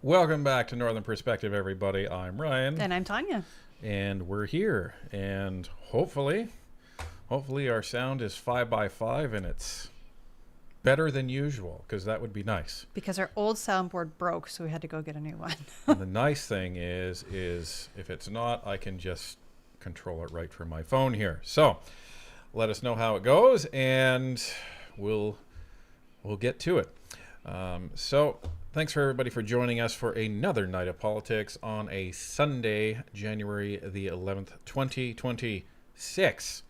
Welcome back to Northern Perspective, everybody. I'm Ryan. And I'm Tanya. And we're here. And hopefully our sound is 5x5 and it's better than usual, because that would be nice. Because our old soundboard broke, so we had to go get a new one. And the nice thing is if it's not, I can just control it right from my phone here. So let us know how it goes, and we'll get to it. So thanks for everybody for joining us for another night of politics on a Sunday, January the 11th, 2026.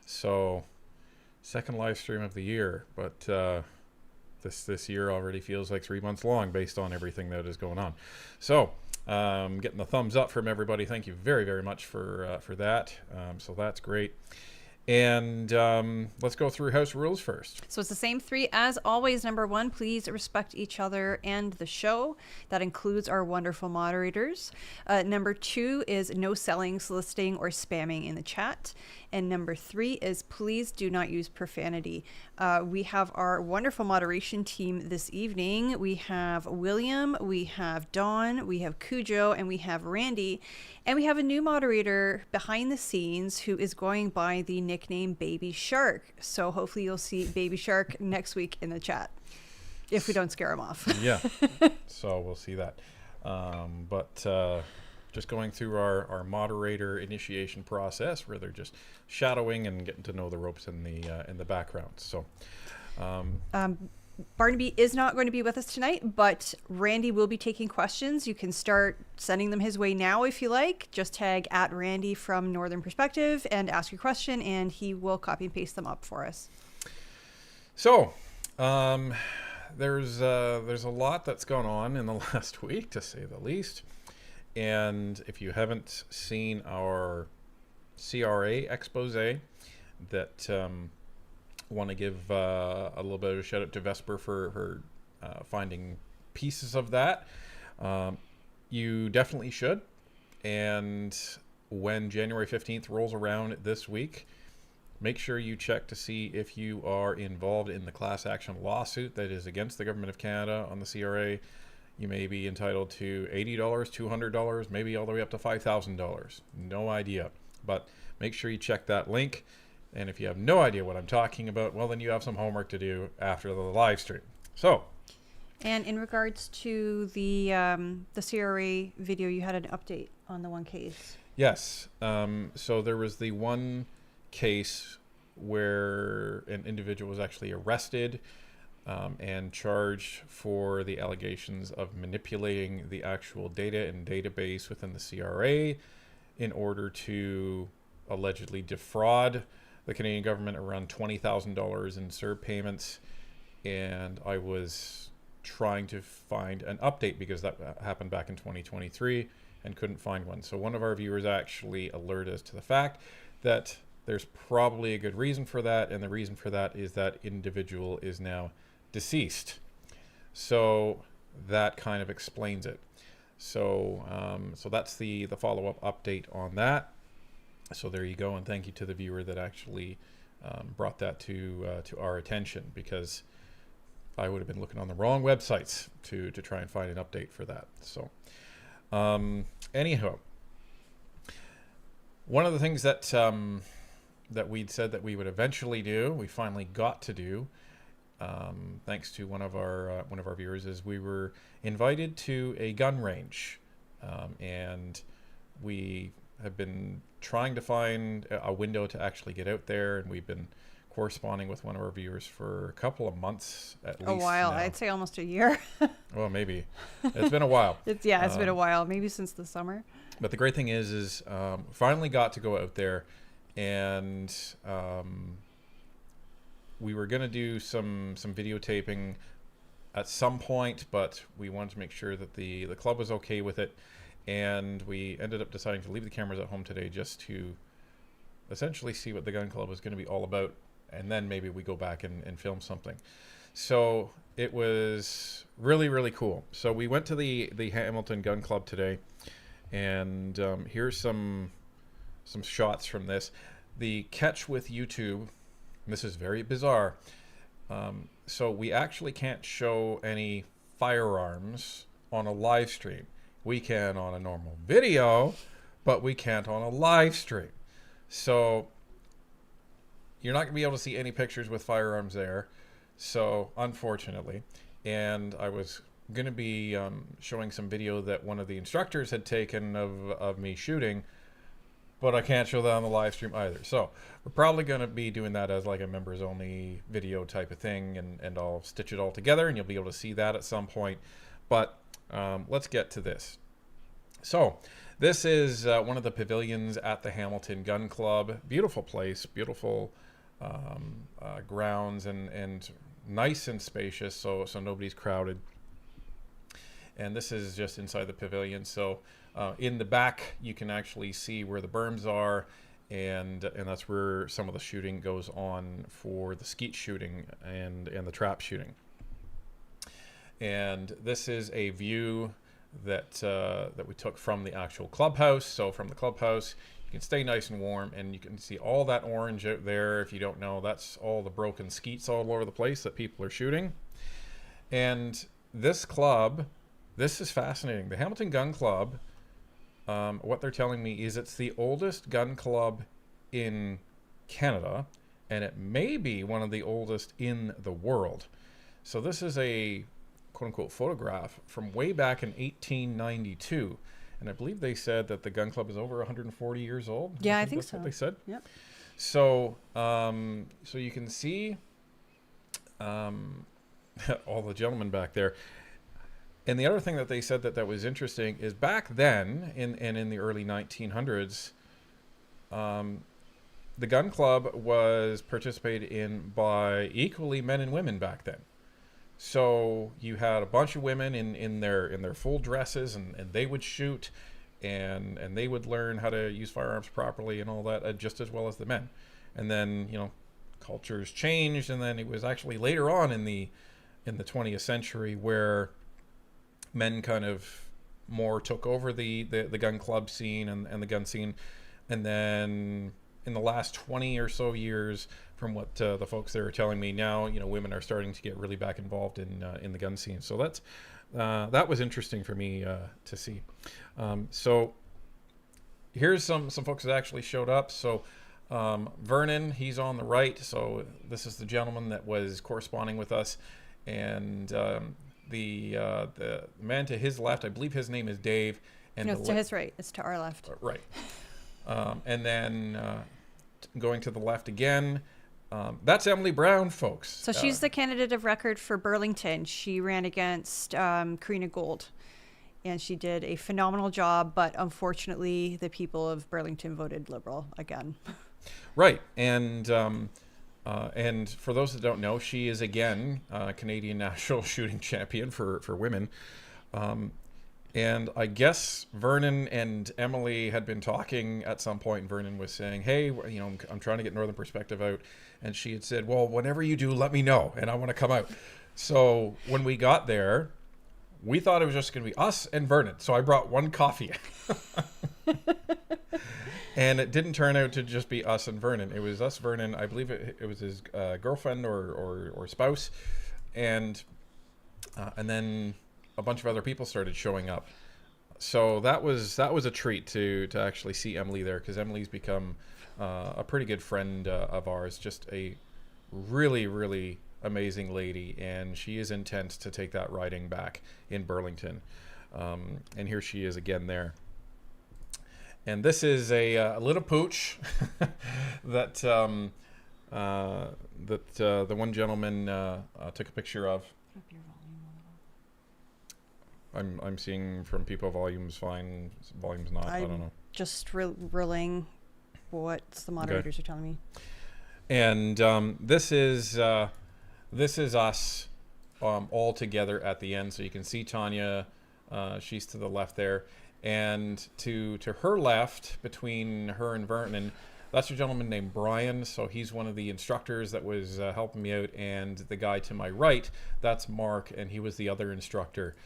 So second live stream of the year, but this year already feels like 3 months long based on everything that is going on. So getting the thumbs up from everybody. Thank you very, very much for that. So that's great. And let's go through house rules first. So it's the same three as always. Number one, please respect each other and the show. That includes our wonderful moderators. Number two is no selling, soliciting, or spamming in the chat. And number three is please do not use profanity. We have our wonderful moderation team this evening. We have William, we have Dawn, we have Cujo, and we have Randy. And we have a new moderator behind the scenes who is going by the nickname Baby Shark. So hopefully you'll see Baby Shark next week in the chat, if we don't scare him off. Yeah, so we'll see that. But just going through our moderator initiation process, where they're just shadowing and getting to know the ropes in the background. So Barnaby is not going to be with us tonight, but Randy will be taking questions. You can start sending them his way now if you like. Just tag at Randy from Northern Perspective and ask your question, and he will copy and paste them up for us. So there's a lot that's gone on in the last week, to say the least. And if you haven't seen our CRA expose, that want to give a little bit of a shout out to Vesper for her finding pieces of that. You definitely should. And when January 15th rolls around this week, make sure you check to see if you are involved in the class action lawsuit that is against the government of Canada on the CRA. You may be entitled to $80, $200, maybe all the way up to $5,000. No idea. But make sure you check that link. And if you have no idea what I'm talking about, well, then you have some homework to do after the live stream. So, and in regards to the CRA video, you had an update on the one case. Yes. So there was the one case where an individual was actually arrested and charged for the allegations of manipulating the actual data and database within the CRA in order to allegedly defraud the Canadian government around $20,000 in CERB payments. And I was trying to find an update because that happened back in 2023 and couldn't find one. So one of our viewers actually alerted us to the fact that there's probably a good reason for that, and the reason for that is that individual is now deceased. So that kind of explains it. So so that's the follow-up update on that. So there you go, and thank you to the viewer that actually brought that to our attention, because I would have been looking on the wrong websites to try and find an update for that. So anyhow, one of the things that that we'd said that we would eventually do, we finally got to do, thanks to one of our viewers, is we were invited to a gun range, and we have been trying to find a window to actually get out there, and we've been corresponding with one of our viewers for a couple of months at least. A while. Now. I'd say almost a year. Well, maybe. It's been a while. It's been a while, maybe since the summer. But the great thing is finally got to go out there, and we were going to do some videotaping at some point, but we wanted to make sure that the club was okay with it. And we ended up deciding to leave the cameras at home today just to essentially see what the gun club was going to be all about. And then maybe we go back and film something. So it was really, really cool. So we went to the Hamilton Gun Club today. And here's some shots from this. The catch with YouTube, and this is very bizarre. So we actually can't show any firearms on a live stream. We can on a normal video, but we can't on a live stream. So you're not going to be able to see any pictures with firearms there. So unfortunately, and I was going to be showing some video that one of the instructors had taken of me shooting, but I can't show that on the live stream either. So we're probably going to be doing that as like a members only video type of thing, and I'll stitch it all together and you'll be able to see that at some point. But let's get to this. So this is one of the pavilions at the Hamilton Gun Club. Beautiful place, beautiful grounds, and nice and spacious, so nobody's crowded. And this is just inside the pavilion. So in the back, you can actually see where the berms are, and that's where some of the shooting goes on for the skeet shooting and the trap shooting. And this is a view that we took from the actual clubhouse. So from the clubhouse, you can stay nice and warm, and you can see all that orange out there. If you don't know, that's all the broken skeets all over the place that people are shooting. And this club, this is fascinating. The Hamilton Gun Club, what they're telling me is it's the oldest gun club in Canada, and it may be one of the oldest in the world. So this is a quote-unquote photograph from way back in 1892. And I believe they said that the gun club is over 140 years old. Yeah, I think that's so. what they said. Yep. So, so you can see all the gentlemen back there. And the other thing that they said that was interesting is back then, in the early 1900s, the gun club was participated in by equally men and women back then. So you had a bunch of women in their full dresses, and they would shoot, and they would learn how to use firearms properly and all that, just as well as the men. And then, you know, cultures changed, and then it was actually later on in the 20th century where men kind of more took over the gun club scene and the gun scene. And then in the last 20 or so years, from what the folks there are telling me now, you know, women are starting to get really back involved in the gun scene. So that's that was interesting for me to see. So here's some folks that actually showed up. So Vernon, he's on the right. So this is the gentleman that was corresponding with us, and the man to his left, I believe his name is Dave. And no, it's to his right. It's to our left. Right. And then going to the left again, that's Emily Brown, folks. So she's the candidate of record for Burlington. She ran against Karina Gold, and she did a phenomenal job. But unfortunately, the people of Burlington voted Liberal again. Right. And for those that don't know, she is again Canadian national shooting champion for women. And I guess Vernon and Emily had been talking at some point, and Vernon was saying, hey, you know, I'm trying to get Northern Perspective out. And she had said, well, whenever you do, let me know, and I want to come out. So when we got there, we thought it was just going to be us and Vernon. So I brought one coffee. And it didn't turn out to just be us and Vernon. It was us, Vernon. I believe it was his girlfriend or spouse. And then a bunch of other people started showing up. So that was a treat to actually see Emily there, because Emily's become a pretty good friend of ours, just a really, really amazing lady, and she is intent to take that riding back in Burlington. And here she is again there. And this is a little pooch that the one gentleman took a picture of. I'm seeing from people volumes fine, volumes not. I don't know. Just relaying what the moderators are telling me. And this is us all together at the end. So you can see Tanya. She's to the left there, and to her left, between her and Vernon, that's a gentleman named Brian. So he's one of the instructors that was helping me out. And the guy to my right, that's Mark, and he was the other instructor.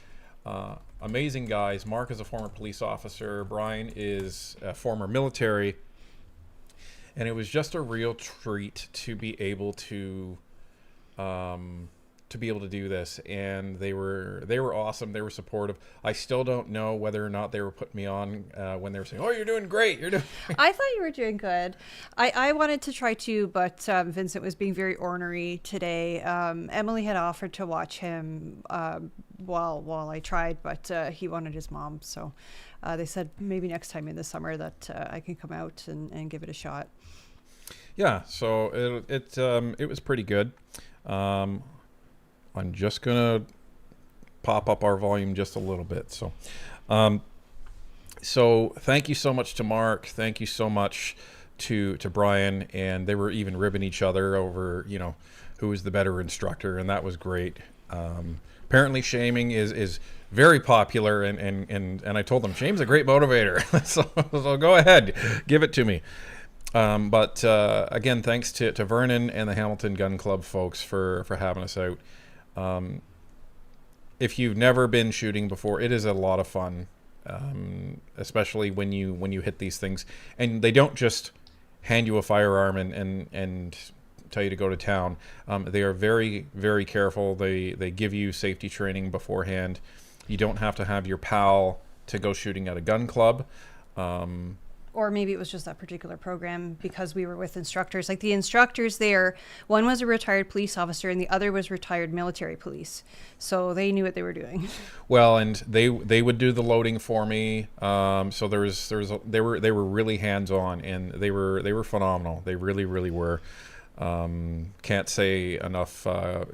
Amazing guys. Mark is a former police officer. Brian is a former military. And it was just a real treat to be able to to be able to do this, and they were awesome. They were supportive. I still don't know whether or not they were putting me on when they were saying, "Oh, you're doing great. You're doing." I thought you were doing good. I wanted to try too, but Vincent was being very ornery today. Emily had offered to watch him while I tried, but he wanted his mom. So they said maybe next time in the summer that I can come out and give it a shot. Yeah, so it was pretty good. I'm just gonna pop up our volume just a little bit. So thank you so much to Mark. Thank you so much to Brian, and they were even ribbing each other over, you know, who was the better instructor, and that was great. Apparently shaming is very popular, and I told them shame's a great motivator. so go ahead, give it to me. But again, thanks to Vernon and the Hamilton Gun Club folks for having us out. If you've never been shooting before, it is a lot of fun, especially when you hit these things. And they don't just hand you a firearm and tell you to go to town. They are very, very careful. They give you safety training beforehand. You don't have to have your pal to go shooting at a gun club. Or maybe it was just that particular program because we were with instructors. Like the instructors there, one was a retired police officer and the other was retired military police. So they knew what they were doing. Well, and they would do the loading for me. So they were really hands-on, and they were phenomenal. They really, really were. Can't say enough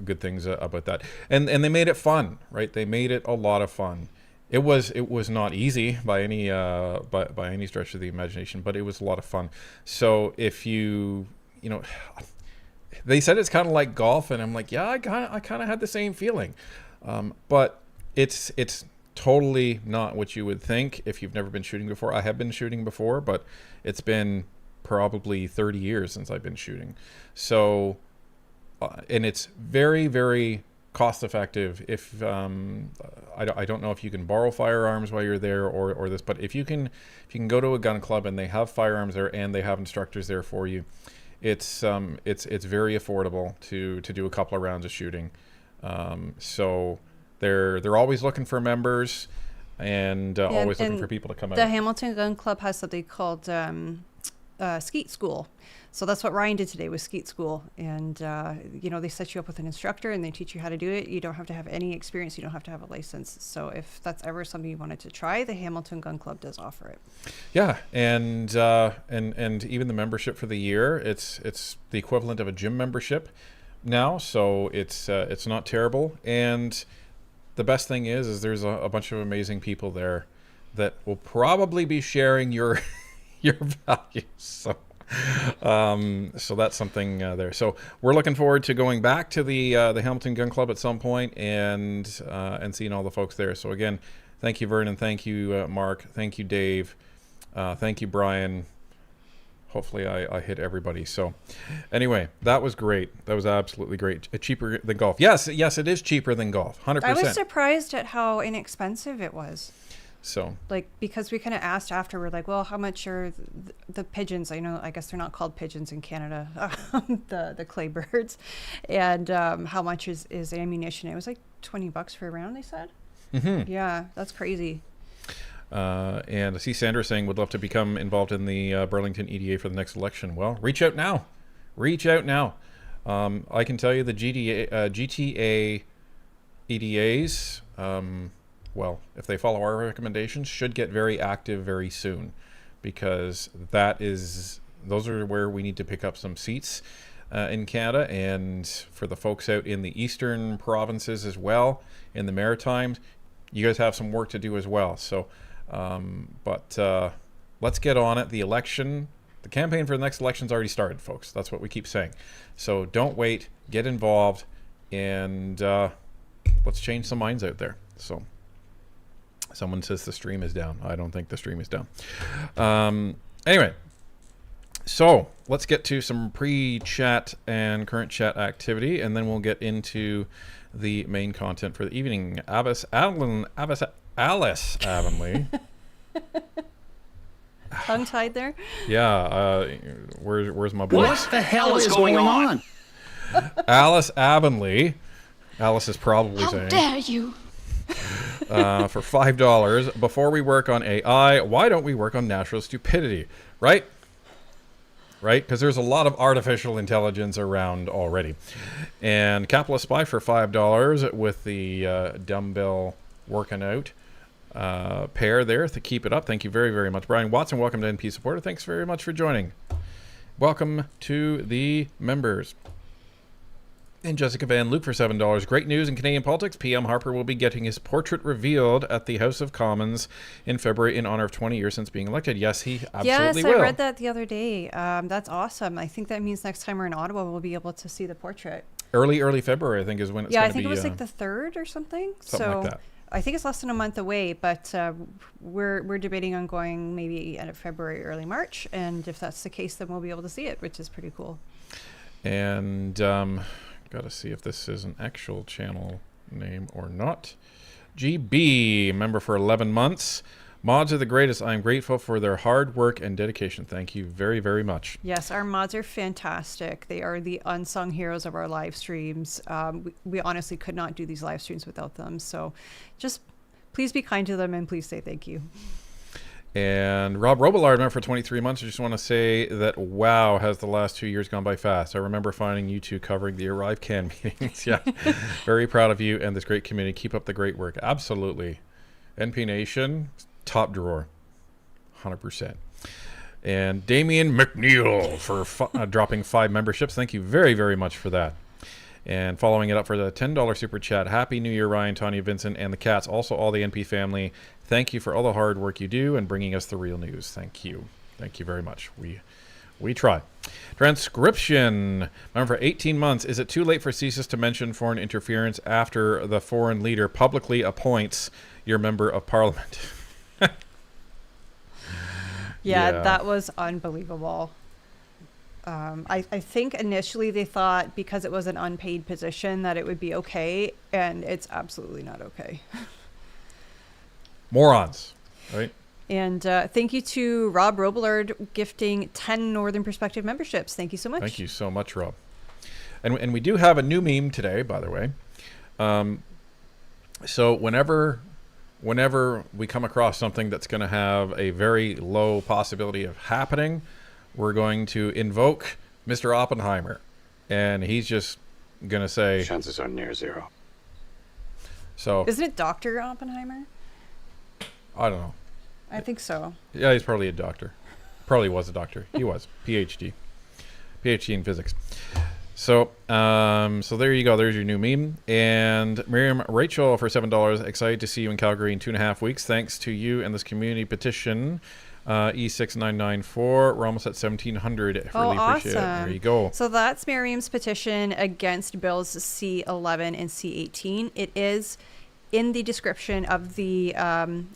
good things about that. And they made it fun, right? They made it a lot of fun. It was not easy by any stretch of the imagination, but it was a lot of fun. So if you know, they said it's kind of like golf, and I'm like, yeah, I kind of had the same feeling, but it's totally not what you would think if you've never been shooting before. I have been shooting before, but it's been probably 30 years since I've been shooting. So, and it's very, very cost effective. If I don't know if you can borrow firearms while you're there or this, but if you can go to a gun club and they have firearms there and they have instructors there for you, it's very affordable to do a couple of rounds of shooting. So they're always looking for members and always looking for people to come out. The Hamilton Gun Club has something called Skeet School. So that's what Ryan did today, was Skeet School. And, they set you up with an instructor and they teach you how to do it. You don't have to have any experience. You don't have to have a license. So if that's ever something you wanted to try, the Hamilton Gun Club does offer it. Yeah. And even the membership for the year, it's the equivalent of a gym membership now. So it's not terrible. And the best thing is there's a bunch of amazing people there that will probably be sharing your values. So that's something there. So we're looking forward to going back to the Hamilton Gun Club at some point and seeing all the folks there. So again, thank you, Vernon. Thank you, Mark. Thank you, Dave. Thank you, Brian. Hopefully I hit everybody. So anyway, that was great. That was absolutely great. Cheaper than golf. Yes, it is cheaper than golf. 100%. I was surprised at how inexpensive it was. So, because we kind of asked after, we're like, well, how much are the pigeons? I guess they're not called pigeons in Canada, the clay birds. And how much is ammunition? It was like $20 for a round, they said. Mm-hmm. Yeah, that's crazy. And I see Sandra saying would love to become involved in the Burlington EDA for the next election. Well, reach out now. I can tell you the GTA EDAs, well, if they follow our recommendations, should get very active very soon, because those are where we need to pick up some seats in Canada, and for the folks out in the eastern provinces as well, in the Maritimes, you guys have some work to do as well. So, but let's get on it. The campaign for the next election's already started, folks. That's what we keep saying. So don't wait, get involved, and let's change some minds out there. So. Someone says the stream is down. I don't think the stream is down. Anyway, so let's get to some pre-chat and current chat activity, and then we'll get into the main content for the evening. Alice Avonlea. Tongue-tied there? Yeah. Where's my boy? What the hell is going on? Alice Avonlea Alice is probably How saying. dare you? For $5, before we work on AI, why don't we work on natural stupidity? Right? Right? Because there's a lot of artificial intelligence around already. And Capitalist Spy for $5 with the dumbbell working out pair there to keep it up. Thank you very, very much. Brian Watson, welcome to NP Supporter. Thanks very much for joining. Welcome to the members. And Jessica Van Luke for $7. Great news in Canadian politics. PM Harper will be getting his portrait revealed at the House of Commons in February in honor of 20 years since being elected. Yes, he absolutely will. Yes, I read that the other day. That's awesome. I think that means next time we're in Ottawa, we'll be able to see the portrait. Early February, I think, is when it's going to be. Yeah, I think it was like the 3rd or something. Something like that. I think it's less than a month away, but we're debating on going maybe end of February, early March. And if that's the case, then we'll be able to see it, which is pretty cool. And got to see if this is an actual channel name or not. GB, member for 11 months. Mods are the greatest. I am grateful for their hard work and dedication. Thank you very, very much. Yes, our mods are fantastic. They are the unsung heroes of our live streams. We honestly could not do these live streams without them. So just please be kind to them and please say thank you. And Rob Robillard, member for 23 months. I just want to say that, wow, has the last 2 years gone by fast. I remember finding you two covering the Arrive Can meetings. Yeah, very proud of you and this great community. Keep up the great work. Absolutely. NP Nation, top drawer, 100%. And Damien McNeil for dropping 5 memberships. Thank you very, very much for that. And following it up for the $10 super chat. Happy New Year, Ryan, Tanya, Vincent, and the cats. Also, all the NP family. Thank you for all the hard work you do and bringing us the real news. Thank you. Thank you very much. We try. Transcription. Remember, for 18 months, is it too late for CSIS to mention foreign interference after the foreign leader publicly appoints your member of parliament? Yeah, that was unbelievable. I think initially they thought because it was an unpaid position that it would be okay, and it's absolutely not okay. Morons, right? And thank you to Rob Robillard gifting 10 Northern Perspective memberships. Thank you so much. Thank you so much, Rob. And we do have a new meme today, by the way. So whenever we come across something that's going to have a very low possibility of happening, we're going to invoke Mr. Oppenheimer. And he's just going to say... chances are near zero. So isn't it Dr. Oppenheimer? I don't know. I think so. Yeah, he's probably a doctor. Probably was a doctor. He was. PhD in physics. So so there you go. There's your new meme. And Miriam Rachel for $7. Excited to see you in Calgary in 2.5 weeks. Thanks to you and this community petition, E6994. We're almost at 1,700. Really appreciate it. There you go. So that's Miriam's petition against bills C11 and C18. It is in the description of the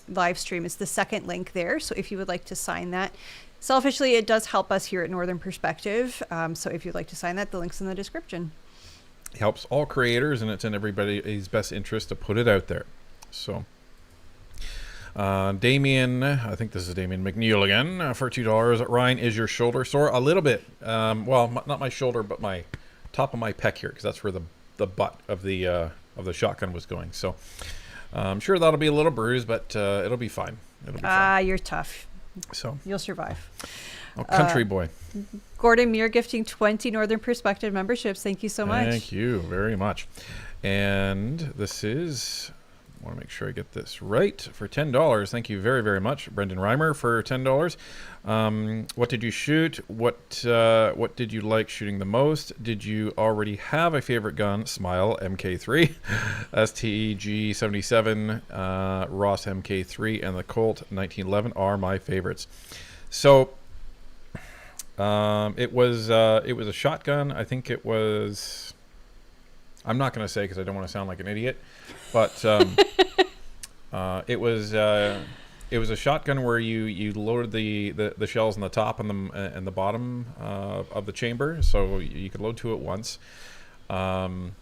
live stream. It's the second link there. So if you would like to sign that, selfishly, it does help us here at Northern Perspective. So if you'd like to sign that, the link's in the description. It helps all creators, and it's in everybody's best interest to put it out there. So Damien, I think this is Damien McNeil again, for $2. Ryan, is your shoulder sore? A little bit. Well, not my shoulder, but my top of my pec here, because that's where the butt of the shotgun was going. So I'm sure that'll be a little bruised, but it'll be fine. It'll be fine. You're tough. So you'll survive. Oh, country boy. Gordon Muir gifting 20 Northern Perspective memberships. Thank you so much. Thank you very much. And this is, I want to make sure I get this right, for $10. Thank you very, very much. Brendan Reimer for $10. What did you shoot? What did you like shooting the most? Did you already have a favorite gun? Smile MK3, STG 77, Ross MK3, and the Colt 1911 are my favorites. So it was a shotgun. I think it was. I'm not going to say because I don't want to sound like an idiot, but it was a shotgun where you loaded the shells on the top and the bottom of the chamber, so you could load 2 at once, and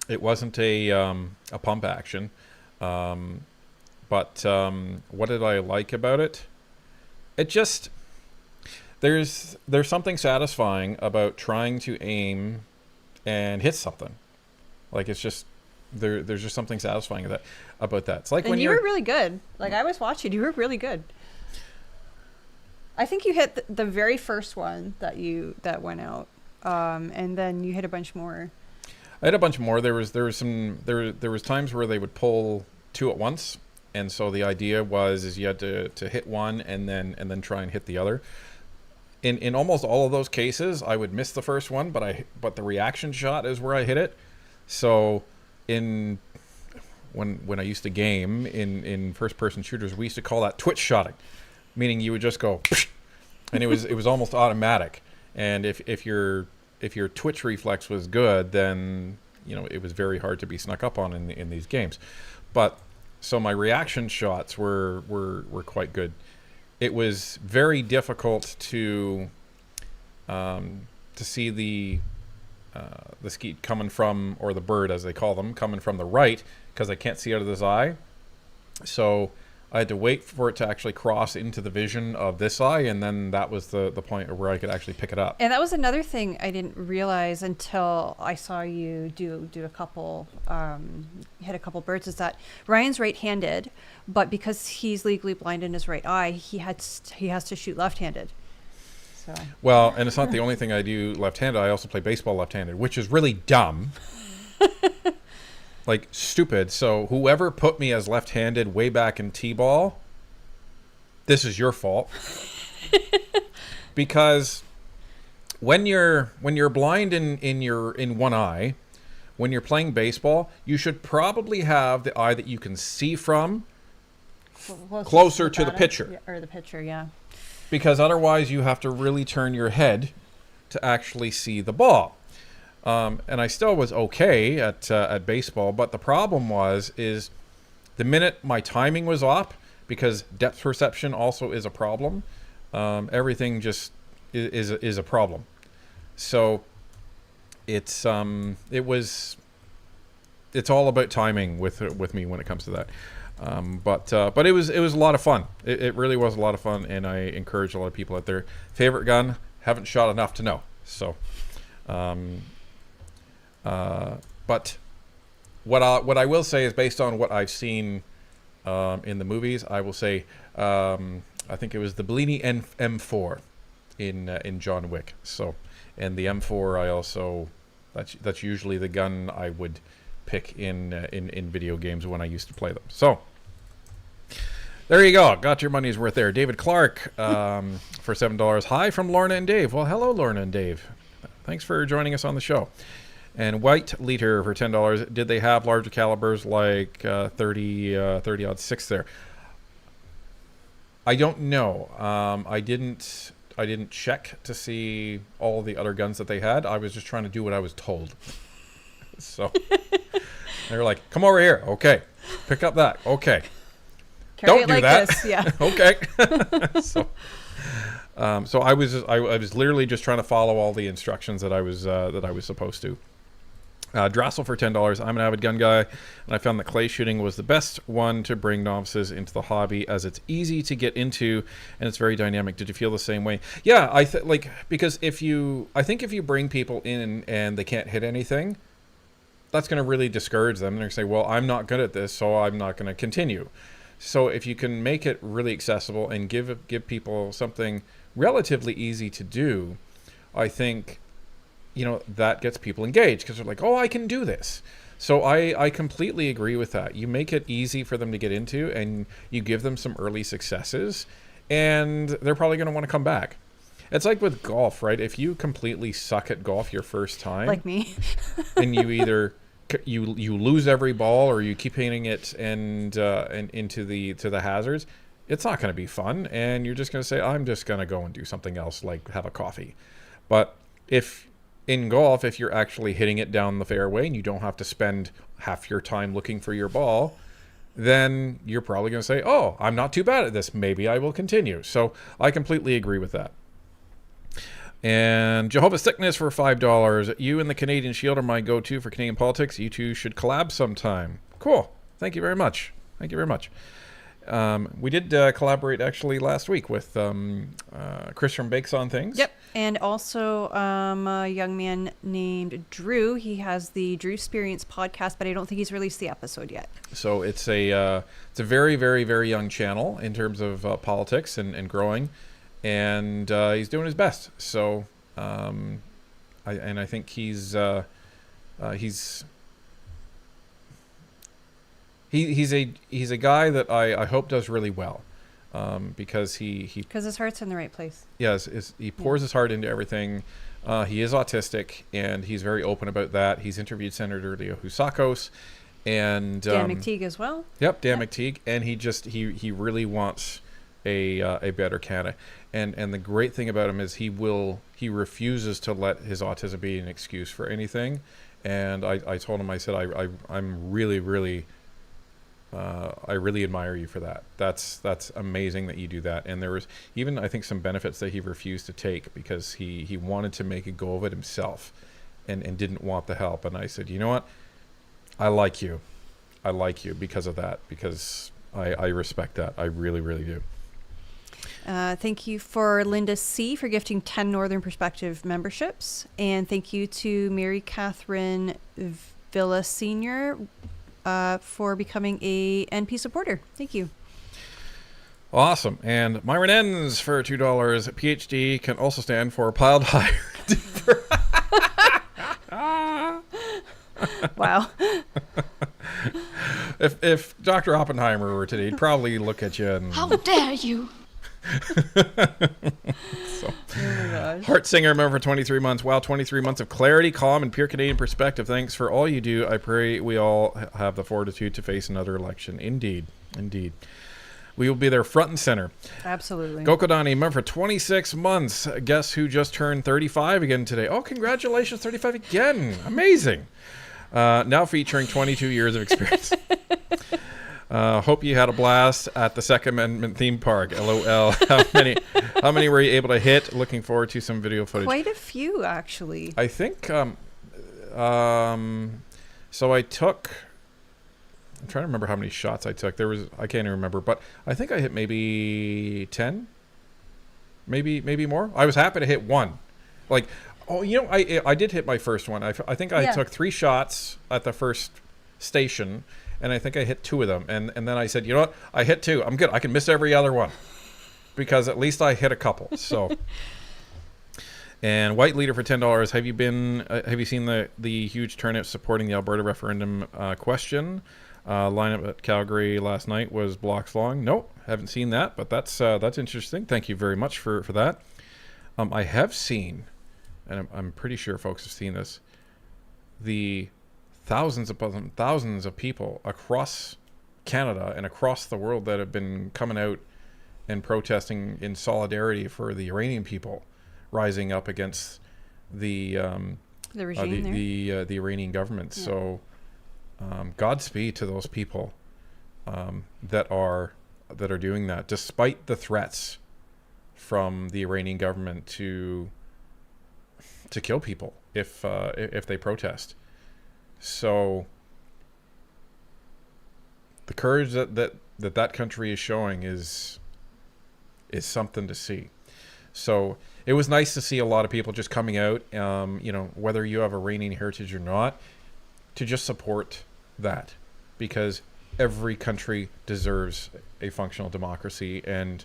it wasn't a pump action, but what did I like about it? It just there's something satisfying about trying to aim and hits something. Like, it's just there's just something satisfying about that. It's like and when you were really good. Like, I was watching, you were really good. I think you hit the very first one that went out, and then you hit a bunch more. I had a bunch more. There was times where they would pull two at once, and so the idea is you had to hit one and then try and hit the other. In almost all of those cases, I would miss the first one, but the reaction shot is where I hit it. So when I used to game in first person shooters, we used to call that twitch shotting, meaning you would just go, and it was almost automatic. And if your twitch reflex was good, then it was very hard to be snuck up on in these games. But so my reaction shots were quite good. It was very difficult to see the skeet coming from, or the bird as they call them, coming from the right, because I can't see out of this eye. So I had to wait for it to actually cross into the vision of this eye, and then that was the point where I could actually pick it up. And that was another thing I didn't realize until I saw you do a couple, hit a couple birds, is that Ryan's right-handed, but because he's legally blind in his right eye, he has to shoot left-handed. So. Well, and it's not the only thing I do left-handed. I also play baseball left-handed, which is really dumb. Like, stupid. So whoever put me as left-handed way back in T-ball, this is your fault. Because when you're blind in one eye, when you're playing baseball, you should probably have the eye that you can see from closer to the pitcher. Or the pitcher, yeah. Because otherwise you have to really turn your head to actually see the ball. And I still was okay at baseball, but the problem is the minute my timing was off, because depth perception also is a problem, everything just is a problem. So it's all about timing with me when it comes to that. But it was a lot of fun. It really was a lot of fun, and I encourage a lot of people out there. Favorite gun, haven't shot enough to know. So. But what I will say is, based on what I've seen in the movies, I will say I think it was the Bellini M4 in John Wick. So, and the M4 I also that's usually the gun I would pick in video games when I used to play them. So there you go. Got your money's worth there. David Clark for $7. Hi from Lorna and Dave. Well, hello, Lorna and Dave. Thanks for joining us on the show. And White Liter for $10. Did they have larger calibers like 30-06 there? I don't know. I didn't check to see all the other guns that they had. I was just trying to do what I was told. So they were like, "Come over here, okay. Pick up that, okay. Carry Don't do like that, this. Yeah." Okay." So I was literally just trying to follow all the instructions that I was supposed to. Drassel for $10. I'm an avid gun guy, and I found that clay shooting was the best one to bring novices into the hobby, as it's easy to get into and it's very dynamic. Did you feel the same way? Yeah, because if you bring people in and they can't hit anything, that's going to really discourage them. They're going to say, "Well, I'm not good at this, so I'm not going to continue." So if you can make it really accessible and give people something relatively easy to do, I think that gets people engaged, because they're like, "Oh, I can do this." So I completely agree with that. You make it easy for them to get into, and you give them some early successes, and they're probably going to want to come back. It's like with golf, right? If you completely suck at golf your first time, like me, and you either you lose every ball, or you keep hitting it and into the hazards, it's not going to be fun, and you're just going to say, "I'm just going to go and do something else, like have a coffee." But in golf, if you're actually hitting it down the fairway and you don't have to spend half your time looking for your ball, then you're probably going to say, "Oh, I'm not too bad at this. Maybe I will continue." So I completely agree with that. And Jehovah's Sickness for $5. You and the Canadian Shield are my go-to for Canadian politics. You two should collab sometime. Cool. Thank you very much. Thank you very much. We did collaborate actually last week with Chris from Bakes on Things. Yep. And also a young man named Drew. He has the Drew Experience podcast, but I don't think he's released the episode yet. So it's a very, very, very young channel in terms of politics and growing, and he's doing his best. So I think he's a guy that I hope does really well, because because his heart's in the right place. Yes, he pours his heart into everything. He is autistic, and he's very open about that. He's interviewed Senator Leo Housakos, and Dan McTeague as well. Yep, Dan McTeague, and he really wants a better Canada. And the great thing about him is he refuses to let his autism be an excuse for anything. And I told him, I said, I'm really I really admire you for that. That's amazing that you do that. And there was even, I think, some benefits that he refused to take because he wanted to make a go of it himself and didn't want the help. And I said, you know what? I like you because of that, because I respect that. I really, really do. Thank you for Linda C. for gifting 10 Northern Perspective memberships. And thank you to Mary Catherine Villa Sr. For becoming a NP supporter. Thank you. Awesome. And Myron Enns for $2. PhD can also stand for piled higher. Wow. If Dr. Oppenheimer were today, he'd probably look at you and... How dare you? Oh my gosh. Heart Singer member for 23 months. Wow, 23 months of clarity, calm, and pure Canadian perspective. Thanks for all you do. I pray we all have the fortitude to face another election. Indeed. We will be there front and center. Absolutely. Gokodani member for 26 months. Guess who just turned 35 again today? Oh, congratulations, 35 again. Amazing. Now featuring 22 years of experience. Hope you had a blast at the Second Amendment theme park. LOL. How many were you able to hit? Looking forward to some video footage. Quite a few, actually. I think. So I took. I'm trying to remember how many shots I took. I can't even remember, but I think I hit maybe 10. Maybe more. I was happy to hit one. Like, oh, I did hit my first one. I think I took 3 shots at the first station. And I think I hit 2 of them. And then I said, you know what? I hit 2. I'm good. I can miss every other one. Because at least I hit a couple. So. And White Leader for $10. Have you seen the huge turnout supporting the Alberta referendum question? Lineup at Calgary last night was blocks long. Nope, haven't seen that. But that's interesting. Thank you very much for that. I have seen, and I'm pretty sure folks have seen this, the thousands of people across Canada and across the world that have been coming out and protesting in solidarity for the Iranian people rising up against the regime the Iranian government. Yeah. So Godspeed to those people that are doing that, despite the threats from the Iranian government to kill people if they protest. So the courage that country is showing is something to see. So it was nice to see a lot of people just coming out, whether you have Iranian heritage or not, to just support that, because every country deserves a functional democracy. And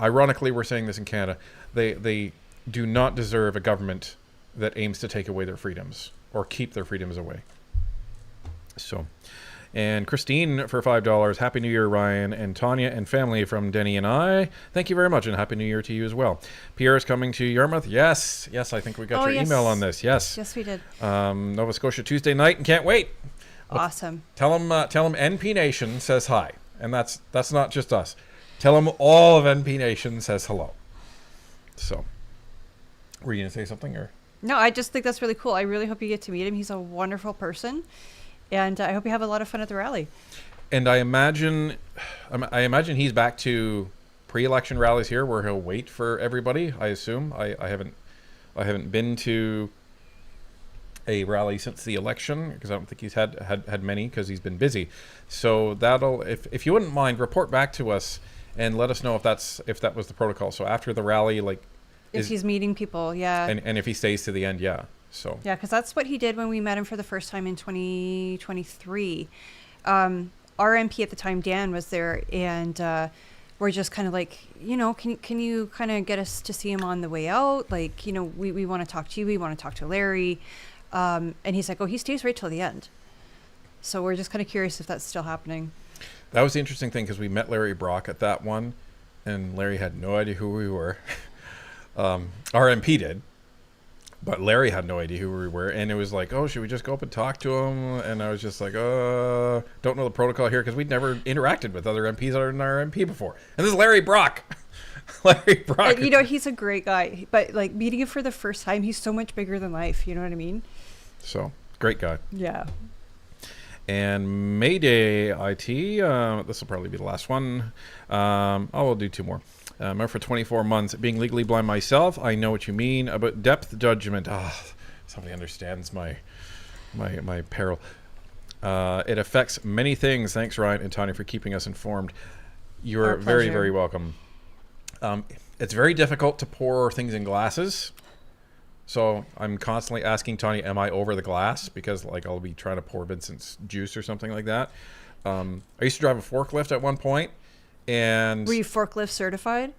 ironically, we're saying this in Canada, they do not deserve a government that aims to take away their freedoms or keep their freedoms away. So, and Christine for $5. Happy New Year, Ryan and Tanya and family from Denny and I. Thank you very much, and Happy New Year to you as well. Pierre is coming to Yarmouth. Yes, I think we got your email on this. Yes, we did. Nova Scotia Tuesday night, and can't wait. Awesome. Tell them NP Nation says hi, and that's not just us. Tell them all of NP Nation says hello. So, were you gonna say something or? No, I just think that's really cool. I really hope you get to meet him. He's a wonderful person, and I hope you have a lot of fun at the rally. And I imagine he's back to pre-election rallies here, where he'll wait for everybody. I assume. I haven't been to a rally since the election, because I don't think he's had many, because he's been busy. So that'll, if you wouldn't mind, report back to us and let us know if that was the protocol. So after the rally, like, if he's meeting people, yeah. And if he stays to the end, yeah. So yeah, because that's what he did when we met him for the first time in 2023. Our MP at the time, Dan, was there, and we're just kind of like, can you kind of get us to see him on the way out? Like, we want to talk to you. We want to talk to Larry. And he's like, oh, he stays right till the end. So we're just kind of curious if that's still happening. That was the interesting thing, because we met Larry Brock at that one, and Larry had no idea who we were. Our MP did, but Larry had no idea who we were, and it was like, oh, should we just go up and talk to him? And I was just like, don't know the protocol here, because we'd never interacted with other MPs other than our MP before. And this is Larry Brock. Larry Brock. He's a great guy, but like meeting him for the first time, he's so much bigger than life. You know what I mean? So, great guy. Yeah. And Mayday IT, this will probably be the last one. We'll do two more. For 24 months, being legally blind myself, I know what you mean about depth judgment. Somebody understands my peril. It affects many things. Thanks, Ryan and Tanya, for keeping us informed. You're very, very welcome. It's very difficult to pour things in glasses. So I'm constantly asking Tanya, am I over the glass? Because like I'll be trying to pour Vincent's juice or something like that. I used to drive a forklift at one point. And were you forklift certified?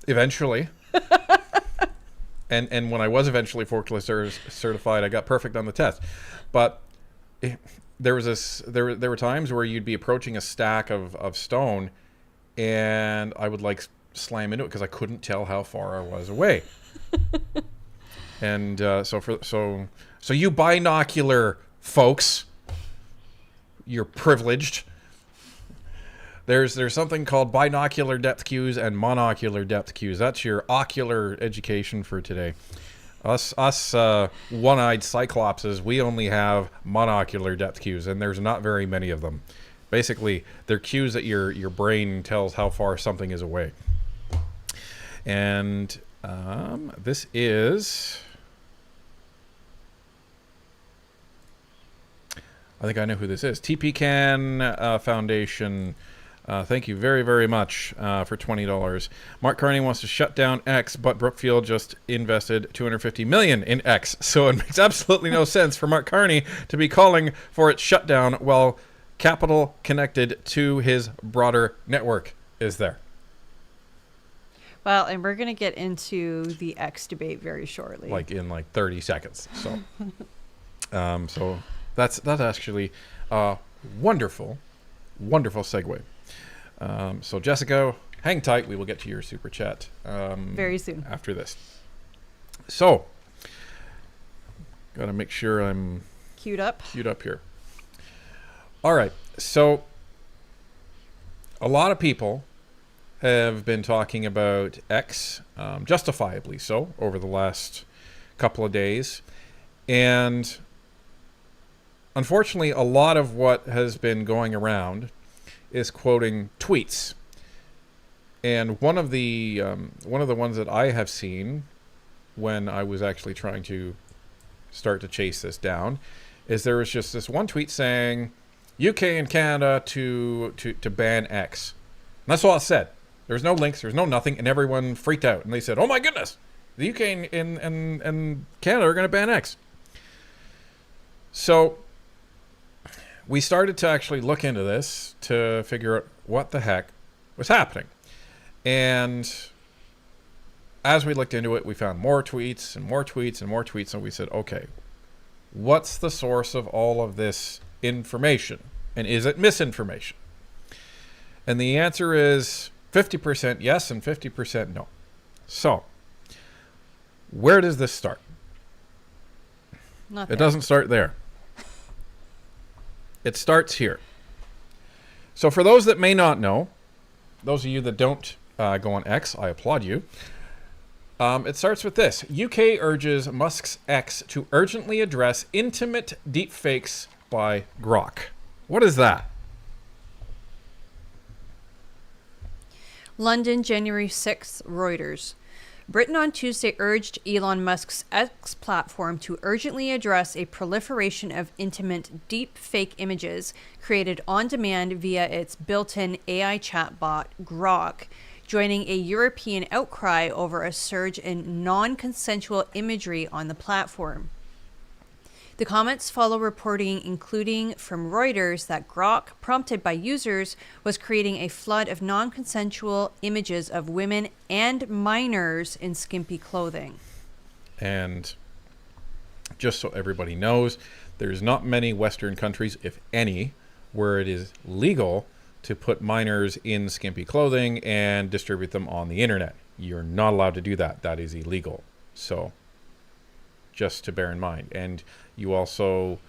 Eventually. and when I was eventually forklift certified, I got perfect on the test. But there were times where you'd be approaching a stack of stone, and I would like slam into it because I couldn't tell how far I was away. And so you binocular folks, you're privileged. There's something called binocular depth cues and monocular depth cues. That's your ocular education for today. Us one-eyed cyclopses, we only have monocular depth cues, and there's not very many of them. Basically, they're cues that your brain tells how far something is away. And this is... I think I know who this is. TPCAN Foundation. Thank you very, very much for $20. Mark Carney wants to shut down X, but Brookfield just invested $250 million in X. So it makes absolutely no sense for Mark Carney to be calling for its shutdown while capital connected to his broader network is there. Well, and we're going to get into the X debate very shortly. Like in 30 seconds. So, so that's actually a wonderful, wonderful segue. So Jessica, hang tight. We will get to your super chat very soon after this. So, got to make sure I'm queued up here. All right. So, a lot of people have been talking about X, justifiably so, over the last couple of days. And unfortunately, a lot of what has been going around is quoting tweets. And one of the ones that I have seen when I was actually trying to start to chase this down is there was just this one tweet saying UK and Canada to ban X. And that's all it said. There's no links, there's no nothing, and everyone freaked out. And they said, oh my goodness, the UK and Canada are going to ban X. So we started to actually look into this to figure out what the heck was happening. And as we looked into it, we found more tweets and more tweets and more tweets. And we said, okay, what's the source of all of this information? And is it misinformation? And the answer is 50% yes and 50% no. So, where does this start? Not it doesn't start there. It starts here. So for those that may not know, those of you that don't go on X, I applaud you. It starts with this. UK urges Musk's X to urgently address intimate deepfakes by Grok. What is that? London, January 6th, Reuters. Britain on Tuesday urged Elon Musk's X platform to urgently address a proliferation of intimate deep fake images created on demand via its built-in AI chatbot, Grok, joining a European outcry over a surge in non-consensual imagery on the platform. The comments follow reporting, including from Reuters, that Grok, prompted by users, was creating a flood of non-consensual images of women and minors in skimpy clothing. And just so everybody knows, there's not many Western countries, if any, where it is legal to put minors in skimpy clothing and distribute them on the internet. You're not allowed to do that. That is illegal. So just to bear in mind. And you also,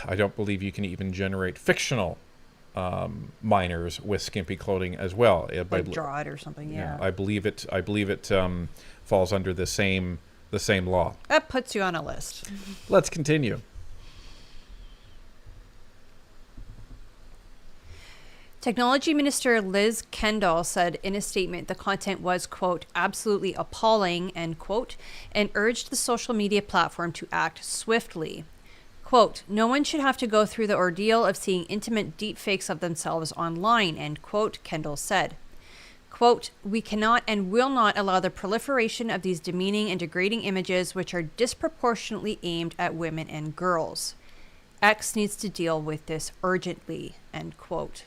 I don't believe you can even generate fictional minors with skimpy clothing as well. Like draw it or something, yeah. I believe it falls under the same law. That puts you on a list. Let's continue. Technology Minister Liz Kendall said in a statement the content was, quote, absolutely appalling, end quote, and urged the social media platform to act swiftly. Quote, no one should have to go through the ordeal of seeing intimate deepfakes of themselves online, end quote, Kendall said. Quote, we cannot and will not allow the proliferation of these demeaning and degrading images which are disproportionately aimed at women and girls. X needs to deal with this urgently, end quote.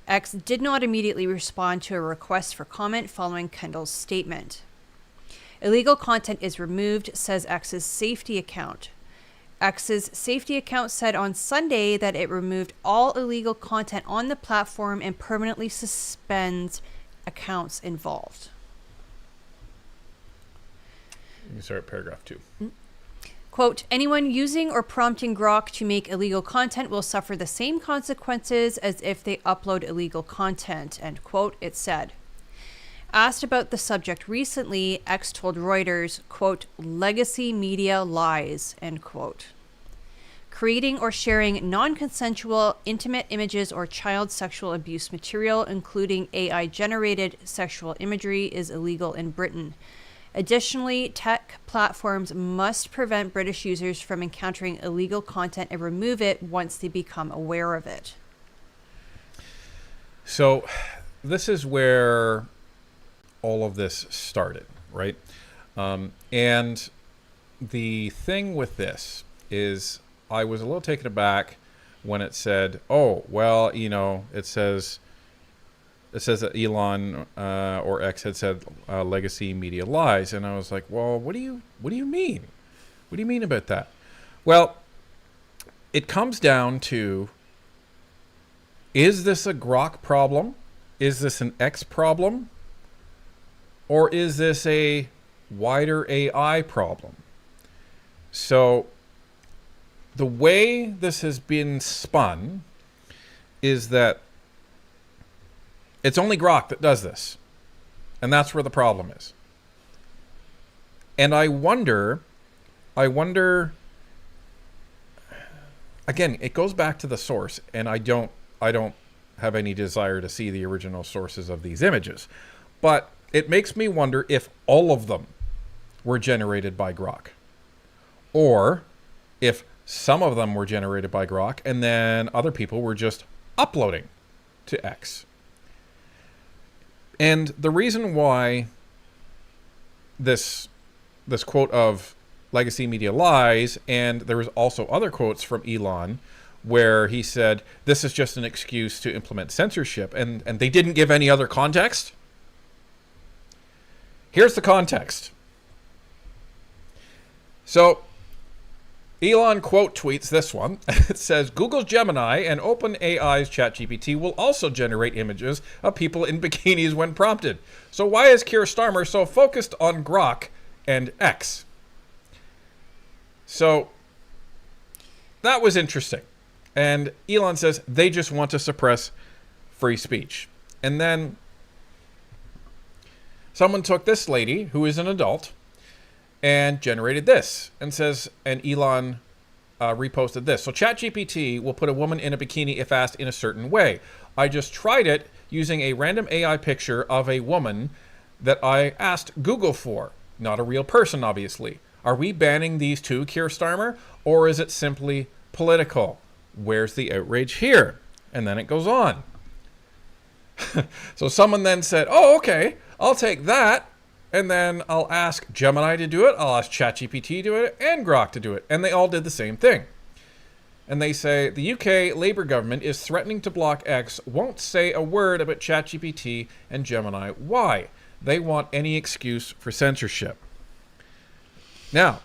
X did not immediately respond to a request for comment following Kendall's statement. Illegal content is removed, says X's safety account. X's safety account said on Sunday that it removed all illegal content on the platform and permanently suspends accounts involved. You can start paragraph 2. Quote, anyone using or prompting Grok to make illegal content will suffer the same consequences as if they upload illegal content, end quote, it said. Asked about the subject recently, X told Reuters, quote, legacy media lies, end quote. Creating or sharing non-consensual, intimate images or child sexual abuse material, including AI-generated sexual imagery, is illegal in Britain. Additionally, tech platforms must prevent British users from encountering illegal content and remove it once they become aware of it. So this is where all of this started, right? And the thing with this is I was a little taken aback when it said, oh, well, you know, it says that Elon or X had said legacy media lies, and I was like, well, what do you mean? What do you mean about that? Well, it comes down to, is this a Grok problem? Is this an X problem? Or is this a wider AI problem? So the way this has been spun is that it's only Grok that does this. And that's where the problem is. And I wonder, again, it goes back to the source, and I don't have any desire to see the original sources of these images. But it makes me wonder if all of them were generated by Grok. Or if some of them were generated by Grok and then other people were just uploading to X. And the reason why this quote of legacy media lies, and there was also other quotes from Elon where he said, this is just an excuse to implement censorship, and they didn't give any other context. Here's the context. So Elon quote tweets this one. It says, Google's Gemini and OpenAI's ChatGPT will also generate images of people in bikinis when prompted. So why is Keir Starmer so focused on Grok and X? So that was interesting. And Elon says they just want to suppress free speech. And then someone took this lady, who is an adult, and generated this, and says, and Elon reposted this. So ChatGPT will put a woman in a bikini if asked in a certain way. I just tried it using a random AI picture of a woman that I asked Google for. Not a real person, obviously. Are we banning these too, Keir Starmer? Or is it simply political? Where's the outrage here? And then it goes on. So someone then said, oh, okay, I'll take that. And then I'll ask Gemini to do it. I'll ask ChatGPT to do it and Grok to do it. And they all did the same thing. And they say, the UK Labour government is threatening to block X, won't say a word about ChatGPT and Gemini. Why? They want any excuse for censorship. Now,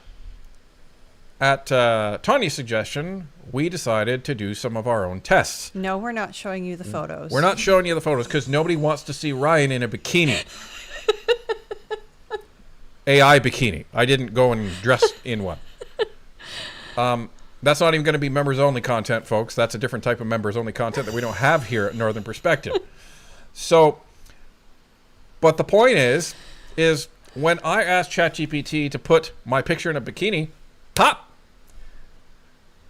at Tanya's suggestion, we decided to do some of our own tests. No, we're not showing you the photos. We're not showing you the photos because nobody wants to see Ryan in a bikini. AI bikini. I didn't go and dress in one. That's not even going to be members-only content, folks. That's a different type of members-only content that we don't have here at Northern Perspective. So, but the point is when I asked ChatGPT to put my picture in a bikini, pop!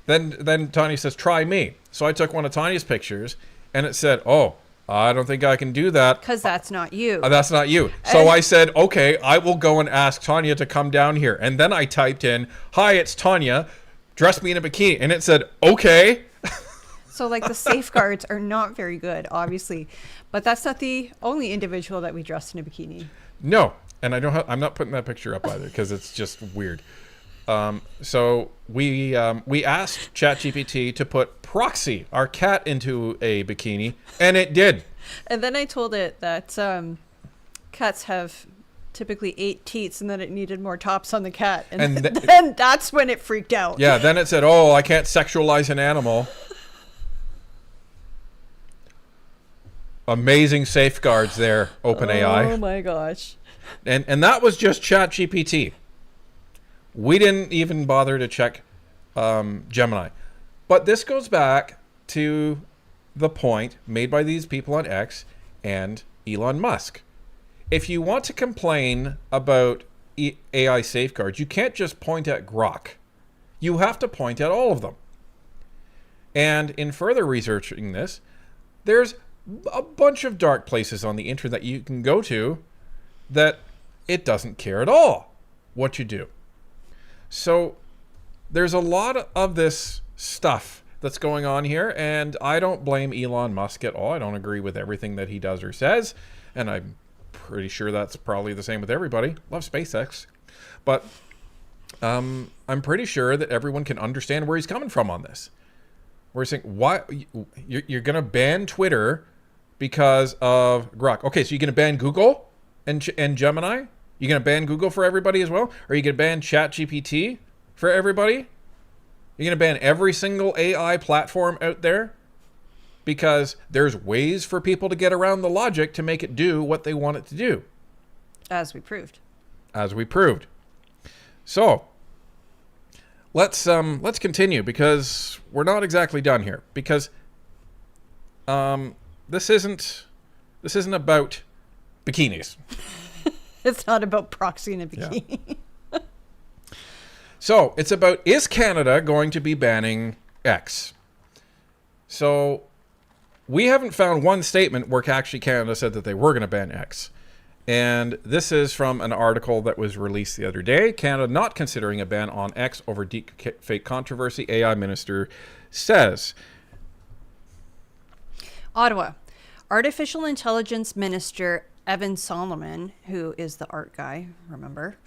Then Tanya says, try me. So I took one of Tanya's pictures, and it said, oh, I don't think I can do that. Because that's not you. That's not you. So I said, okay, I will go and ask Tanya to come down here. And then I typed in, hi, it's Tanya. Dress me in a bikini. And it said, okay. So like the safeguards are not very good, obviously. But that's not the only individual that we dressed in a bikini. No. And I'm not putting that picture up either because it's just weird. So we asked ChatGPT to put Proxy, our cat, into a bikini, and it did. And then I told it that cats have typically 8 teats and that it needed more tops on the cat. And then that's when it freaked out. Yeah, then it said, oh, I can't sexualize an animal. Amazing safeguards there, OpenAI. Oh my gosh. And that was just ChatGPT. We didn't even bother to check Gemini. But this goes back to the point made by these people on X and Elon Musk. If you want to complain about AI safeguards, you can't just point at Grok. You have to point at all of them. And in further researching this, there's a bunch of dark places on the internet you can go to that it doesn't care at all what you do. So there's a lot of this stuff that's going on here, and I don't blame Elon Musk at all. I don't agree with everything that he does or says, and I'm pretty sure that's probably the same with everybody. Love SpaceX. But I'm pretty sure that everyone can understand where he's coming from on this. We're saying, why you're going to ban Twitter because of Grok. Okay, so you're going to ban Google and Gemini? You're going to ban Google for everybody as well? Or are you going to ban ChatGPT for everybody? You're going to ban every single AI platform out there? Because there's ways for people to get around the logic to make it do what they want it to do. As we proved. As we proved. So, let's continue because we're not exactly done here. Because this isn't about bikinis. It's not about proxy in a bikini. Yeah. So, it's about, is Canada going to be banning X? So, we haven't found one statement where actually Canada said that they were going to ban X. And this is from an article that was released the other day. Canada not considering a ban on X over deepfake controversy, AI minister says. Ottawa. Artificial Intelligence Minister Evan Solomon, who is the art guy, remember,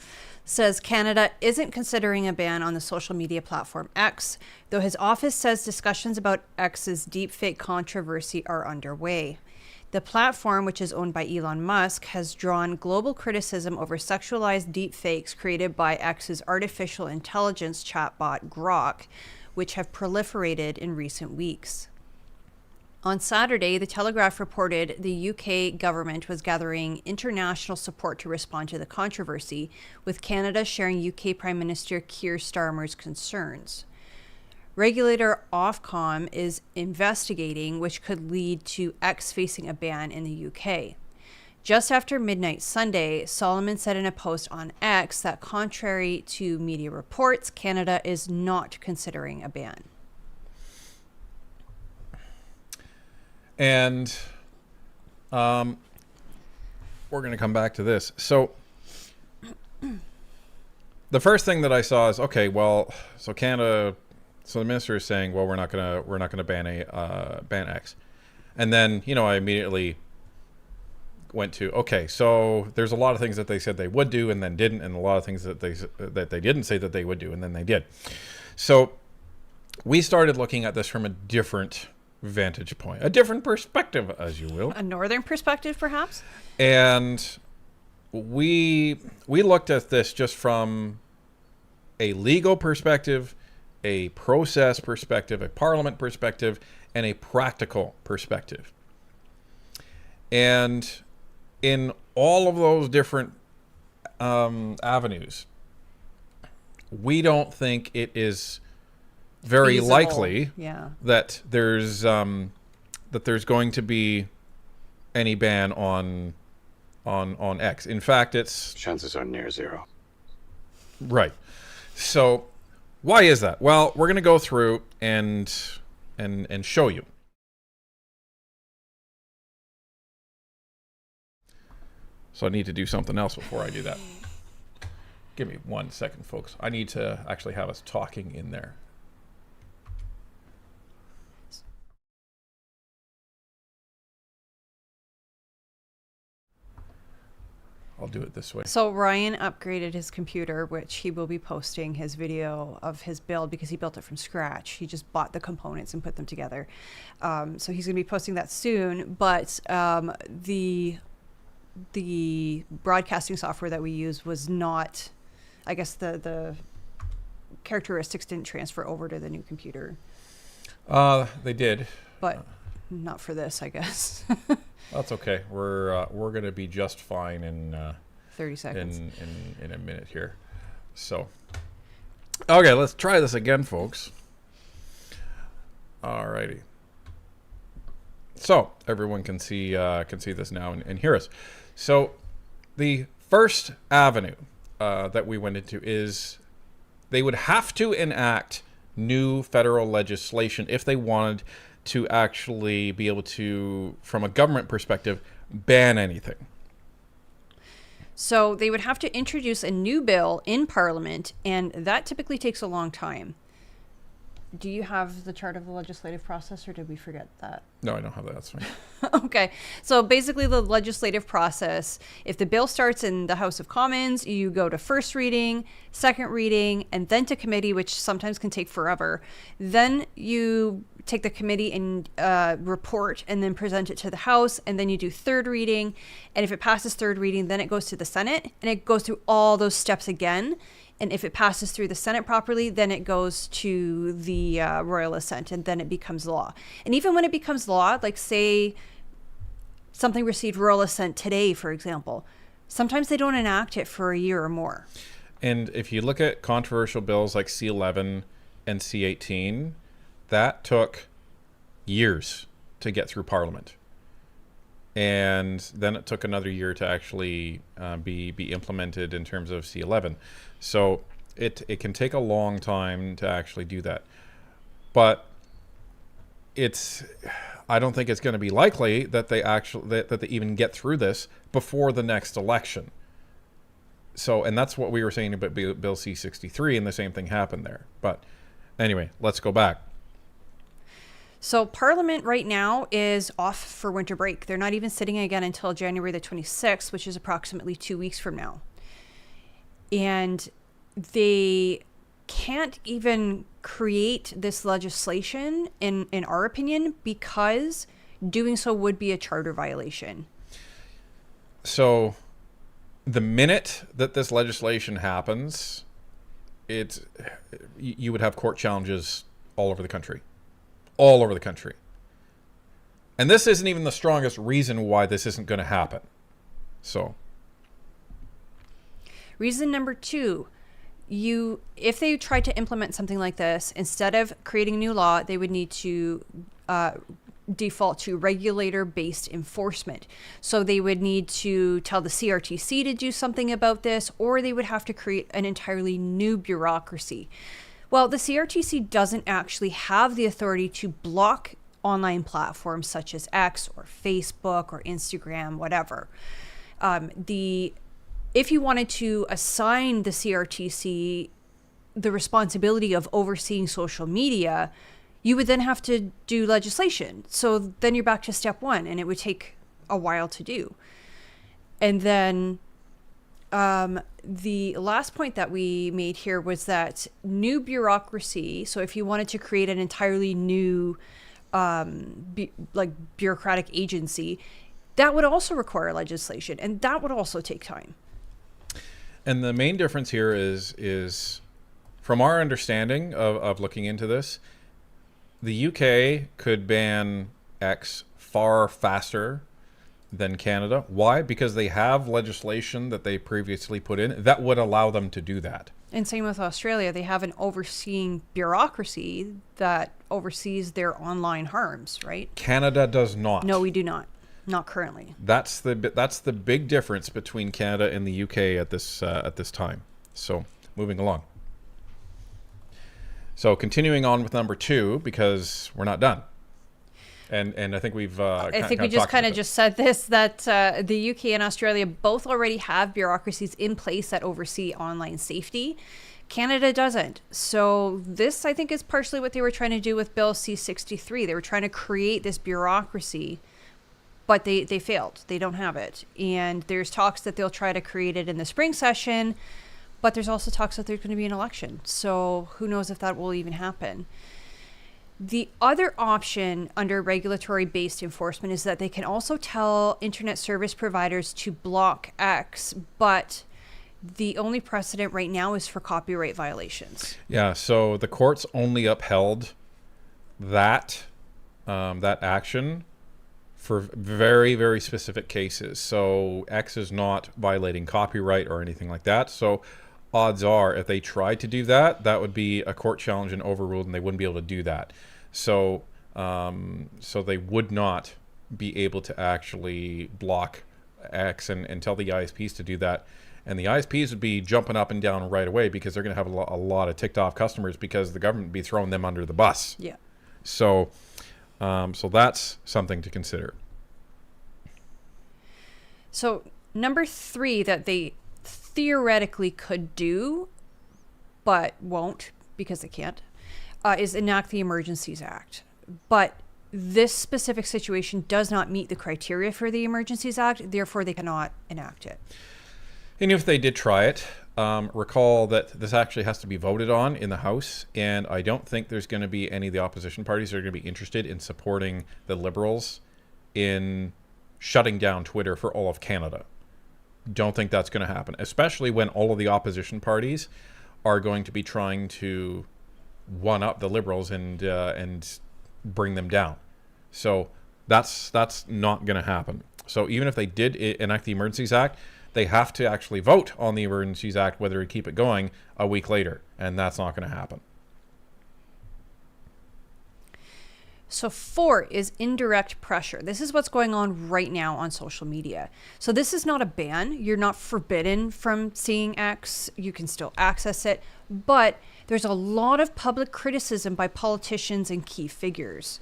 says Canada isn't considering a ban on the social media platform X, though his office says discussions about X's deepfake controversy are underway. The platform, which is owned by Elon Musk, has drawn global criticism over sexualized deepfakes created by X's artificial intelligence chatbot Grok, which have proliferated in recent weeks. On Saturday, The Telegraph reported the UK government was gathering international support to respond to the controversy, with Canada sharing UK Prime Minister Keir Starmer's concerns. Regulator Ofcom is investigating, which could lead to X facing a ban in the UK. Just after midnight Sunday, Solomon said in a post on X that contrary to media reports, Canada is not considering a ban. And we're going to come back to this. So the first thing that I saw is, okay, well, so Canada, so the minister is saying, well, we're not gonna ban X, and then I immediately went to, okay, so there's a lot of things that they said they would do and then didn't, and a lot of things that they didn't say that they would do and then they did. So we started looking at this from a different vantage point, a different perspective, as you will, A northern perspective, perhaps? and we looked at this just from a legal perspective, a process perspective, a parliament perspective, and a practical perspective. And in all of those different avenues, we don't think it is very Feasible. likely Yeah. that there's going to be any ban on X. In fact, it's Chances are near zero. right. So why is that? Well, we're going to go through and show you. So I need to do something else before I do that. Give me 1 second, folks. I need to actually have us talking in there. I'll do it this way. So Ryan upgraded his computer, which he will be posting his video of his build because he built it from scratch. He just bought the components and put them together. So he's going to be posting that soon. But the broadcasting software that we use was not, I guess the characteristics didn't transfer over to the new computer. They did. But not for this, I guess. That's okay. We're going to be just fine in 30 seconds. in a minute here. So, okay, let's try this again, folks. Alrighty. So everyone can see this now and hear us. So the first avenue that we went into is they would have to enact new federal legislation if they wanted to actually be able to, from a government perspective, ban anything. So they would have to introduce a new bill in Parliament, and that typically takes a long time. Do you have the chart of the legislative process, or did we forget that? No, I don't have that. That's fine. Okay. So basically the legislative process, if the bill starts in the House of Commons, you go to first reading, second reading, and then to committee, which sometimes can take forever. Then you take the committee and report and then present it to the House, and then you do third reading. And if it passes third reading, then it goes to the Senate, and it goes through all those steps again. And if it passes through the Senate properly, then it goes to the royal assent, and then it becomes law. And even when it becomes law, like say something received royal assent today, for example, sometimes they don't enact it for a year or more. And if you look at controversial bills like C11 and C18, that took years to get through Parliament. And then it took another year to actually be implemented in terms of C11. So it can take a long time to actually do that. But I don't think it's going to be likely that they actually that they even get through this before the next election. So, and that's what we were saying about Bill C-63, and the same thing happened there. But anyway, let's go back. So Parliament right now is off for winter break. They're not even sitting again until January the 26th, which is approximately 2 weeks from now. And they can't even create this legislation, in our opinion, because doing so would be a charter violation. So the minute that this legislation happens, you would have court challenges all over the country. All over the country. And this isn't even the strongest reason why this isn't going to happen. So. Reason number 2, if they tried to implement something like this, instead of creating a new law, they would need to default to regulator-based enforcement. So they would need to tell the CRTC to do something about this, or they would have to create an entirely new bureaucracy. Well, the CRTC doesn't actually have the authority to block online platforms such as X or Facebook or Instagram, whatever. If you wanted to assign the CRTC the responsibility of overseeing social media, you would then have to do legislation. So then you're back to step one, and it would take a while to do. And then the last point that we made here was that new bureaucracy. So if you wanted to create an entirely new bureaucratic agency, that would also require legislation, and that would also take time. And the main difference here is from our understanding of looking into this, the UK could ban X far faster than Canada. Why? Because they have legislation that they previously put in that would allow them to do that. And same with Australia. They have an overseeing bureaucracy that oversees their online harms, right? Canada does not. No, we do not. Not currently. That's the big difference between Canada and the UK at this time. So moving along. So continuing on with number 2, because we're not done. And I think we've I think we just kind of just said this, that the UK and Australia both already have bureaucracies in place that oversee online safety. Canada doesn't. So this, I think, is partially what they were trying to do with Bill C-63. They were trying to create this bureaucracy, but they failed. They don't have it. And there's talks that they'll try to create it in the spring session, but there's also talks that there's going to be an election. So who knows if that will even happen. The other option under regulatory-based enforcement is that they can also tell internet service providers to block X, but the only precedent right now is for copyright violations. Yeah, so the courts only upheld that action for very, very specific cases. So X is not violating copyright or anything like that. So odds are, if they tried to do that, that would be a court challenge and overruled, and they wouldn't be able to do that. So so they would not be able to actually block X and tell the ISPs to do that. And the ISPs would be jumping up and down right away because they're going to have a lot of ticked off customers because the government would be throwing them under the bus. Yeah. So so that's something to consider. So number 3 that they theoretically could do, but won't because they can't, is enact the Emergencies Act. But this specific situation does not meet the criteria for the Emergencies Act, therefore they cannot enact it. And if they did try it, recall that this actually has to be voted on in the House, and I don't think there's going to be any of the opposition parties that are going to be interested in supporting the Liberals in shutting down Twitter for all of Canada. Don't think that's going to happen, especially when all of the opposition parties are going to be trying to one up the Liberals and bring them down. So that's not going to happen. So even if they did enact the Emergencies Act, they have to actually vote on the Emergencies Act whether to keep it going a week later, and that's not going to happen. So 4 is indirect pressure. This is what's going on right now on social media. So this is not a ban. You're not forbidden from seeing X. You can still access it. But there's a lot of public criticism by politicians and key figures.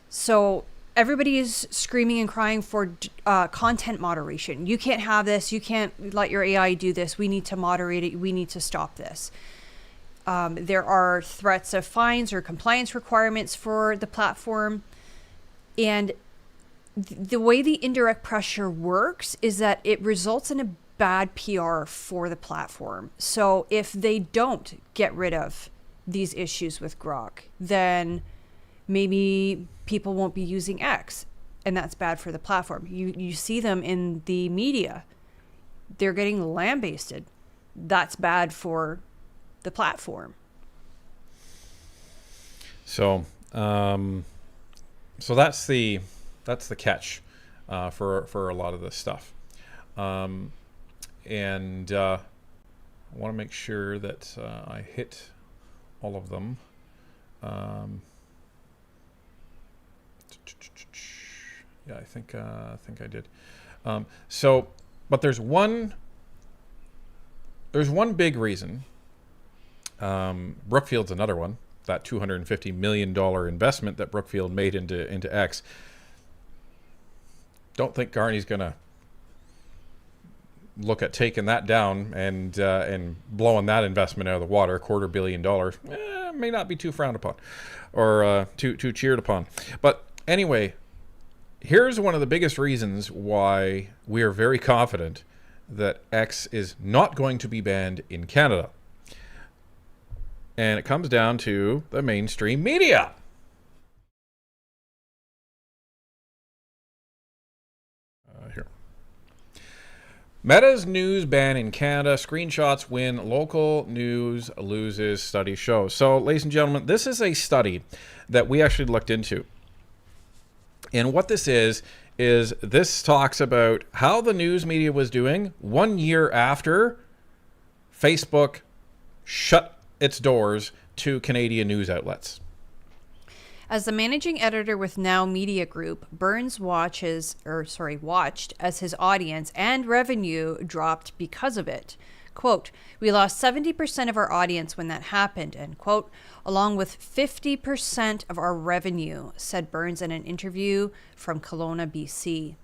So everybody is screaming and crying for content moderation. You can't have this. You can't let your AI do this. We need to moderate it. We need to stop this. There are threats of fines or compliance requirements for the platform. And the way the indirect pressure works is that it results in a bad PR for the platform. So if they don't get rid of these issues with Grok, then maybe people won't be using X, and that's bad for the platform. You see them in the media. They're getting lambasted. That's bad for the platform. So so that's the catch for a lot of this stuff. And I want to make sure that I hit all of them. Yeah, I think I did. So, but there's one big reason. Brookfield's another one. That $250 million investment that Brookfield made into X. Don't think Carney's gonna look at taking that down and blowing that investment out of the water, $250 million, may not be too frowned upon or too cheered upon. But anyway, here's one of the biggest reasons why we are very confident that X is not going to be banned in Canada. And it comes down to the mainstream media. Here. Meta's news ban in Canada. Screenshots win. Local news loses. Study shows. So, ladies and gentlemen, this is a study that we actually looked into. And what this is this talks about how the news media was doing 1 year after Facebook shut its doors to Canadian news outlets. As the managing editor with Now Media Group, Burns watched as his audience and revenue dropped because of it. Quote, "We lost 70% of our audience when that happened," end quote, along with 50% of our revenue, said Burns in an interview from Kelowna, BC.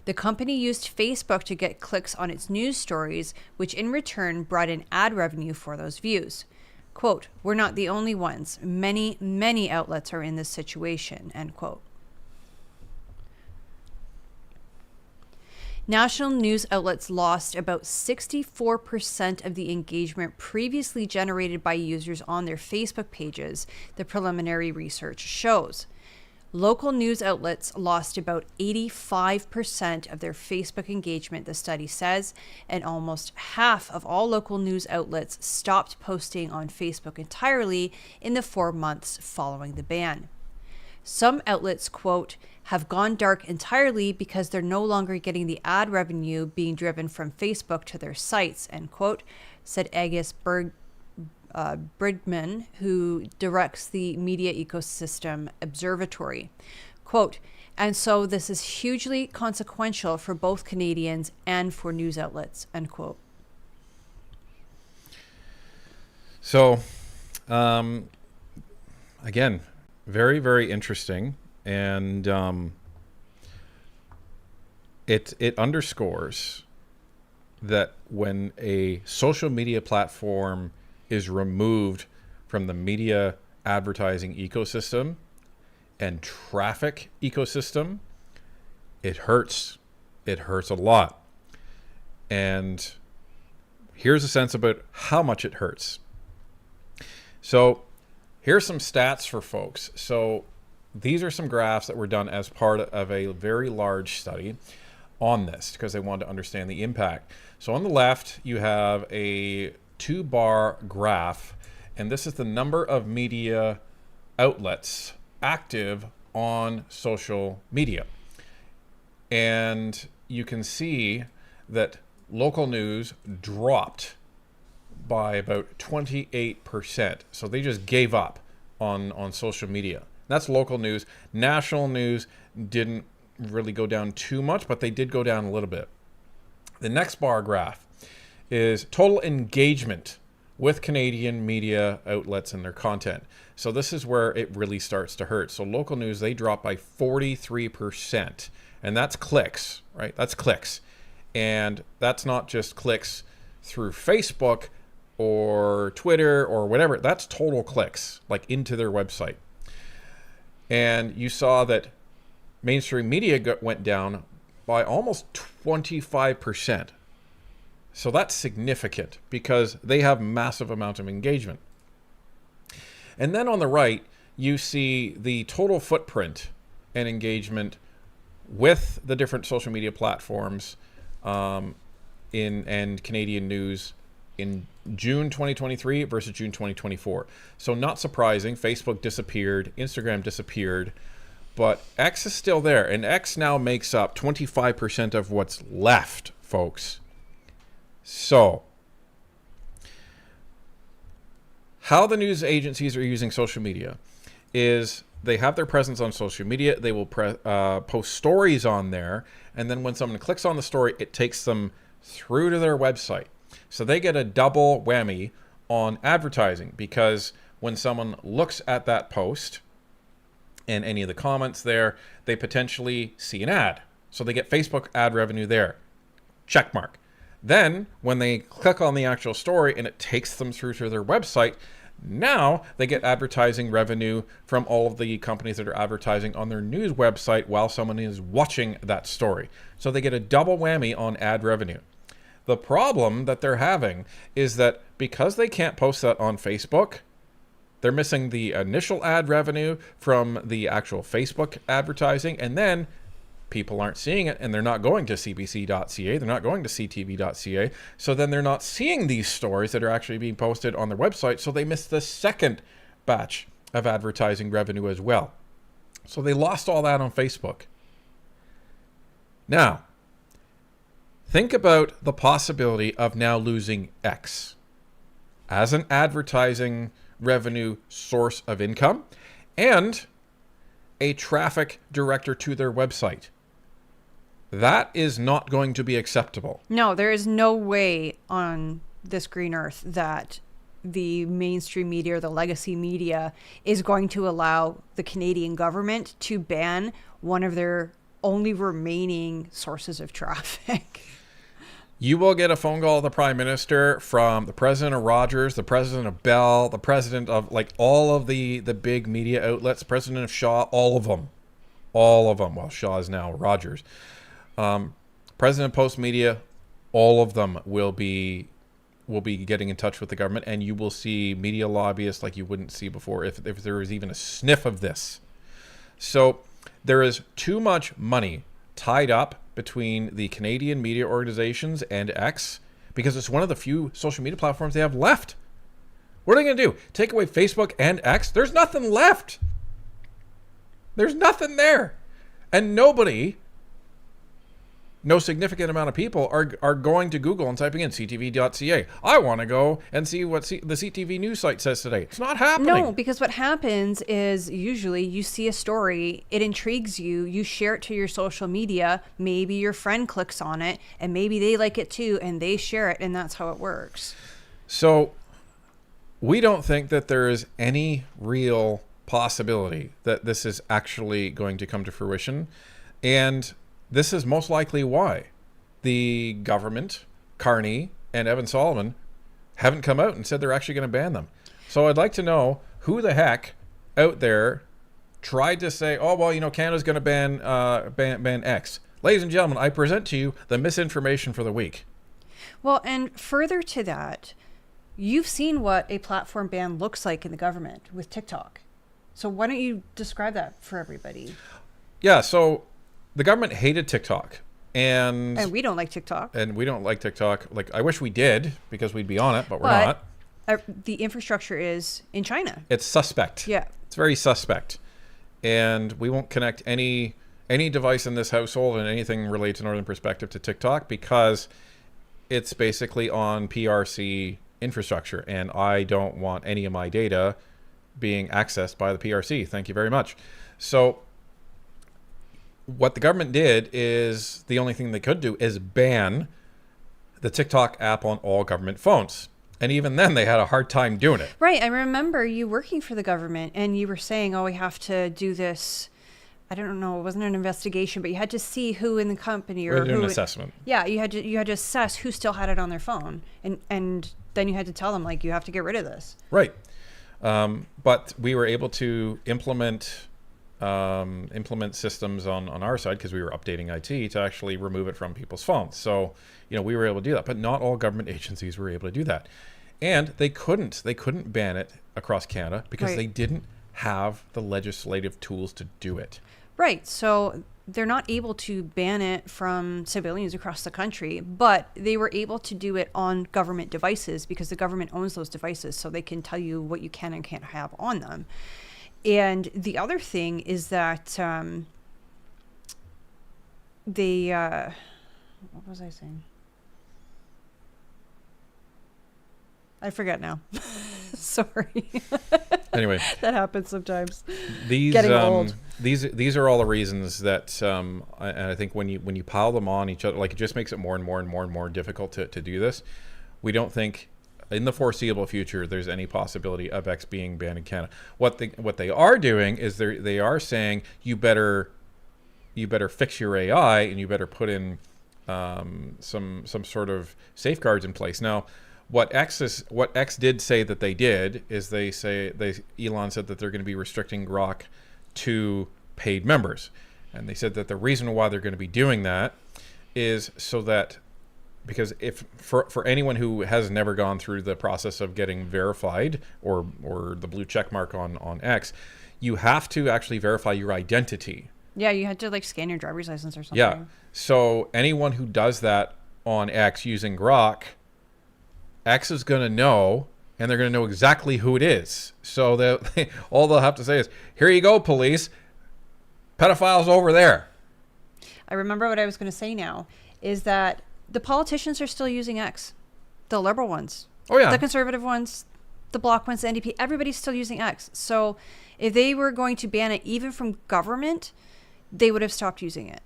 The company used Facebook to get clicks on its news stories, which in return brought in ad revenue for those views. Quote, "We're not the only ones. Many, many outlets are in this situation," end quote. National news outlets lost about 64% of the engagement previously generated by users on their Facebook pages, the preliminary research shows. Local news outlets lost about 85% of their Facebook engagement, the study says, and almost half of all local news outlets stopped posting on Facebook entirely in the 4 months following the ban. Some outlets, quote, "have gone dark entirely because they're no longer getting the ad revenue being driven from Facebook to their sites," end quote, said Agus Bridgman, who directs the Media Ecosystem Observatory. Quote, "And so this is hugely consequential for both Canadians and for news outlets," end quote. So, again, very, very interesting. And it underscores that when a social media platform is removed from the media advertising ecosystem and traffic ecosystem, it hurts. It hurts a lot. And here's a sense about how much it hurts. So here's some stats for folks. So these are some graphs that were done as part of a very large study on this because they wanted to understand the impact. So on the left, you have a 2-bar graph, and this is the number of media outlets active on social media. And you can see that local news dropped by about 28%. So they just gave up on social media. That's local news. National news didn't really go down too much, but they did go down a little bit. The next bar graph is total engagement with Canadian media outlets and their content. So this is where it really starts to hurt. So local news, they dropped by 43%. And that's clicks, right? That's clicks. And that's not just clicks through Facebook or Twitter or whatever. That's total clicks, like into their website. And you saw that mainstream media went down by almost 25%. So that's significant because they have massive amount of engagement. And then on the right, you see the total footprint and engagement with the different social media platforms and Canadian news in June 2023 versus June 2024. So not surprising, Facebook disappeared, Instagram disappeared, but X is still there. And X now makes up 25% of what's left, folks. So, how the news agencies are using social media is they have their presence on social media. They will post stories on there. And then when someone clicks on the story, it takes them through to their website. So they get a double whammy on advertising because when someone looks at that post and any of the comments there, they potentially see an ad. So they get Facebook ad revenue there. Check mark. Then when they click on the actual story and it takes them through to their website, now they get advertising revenue from all of the companies that are advertising on their news website while someone is watching that story. So they get a double whammy on ad revenue. The problem that they're having is that because they can't post that on Facebook, they're missing the initial ad revenue from the actual Facebook advertising, and then people aren't seeing it, and they're not going to cbc.ca, they're not going to ctv.ca, so then they're not seeing these stories that are actually being posted on their website, so they miss the second batch of advertising revenue as well. So they lost all that on Facebook. Now, think about the possibility of now losing X as an advertising revenue source of income and a traffic director to their website. That is not going to be acceptable. No, there is no way on this green earth that the mainstream media or the legacy media is going to allow the Canadian government to ban one of their only remaining sources of traffic. You will get a phone call to the Prime Minister from the President of Rogers, the President of Bell, the President of like all of the big media outlets, President of Shaw, all of them. All of them. Well, Shaw is now Rogers. President of Post Media, all of them will be getting in touch with the government, and you will see media lobbyists like you wouldn't see before if there was even a sniff of this. So there is too much money tied up between the Canadian media organizations and X because it's one of the few social media platforms they have left. What are they going to do? Take away Facebook and X? There's nothing left. There's nothing there. And no significant amount of people are going to Google and typing in ctv.ca. I want to go and see what the CTV news site says today. It's not happening. No, because what happens is usually you see a story, it intrigues you, you share it to your social media, maybe your friend clicks on it, and maybe they like it too, and they share it, and that's how it works. So we don't think that there is any real possibility that this is actually going to come to fruition. And this is most likely why the government, Carney and Evan Solomon, haven't come out and said they're actually going to ban them. So I'd like to know who the heck out there tried to say, oh, well, Canada's going to ban X. Ladies and gentlemen, I present to you the misinformation for the week. Well, and further to that, you've seen what a platform ban looks like in the government with TikTok. So why don't you describe that for everybody? Yeah, so the government hated TikTok. And we don't like TikTok. And we don't like TikTok. Like, I wish we did because we'd be on it, but we're not. The infrastructure is in China. It's suspect. Yeah. It's very suspect. And we won't connect any device in this household and anything related to Northern Perspective to TikTok because it's basically on PRC infrastructure. And I don't want any of my data being accessed by the PRC. Thank you very much. So what the government did is the only thing they could do is ban the TikTok app on all government phones. And even then, they had a hard time doing it. Right. I remember you working for the government and you were saying, oh, we have to do this. I don't know. It wasn't an investigation, but you had to see who in the company or an assessment. Yeah. You had to assess who still had it on their phone. And then you had to tell them, like, you have to get rid of this. Right. But we were able to implement systems on our side because we were updating IT to actually remove it from people's phones. So, we were able to do that, but not all government agencies were able to do that. And they couldn't ban it across Canada because they didn't have the legislative tools to do it. Right. So they're not able to ban it from civilians across the country, but they were able to do it on government devices because the government owns those devices, so they can tell you what you can and can't have on them. And the other thing is that what was I saying? I forget now. Sorry. Anyway, that happens sometimes. Getting old. These are all the reasons that and I think when you pile them on each other, like, it just makes it more and more and more and more difficult to do this. We don't think in the foreseeable future there's any possibility of X being banned in Canada. What they are doing is they are saying you better fix your AI and you better put in some sort of safeguards in place. Now, what X did say that they did is Elon said that they're going to be restricting Grok to paid members, and they said that the reason why they're going to be doing that is so that, because if for anyone who has never gone through the process of getting verified or the blue check mark on X, you have to actually verify your identity. Yeah, you had to like scan your driver's license or something. Yeah. So anyone who does that on X using Grok, X is going to know, and they're going to know exactly who it is. So all they'll have to say is, "Here you go, police. Pedophiles over there." I remember what I was going to say now is that the politicians are still using X. The liberal ones. Oh, yeah. The conservative ones, the Bloc ones, the NDP, everybody's still using X. So if they were going to ban it even from government, they would have stopped using it.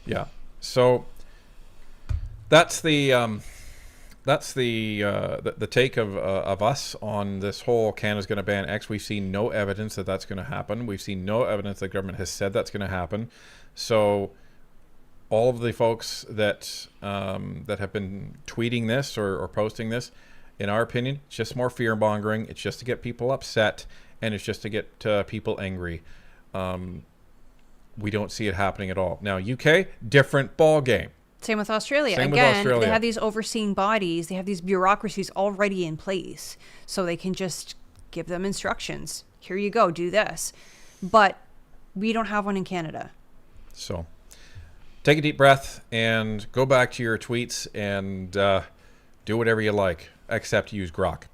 Yeah. So that's the take of us on this whole Canada's going to ban X. We've seen no evidence that that's going to happen. We've seen no evidence that government has said that's going to happen. So all of the folks that have been tweeting this or posting this, in our opinion, it's just more fear mongering. It's just to get people upset, and it's just to get people angry. We don't see it happening at all. Now, UK, different ball game. Same with Australia. Same Again, with Australia. they have these overseeing bodies. They have these bureaucracies already in place. So they can just give them instructions. Here you go, do this. But we don't have one in Canada. So take a deep breath and go back to your tweets and do whatever you like, except use Grok.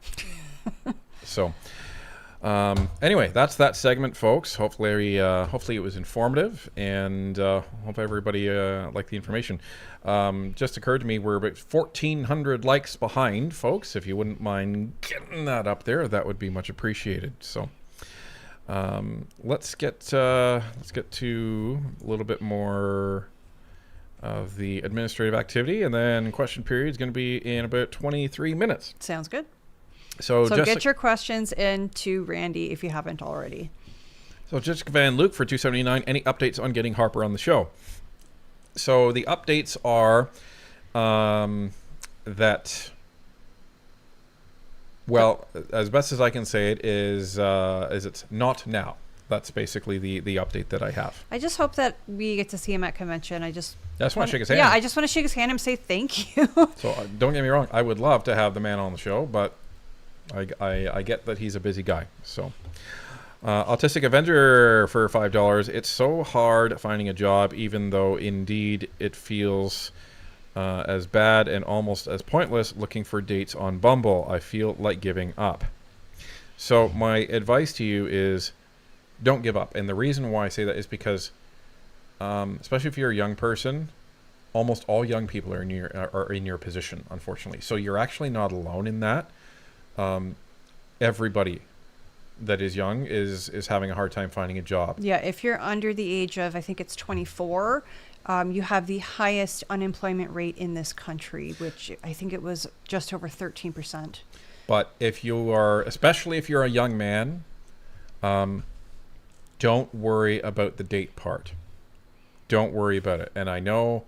So anyway, that's that segment, folks. Hopefully it was informative, and hope everybody liked the information. Just occurred to me we're about 1,400 likes behind, folks. If you wouldn't mind getting that up there, that would be much appreciated. So let's get to a little bit more of the administrative activity, and then question period is going to be in about 23 minutes. Sounds good. So get your questions in to Randy if you haven't already. So Jessica Van Luke for 279. Any updates on getting Harper on the show? So the updates are that, well, as best as I can say it is it's not now. That's basically the update that I have. I just hope that we get to see him at convention. I just want to shake his hand. Yeah, I just want to shake his hand and say thank you. So don't get me wrong. I would love to have the man on the show, but I get that he's a busy guy. So Autistic Avenger for $5. It's so hard finding a job, even though indeed it feels as bad and almost as pointless looking for dates on Bumble. I feel like giving up. So my advice to you is don't give up. And the reason why I say that is because, especially if you're a young person, almost all young people are in your position, unfortunately. So you're actually not alone in that. Everybody that is young is having a hard time finding a job. Yeah, if you're under the age of, I think it's 24, you have the highest unemployment rate in this country, which I think it was just over 13%. But if you are, especially if you're a young man, don't worry about the date part. Don't worry about it. And I know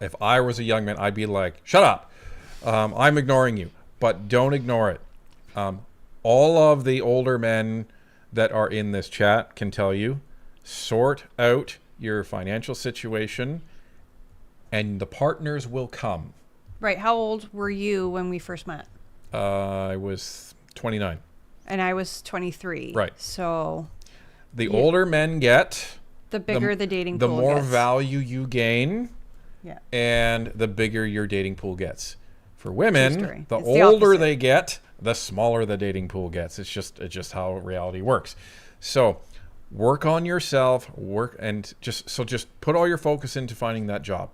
if I was a young man, I'd be like, shut up. I'm ignoring you. But don't ignore it. All of the older men that are in this chat can tell you, sort out your financial situation and the partners will come. Right. How old were you when we first met? I was 29. And I was 23. Right. So the older men get, the bigger the dating pool, pool the more gets. value you gain, yeah, and the bigger your dating pool gets. For women, the it's older they get, the smaller the dating pool gets. It's just how reality works. So work on yourself, just put all your focus into finding that job.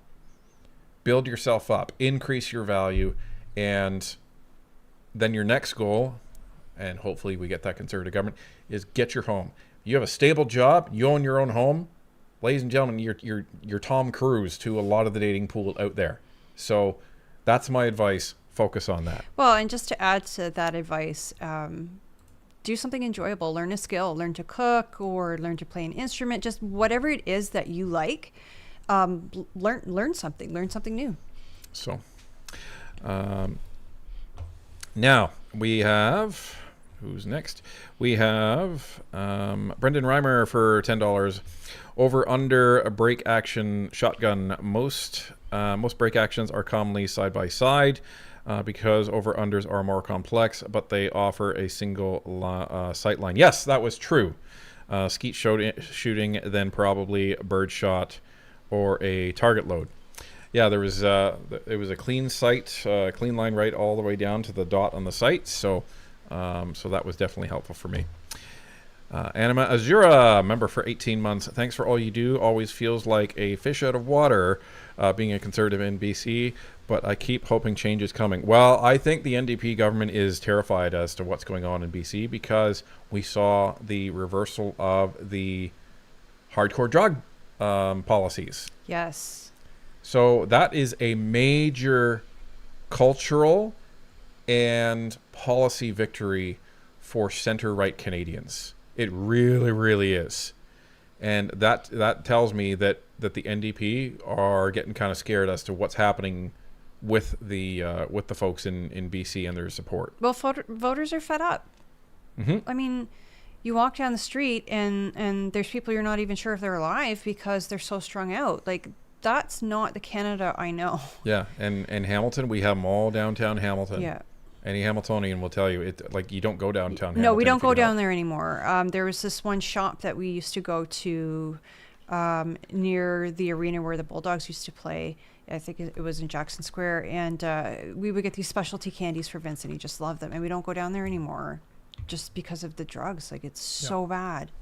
Build yourself up, increase your value, and then your next goal, and hopefully we get that conservative government, is get your home. You have a stable job, you own your own home. Ladies and gentlemen, you're Tom Cruise to a lot of the dating pool out there. So that's my advice. Focus on that. Well, and just to add to that advice, do something enjoyable. Learn a skill. Learn to cook or learn to play an instrument. Just whatever it is that you like. learn something new. So, now we have, who's next? We have Brendan Reimer for $10. Over under a break action shotgun. Most break actions are commonly side by side because over unders are more complex, but they offer a single sight line. Yes, that was true. Skeet shooting, then probably bird shot or a target load. Yeah, it was a clean sight, clean line right all the way down to the dot on the sight. So that was definitely helpful for me. Anima Azura, member for 18 months. Thanks for all you do. Always feels like a fish out of water being a conservative in BC, but I keep hoping change is coming. Well, I think the NDP government is terrified as to what's going on in BC because we saw the reversal of the hardcore drug policies. Yes. So that is a major cultural and policy victory for center-right Canadians. It really, really is. And that tells me that the NDP are getting kind of scared as to what's happening with the folks in BC and their support. Well, voters are fed up. Mm-hmm. I mean, you walk down the street and there's people you're not even sure if they're alive because they're so strung out. Like, that's not the Canada I know. Yeah, and Hamilton, we have them all downtown Hamilton. Yeah. Any Hamiltonian will tell you, you don't go downtown Hamilton. No, we don't go down there anymore. There was this one shop that we used to go to near the arena where the Bulldogs used to play. I think it was in Jackson Square. And we would get these specialty candies for Vince, and he just loved them. And we don't go down there anymore just because of the drugs. Like, it's so bad.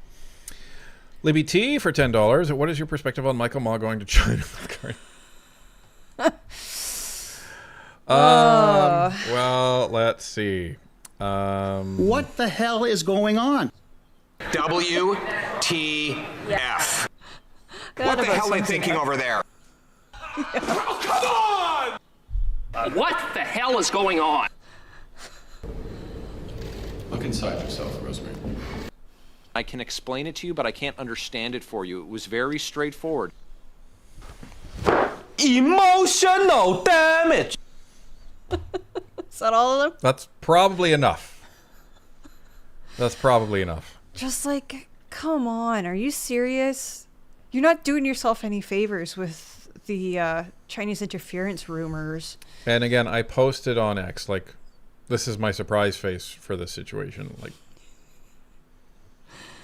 Libby T for $10. What is your perspective on Michael Ma going to China? Well, let's see. What the hell is going on? WTF. What the hell are they thinking over there? Oh, come on! What the hell is going on? Look inside yourself, Rosemary. I can explain it to you, but I can't understand it for you. It was very straightforward. Emotional damage. Is that all of them? That's probably enough. Just like, come on, are you serious? You're not doing yourself any favors with the Chinese interference rumors. And again, I posted on X, like, this is my surprise face for this situation. Like,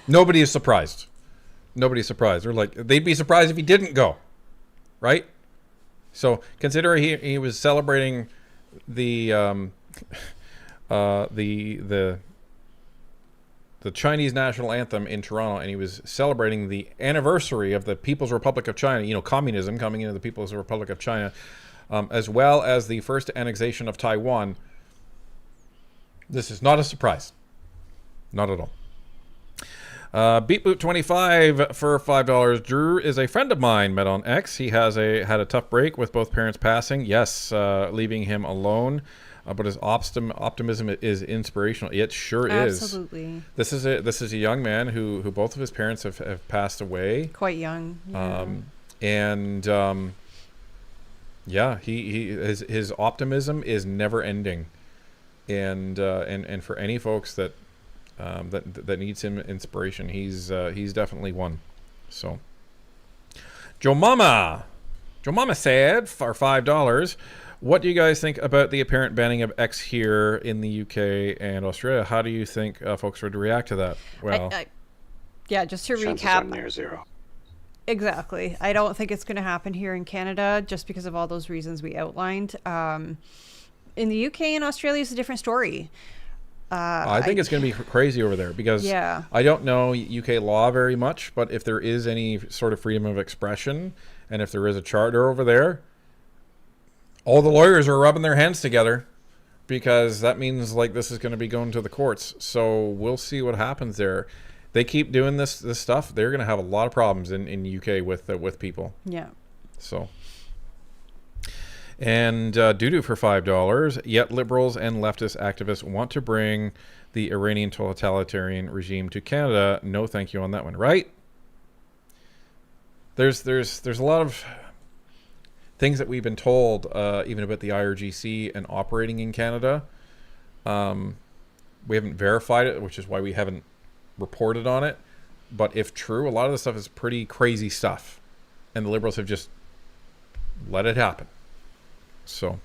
nobody is surprised. Nobody's surprised. They're like, they'd be surprised if he didn't go, right? So consider he was celebrating the Chinese national anthem in Toronto, and he was celebrating the anniversary of the People's Republic of China, communism coming into the People's Republic of China, as well as the first annexation of Taiwan. This is not a surprise. Not at all. Beatboot25 for $5. Drew is a friend of mine, met on X. He had a tough break with both parents passing. Yes, leaving him alone. But his optimism is inspirational. It sure is. Absolutely. This is a young man who both of his parents have passed away. Quite young. Yeah. His optimism is never ending, and for any folks that needs him inspiration, he's definitely one. So, Joe Mama said for $5. What do you guys think about the apparent banning of X here in the UK and Australia? How do you think folks would react to that? Well, just to recap. Near zero. Exactly. I don't think it's going to happen here in Canada just because of all those reasons we outlined. In the UK and Australia, it's a different story. I think it's going to be crazy over there because I don't know UK law very much, but if there is any sort of freedom of expression and if there is a charter over there, all the lawyers are rubbing their hands together because that means like this is going to be going to the courts. So we'll see what happens there. They keep doing this stuff. They're going to have a lot of problems in UK with people. Yeah. So. And Dudu for $5. Yet liberals and leftist activists want to bring the Iranian totalitarian regime to Canada. No thank you on that one, right? there's a lot of things that we've been told, even about the IRGC and operating in Canada. We haven't verified it, which is why we haven't reported on it. But if true, a lot of the stuff is pretty crazy stuff, and the Liberals have just let it happen. So,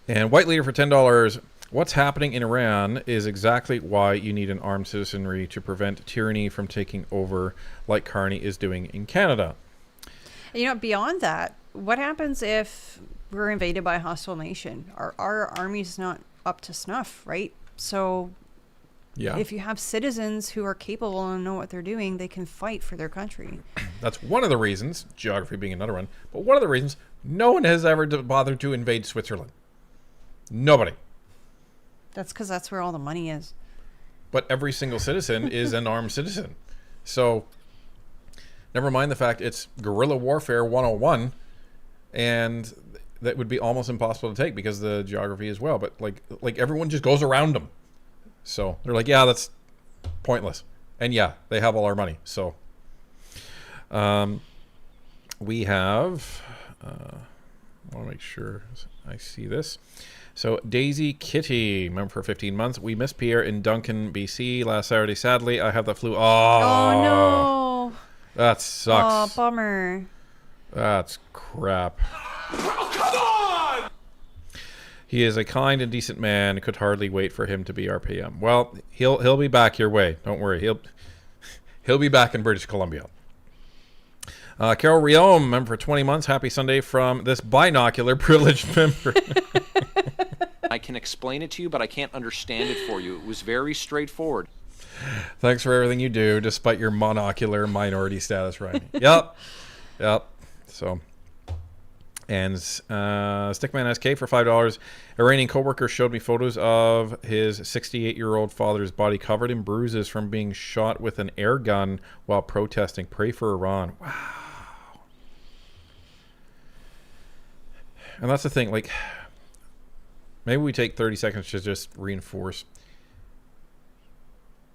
and White Leader for $10. What's happening in Iran is exactly why you need an armed citizenry to prevent tyranny from taking over, like Carney is doing in Canada. You know, beyond that, what happens if we're invaded by a hostile nation? Our army's not up to snuff, right? So Yeah, if you have citizens who are capable and know what they're doing, they can fight for their country. that's one of the reasons, geography being another one, but one of the reasons no one has ever bothered to invade Switzerland. Nobody. That's because that's where all the money is. But every single citizen is an armed citizen. So never mind the fact it's guerrilla warfare 101, and that would be almost impossible to take because of the geography as well. But like everyone just goes around them. So they're like, yeah, that's pointless. And yeah, they have all our money. So we have, I want to make sure I see this. So Daisy Kitty, member for 15 months. We missed Pierre in Duncan, BC last Saturday. Sadly, I have the flu. Oh no. That sucks. Oh, bummer. That's crap. Oh, come on! He is a kind and decent man. Could hardly wait for him to be our PM. Well, he'll be back your way. Don't worry. He'll be back in British Columbia. Carol Riom, member for 20 months. Happy Sunday from this binocular privileged member. I can explain it to you, but I can't understand it for you. It was very straightforward. Thanks for everything you do, despite your monocular minority status, Ryan. Yep. So, and Stickman SK for $5. Iranian coworker showed me photos of his 68-year-old father's body covered in bruises from being shot with an air gun while protesting. Pray for Iran. Wow. And that's the thing, like, maybe we take 30 seconds to just reinforce.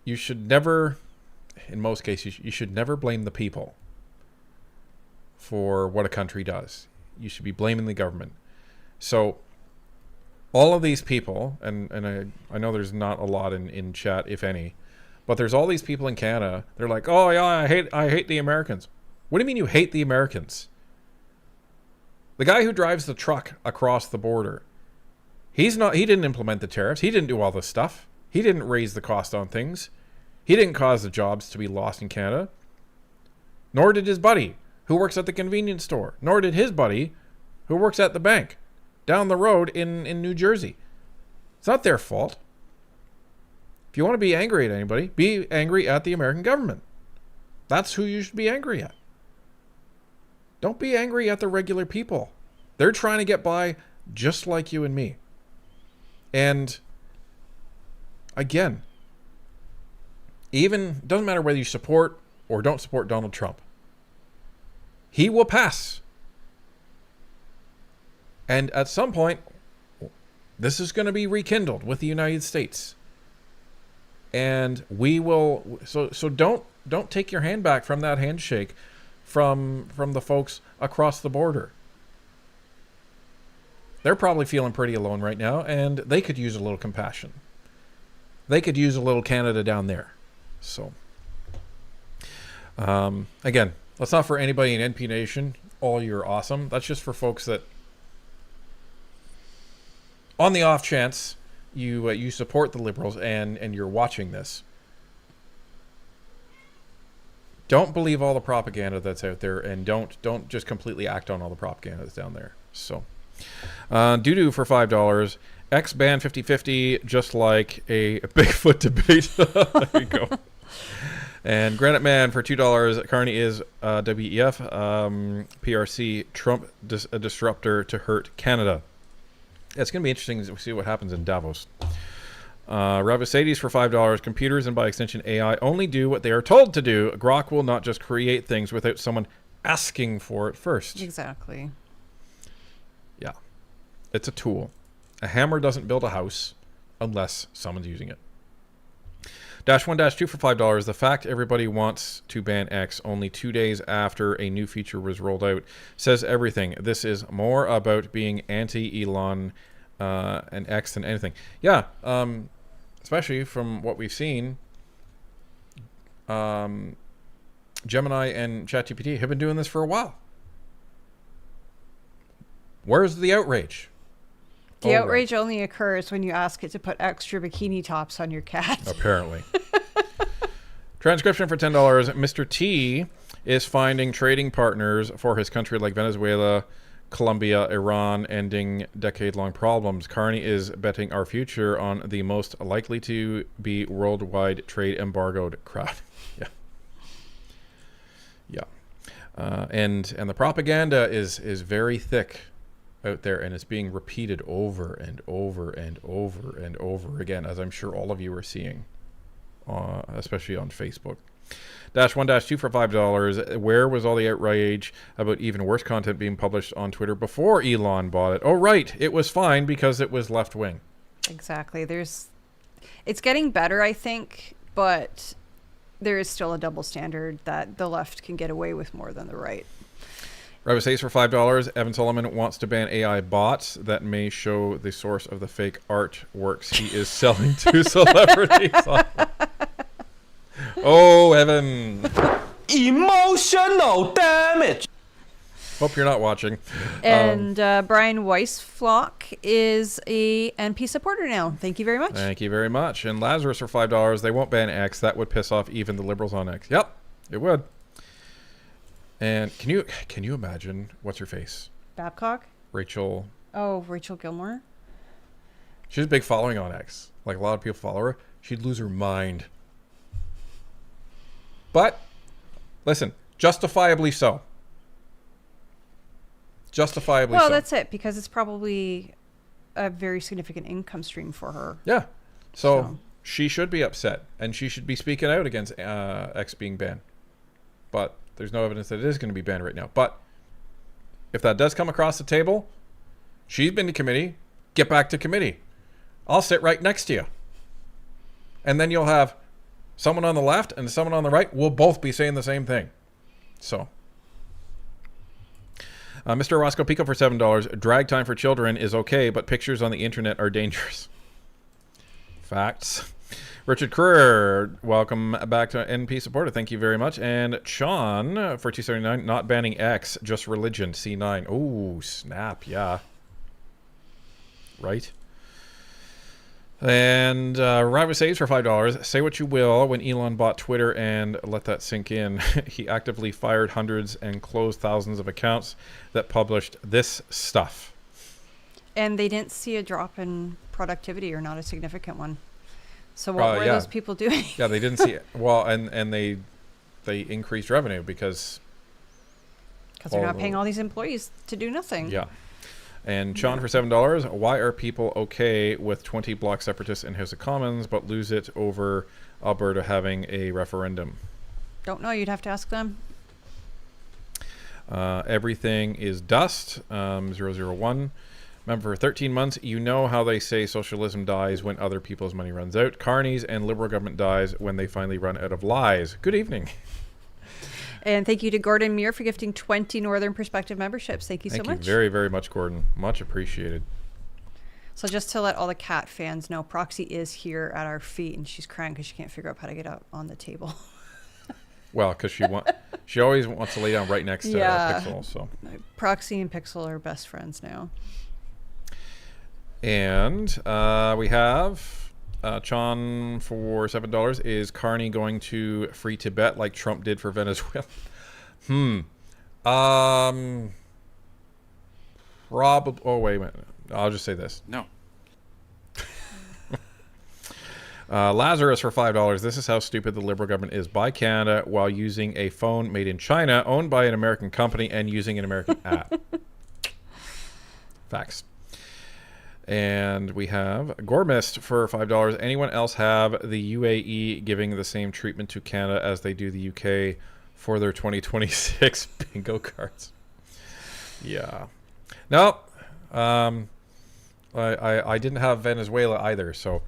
You should never, in most cases, you should never blame the people for what a country does. You should be blaming the government. So all of these people, and I know there's not a lot in chat, if any, but there's all these people in Canada. They're like, oh yeah, I hate the Americans. What do you mean you hate the Americans? The guy who drives the truck across the border, he didn't implement the tariffs. He didn't do all this stuff. He didn't raise the cost on things. He didn't cause the jobs to be lost in Canada. Nor did his buddy who works at the convenience store. Nor did his buddy who works at the bank down the road in New Jersey. It's not their fault. If you want to be angry at anybody, be angry at the American government. That's who you should be angry at. Don't be angry at the regular people. They're trying to get by just like you and me. And again, even doesn't matter whether you support or don't support Donald Trump. He will pass. And at some point, this is going to be rekindled with the United States. And we will, so don't take your hand back from that handshake from the folks across the border. They're probably feeling pretty alone right now, and they could use a little compassion. They could use a little Canada down there. So, again, that's not for anybody in NP Nation. All you're awesome. That's just for folks that, on the off chance you support the Liberals and you're watching this, don't believe all the propaganda that's out there, and don't just completely act on all the propaganda that's down there. So, Doodoo for $5. X-Band 50-50, just like a Bigfoot debate. There you go. And Granite Man for $2. Carney is WEF, PRC, Trump a disruptor to hurt Canada. It's going to be interesting to see what happens in Davos. Ravisades for $5. Computers and by extension AI only do what they are told to do. Grok will not just create things without someone asking for it first. Exactly. Yeah. It's a tool. A hammer doesn't build a house unless someone's using it. -1-2 for $5. The fact everybody wants to ban X only 2 days after a new feature was rolled out says everything. This is more about being anti-Elon and X than anything. Yeah, especially from what we've seen. Gemini and ChatGPT have been doing this for a while. Where's the outrage? The outrage only occurs when you ask it to put extra bikini tops on your cat. Apparently. Transcription for $10. Mr. T is finding trading partners for his country like Venezuela, Colombia, Iran, ending decade-long problems. Carney is betting our future on the most likely to be worldwide trade embargoed crowd. Yeah. Yeah. And the propaganda is very thick out there, and it's being repeated over and over and over and over again, as I'm sure all of you are seeing, especially on Facebook. -1-2 for $5. Where was all the outrage about even worse content being published on Twitter before Elon bought it? Oh, right. It was fine because it was left wing. Exactly. It's getting better, I think, but there is still a double standard that the left can get away with more than the right. Rabbit says for $5. Evan Solomon wants to ban AI bots that may show the source of the fake artworks he is selling to celebrities. Oh, Evan. Emotional damage. Hope you're not watching. And Brian Weissflock is a NP supporter now. Thank you very much. Thank you very much. And Lazarus for $5. They won't ban X. That would piss off even the liberals on X. Yep, it would. And can you imagine what's her face? Babcock? Rachel. Oh, Rachel Gilmore. She has a big following on X. Like a lot of people follow her. She'd lose her mind. But listen, justifiably so. Justifiably so. Well, that's it, because it's probably a very significant income stream for her. Yeah. So she should be upset, and she should be speaking out against X being banned. But there's no evidence that it is going to be banned right now. But if that does come across the table, she's been to committee, get back to committee. I'll sit right next to you. And then you'll have someone on the left and someone on the right. We'll both be saying the same thing. So, Mr. Roscoe Pico for $7. Drag time for children is okay, but pictures on the internet are dangerous. Facts. Richard Kerr, welcome back to NP supporter. Thank you very much. And Sean for $2.79, not banning X, just religion. C9. Oh, snap. Yeah. Right. And Rival saves for $5. Say what you will. When Elon bought Twitter, and let that sink in, he actively fired hundreds and closed thousands of accounts that published this stuff. And they didn't see a drop in productivity, or not a significant one. So what were those people doing? Yeah, they didn't see it. Well, and they increased revenue because they're not paying all these employees to do nothing. Yeah. And Sean for $7. Why are people okay with 20 block separatists in House of Commons but lose it over Alberta having a referendum? Don't know. You'd have to ask them. Everything is dust. 001. Remember, for 13 months, you know how they say socialism dies when other people's money runs out. Carney's and Liberal government dies when they finally run out of lies. Good evening. And thank you to Gordon Muir for gifting 20 Northern Perspective memberships. Thank you so much. Thank you very, very much, Gordon. Much appreciated. So just to let all the cat fans know, Proxy is here at our feet, and she's crying because she can't figure out how to get up on the table. Well, because she always wants to lay down right next to Pixel. So Proxy and Pixel are best friends now. And we have Chon for $7. Is Carney going to free Tibet like Trump did for Venezuela? Probably. Oh, wait a minute. I'll just say this. No. Lazarus for $5. This is how stupid the Liberal government is. Buy Canada while using a phone made in China, owned by an American company, and using an American app. Facts. And we have Gormist for $5. Anyone else have the UAE giving the same treatment to Canada as they do the UK for their 2026 bingo cards? Yeah. No. I didn't have Venezuela either, so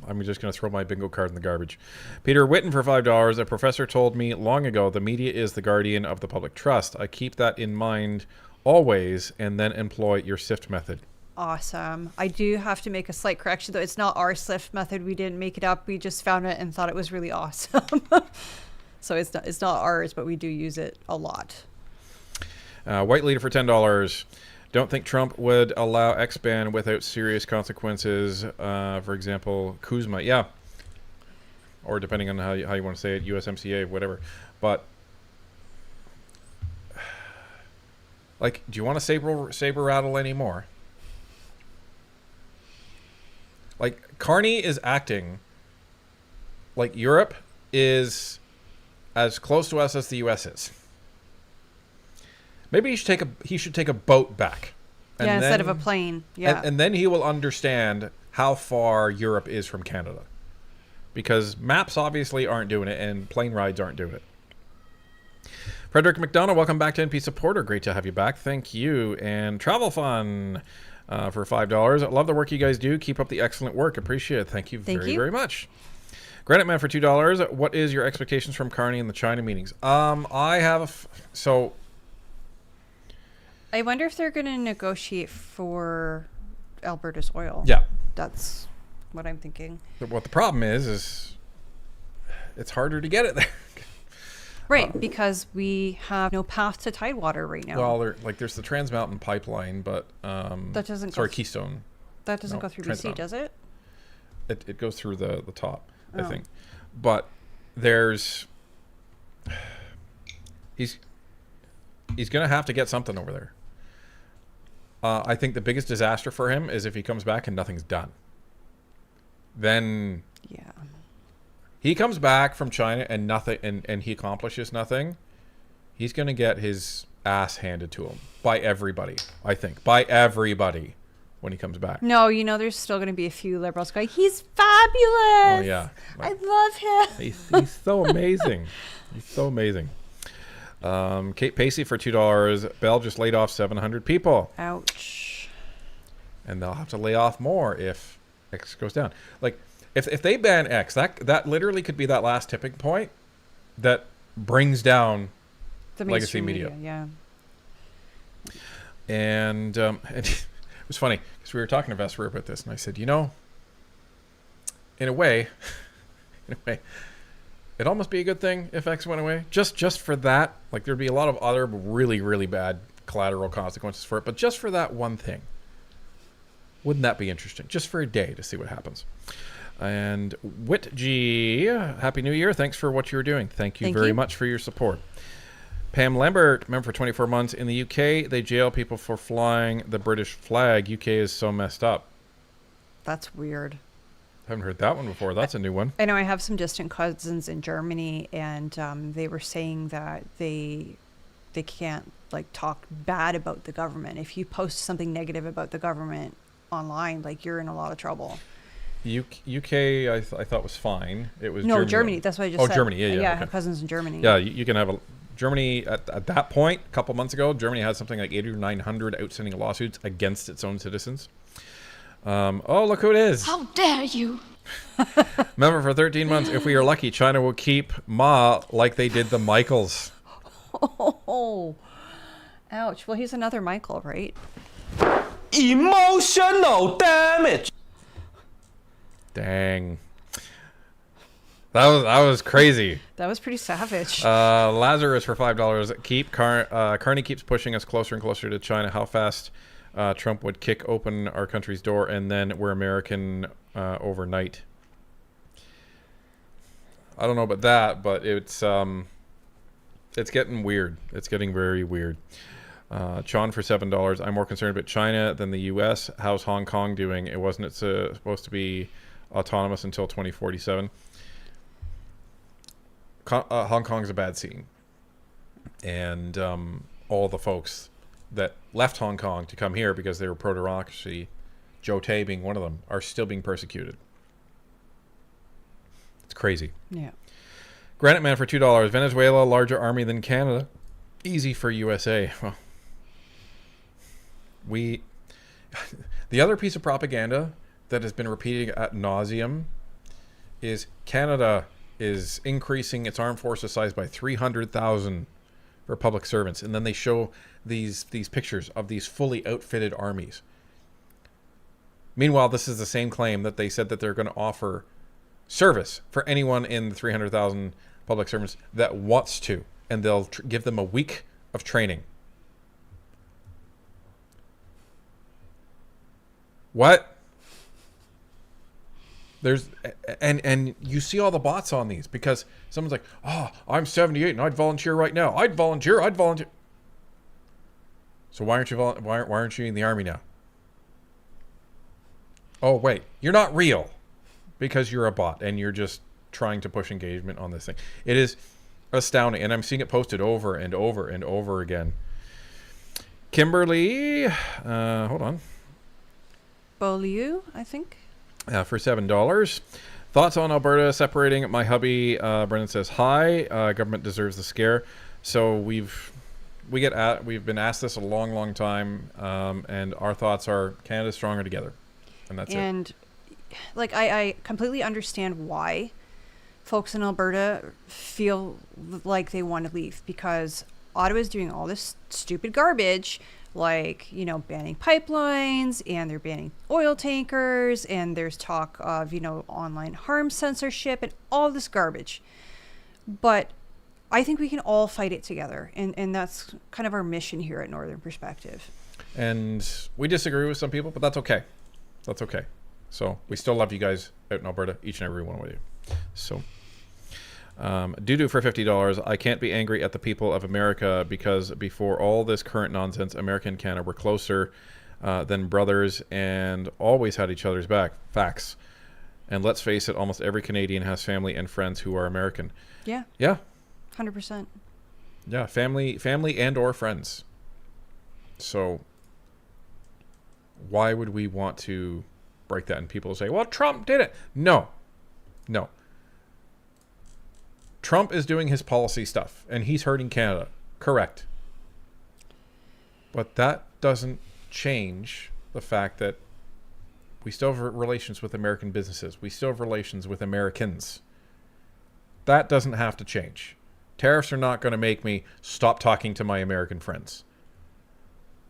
I'm just going to throw my bingo card in the garbage. Peter Witten for $5. A professor told me long ago the media is the guardian of the public trust. I keep that in mind always and then employ your SIFT method. Awesome. I do have to make a slight correction, though. It's not our SIFT method. We didn't make it up. We just found it and thought it was really awesome. So it's not ours, but we do use it a lot. White Leader for $10. Don't think Trump would allow X-ban without serious consequences. For example, Kuzma. Yeah. Or depending on how you want to say it, USMCA, whatever. But, like, do you want to saber rattle anymore? Like, Carney is acting like Europe is as close to us as the U.S. is. Maybe he should take a boat back. And yeah, instead of a plane. Yeah. And then he will understand how far Europe is from Canada. Because maps obviously aren't doing it, and plane rides aren't doing it. Frederick McDonough, welcome back to NP Supporter. Great to have you back. Thank you. And Travel Fun for $5. I love the work you guys do. Keep up the excellent work. Appreciate it. Thank you very much. Granite Man for $2. What is your expectations from Carney in the China meetings? I have I wonder if they're going to negotiate for Alberta's oil. Yeah. That's what I'm thinking. What the problem is it's harder to get it there. Right, because we have no path to Tidewater right now. Well, there's the Trans Mountain Pipeline, but that doesn't. Keystone. That doesn't go through BC, does it? It goes through the top, I think. But there's he's going to have to get something over there. I think the biggest disaster for him is if he comes back and nothing's done. Then he comes back from China and nothing, and he accomplishes nothing. He's going to get his ass handed to him by everybody. I think by everybody when he comes back. No, there's still going to be a few liberals going, "He's fabulous. Oh yeah, I love him. He's so amazing. He's so amazing." Kate Pacey for $2. Bell just laid off 700 people. Ouch. And they'll have to lay off more if X goes down. Like, if they ban X, that literally could be that last tipping point that brings down the legacy media. Yeah. And it was funny because we were talking to Vesper about this, and I said, in a way, it'd almost be a good thing if X went away. Just for that. Like, there'd be a lot of other really, really bad collateral consequences for it. But just for that one thing. Wouldn't that be interesting? Just for a day to see what happens. And Whit G, Happy New Year. Thanks for what you were doing. Thank you very much for your support. Pam Lambert, member for 24 months. In the UK, they jail people for flying the British flag. UK is so messed up. That's weird. Haven't heard that one before. That's a new one. I know I have some distant cousins in Germany, and they were saying that they can't talk bad about the government. If you post something negative about the government online, you're in a lot of trouble. UK, I thought was fine. It was Germany. That's what I just said. Oh, Germany. Yeah. I Okay. have cousins in Germany. Yeah, you can have Germany at that point a couple months ago. Germany had something like 800 or 900 outstanding lawsuits against its own citizens. Oh, look who it is. How dare you? Member for 13 months. If we are lucky, China will keep Ma like they did the Michaels. Oh, ouch. Well, he's another Michael, right? Emotional damage. Dang. That was crazy. That was pretty savage. Lazarus for $5. Carney keeps pushing us closer and closer to China. How fast Trump would kick open our country's door, and then we're American overnight. I don't know about that, but it's getting weird. It's getting very weird. Sean for $7. I'm more concerned about China than the U.S. How's Hong Kong doing? It wasn't supposed to be autonomous until 2047. Hong Kong's a bad scene, and all the folks that left Hong Kong to come here because they were pro-democracy, Joe Tay being one of them, are still being persecuted. It's crazy. Yeah. Granite Man for $2. Venezuela, larger army than Canada. Easy for USA. Well, the other piece of propaganda that has been repeated ad nauseum is Canada is increasing its armed forces size by 300,000 for public servants, and then they show these pictures of these fully outfitted armies. Meanwhile, this is the same claim that they said that they're going to offer service for anyone in the 300,000 public servants that wants to, and they'll give them a week of training. What? There's and you see all the bots on these because someone's like, "Oh, I'm 78 and I'd volunteer right now. I'd volunteer. So why aren't you in the army now? Oh wait, you're not real because you're a bot and you're just trying to push engagement on this thing. It is astounding, and I'm seeing it posted over and over and over again. Kimberly, hold on. Beaulieu, I think. For $7. Thoughts on Alberta separating? My hubby, Brendan says, hi. Government deserves the scare. So we've been asked this a long time, and our thoughts are Canada's stronger together, and that's it. And like I completely understand why folks in Alberta feel like they want to leave, because Ottawa's doing all this stupid garbage, like, you know, banning pipelines, and they're banning oil tankers, and there's talk of, you know, online harm censorship and all this garbage. But I think we can all fight it together, and that's kind of our mission here at Northern Perspective. And we disagree with some people, but that's okay. That's okay. So we still love you guys out in Alberta, each and every one of you. So Doo-doo for $50. I can't be angry at the people of America because before all this current nonsense, America and Canada were closer than brothers and always had each other's back. Facts. And let's face it, almost every Canadian has family and friends who are American. Yeah. Yeah. 100%. Yeah, family and or friends. So why would we want to break that? And people say, well, Trump did it. No. Trump is doing his policy stuff, and he's hurting Canada. Correct. But that doesn't change the fact that we still have relations with American businesses. We still have relations with Americans. That doesn't have to change. Tariffs are not going to make me stop talking to my American friends.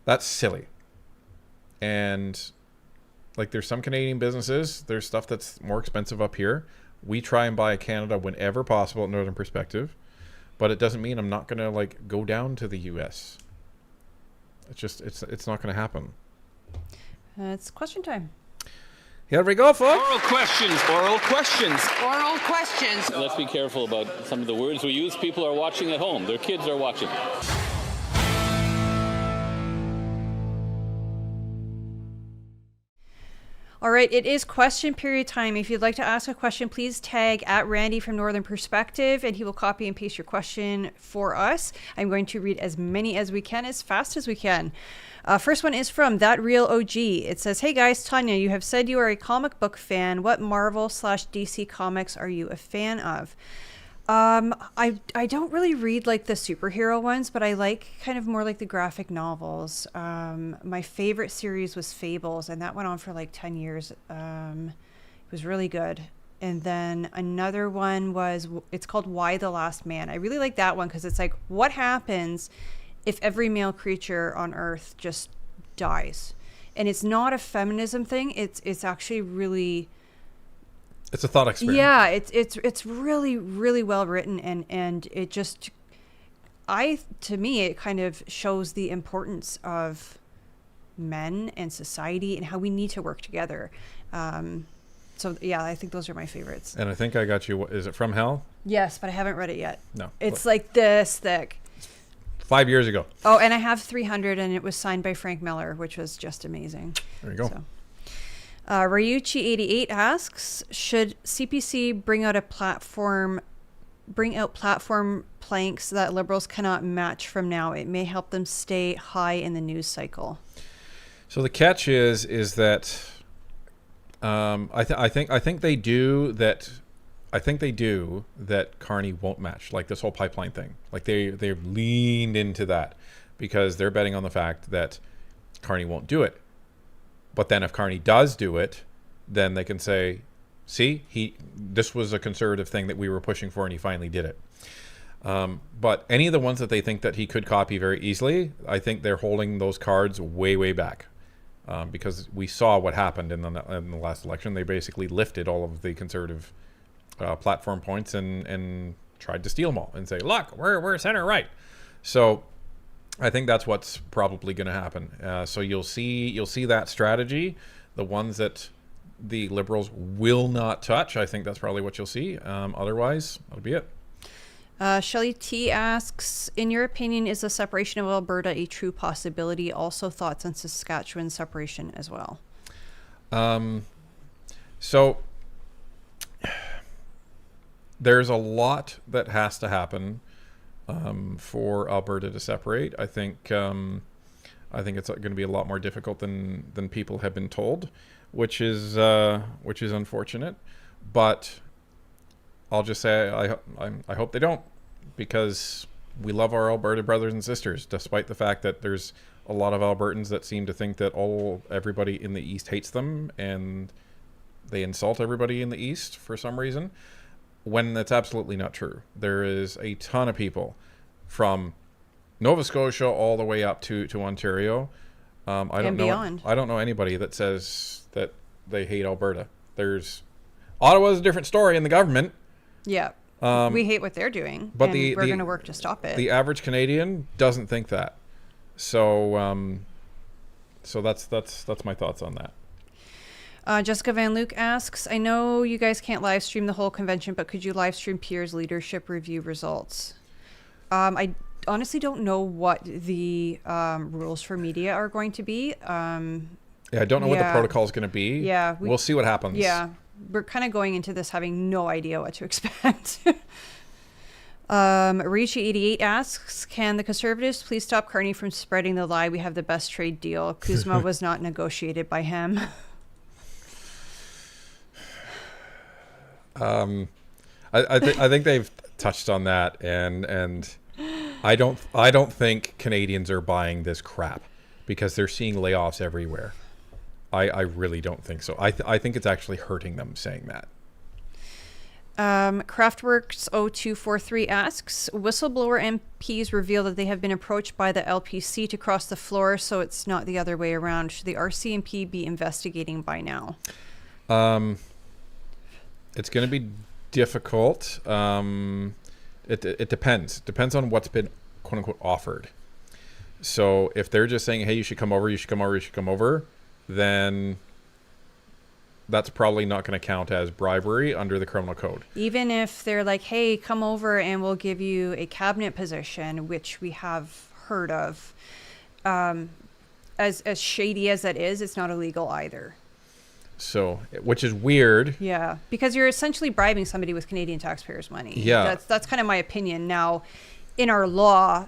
That's silly. And like, there's some Canadian businesses, there's stuff that's more expensive up here. We try and buy Canada whenever possible at Northern Perspective, but it doesn't mean I'm not going to like go down to the US. It's just, it's not going to happen. It's question time. Here we go, folks. Oral questions. Oral questions. Oral questions. Let's be careful about some of the words we use. People are watching at home. Their kids are watching. All right, it is question period time. If you'd like to ask a question, please tag at Randy from Northern Perspective, and he will copy and paste your question for us. I'm going to read as many as we can, as fast as we can. First one is from That Real OG. It says, hey guys, Tanya, you have said you are a comic book fan. What Marvel/DC comics are you a fan of? I don't really read like the superhero ones, but I like kind of more like the graphic novels. My favorite series was Fables, and that went on for like 10 years. It was really good. And then another one was, it's called Why the Last Man. I really like that one because it's like, what happens if every male creature on Earth just dies? And it's not a feminism thing. It's actually really... It's a thought experiment. Yeah, it's really, really well written, and it just, to me, it kind of shows the importance of men and society and how we need to work together. So yeah, I think those are my favorites. And I think I got you. Is it From Hell? Yes, but I haven't read it yet. No. It's like this thick. 5 years ago. Oh, and I have 300, and it was signed by Frank Miller, which was just amazing. There you go. So. Ryuchi88 asks, should CPC bring out platform planks that Liberals cannot match from now? It may help them stay high in the news cycle. So the catch is that I think they do that. I think they do that. Carney won't match, like this whole pipeline thing. Like they've leaned into that because they're betting on the fact that Carney won't do it. But then if Carney does do it, then they can say, see, this was a conservative thing that we were pushing for, and he finally did it. But any of the ones that they think that he could copy very easily, I think they're holding those cards way, way back. Because we saw what happened in the last election. They basically lifted all of the conservative platform points and tried to steal them all and say, look, we're center right. So I think that's what's probably going to happen. So you'll see that strategy. The ones that the Liberals will not touch, I think that's probably what you'll see. Otherwise, that'll be it. Shelley T asks, in your opinion, is the separation of Alberta a true possibility? Also thoughts on Saskatchewan separation as well. So there's a lot that has to happen for Alberta to separate. I think it's going to be a lot more difficult than people have been told, which is unfortunate. But I'll just say I hope they don't, because we love our Alberta brothers and sisters, despite the fact that there's a lot of Albertans that seem to think that everybody in the East hates them and they insult everybody in the East for some reason, when that's absolutely not true. There is a ton of people from Nova Scotia all the way up to Ontario. I don't know anybody that says that they hate Alberta. Ottawa's a different story in the government. Yeah. We hate what they're doing, but we're going to work to stop it. The average Canadian doesn't think that. So that's my thoughts on that. Jessica Van Luke asks, I know you guys can't live stream the whole convention, but could you live stream Pierre's leadership review results? I honestly don't know what the rules for media are going to be. I don't know what the protocol is going to be. Yeah. We'll see what happens. Yeah. We're kind of going into this having no idea what to expect. Rishi88 asks, can the Conservatives please stop Carney from spreading the lie we have the best trade deal? Kuzma was not negotiated by him. I think they've touched on that, and I don't think Canadians are buying this crap because they're seeing layoffs everywhere. I really don't think so. I think it's actually hurting them saying that. Craftworks 0243 asks, whistleblower MPs reveal that they have been approached by the LPC to cross the floor, so it's not the other way around. Should the RCMP be investigating by now? It's going to be difficult. It depends. Depends on what's been quote unquote offered. So if they're just saying, hey, you should come over, then that's probably not going to count as bribery under the criminal code. Even if they're like, hey, come over and we'll give you a cabinet position, which we have heard of. As shady as that is, it's not illegal either. So, which is weird. Yeah, because you're essentially bribing somebody with Canadian taxpayers' money. Yeah. That's kind of my opinion. Now, in our law,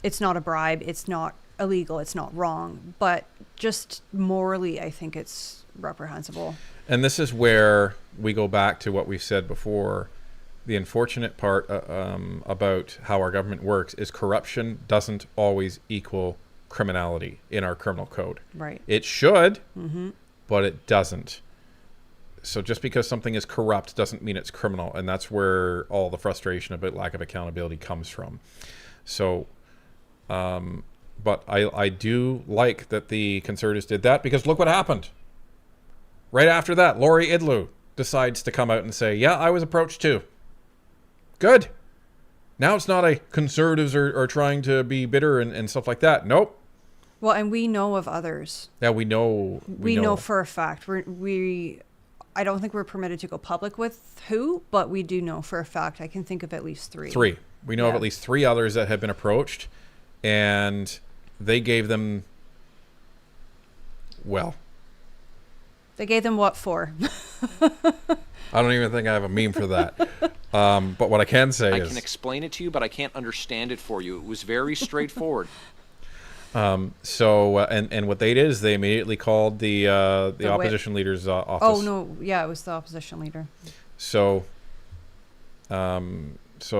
it's not a bribe. It's not illegal. It's not wrong. But just morally, I think it's reprehensible. And this is where we go back to what we've said before. The unfortunate part about how our government works is corruption doesn't always equal criminality in our criminal code. Right. It should, but it doesn't. So just because something is corrupt doesn't mean it's criminal. And that's where all the frustration about lack of accountability comes from. So, but I do like that the Conservatives did that, because look what happened. Right after that, Lori Idlew decides to come out and say, yeah, I was approached too. Good. Now it's not a Conservatives are trying to be bitter and stuff like that. Nope. Well, and we know of others. Yeah, we know. We know for a fact. I don't think we're permitted to go public with who, but we do know for a fact. I can think of at least three. We know of at least 3 others that have been approached, and they gave them, well. They gave them what for? I don't even think I have a meme for that. But what I can say is... I can explain it to you, but I can't understand it for you. It was very straightforward. And what they did is they immediately called the opposition leader's office. Oh no, yeah, it was the opposition leader. So it's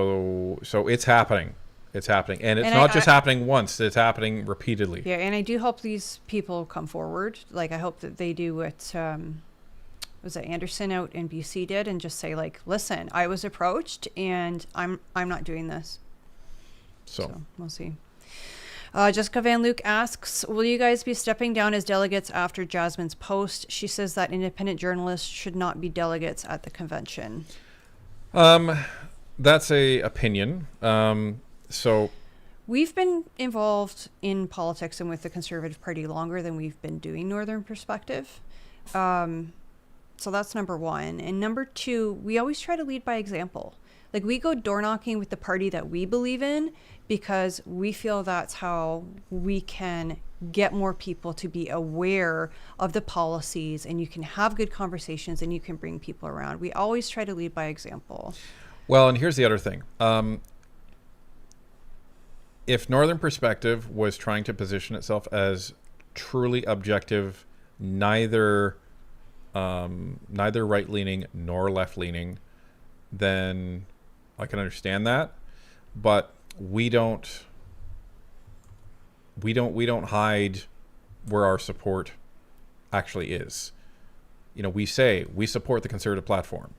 happening. It's happening, and it's not just happening once. It's happening repeatedly. Yeah, and I do hope these people come forward. Like, I hope that they do what was it Anderson out in BC did, and just say like, listen, I was approached and I'm not doing this. So we'll see. Jessica Van Luke asks, will you guys be stepping down as delegates after Jasmine's post? She says that independent journalists should not be delegates at the convention. That's a opinion. So we've been involved in politics and with the Conservative Party longer than we've been doing Northern Perspective. So that's number one. And number two, we always try to lead by example. Like, we go door knocking with the party that we believe in because we feel that's how we can get more people to be aware of the policies, and you can have good conversations and you can bring people around. We always try to lead by example. Well, and here's the other thing. If Northern Perspective was trying to position itself as truly objective, neither right-leaning nor left-leaning, then I can understand that. But we don't hide where our support actually is. You know, we say we support the Conservative platform.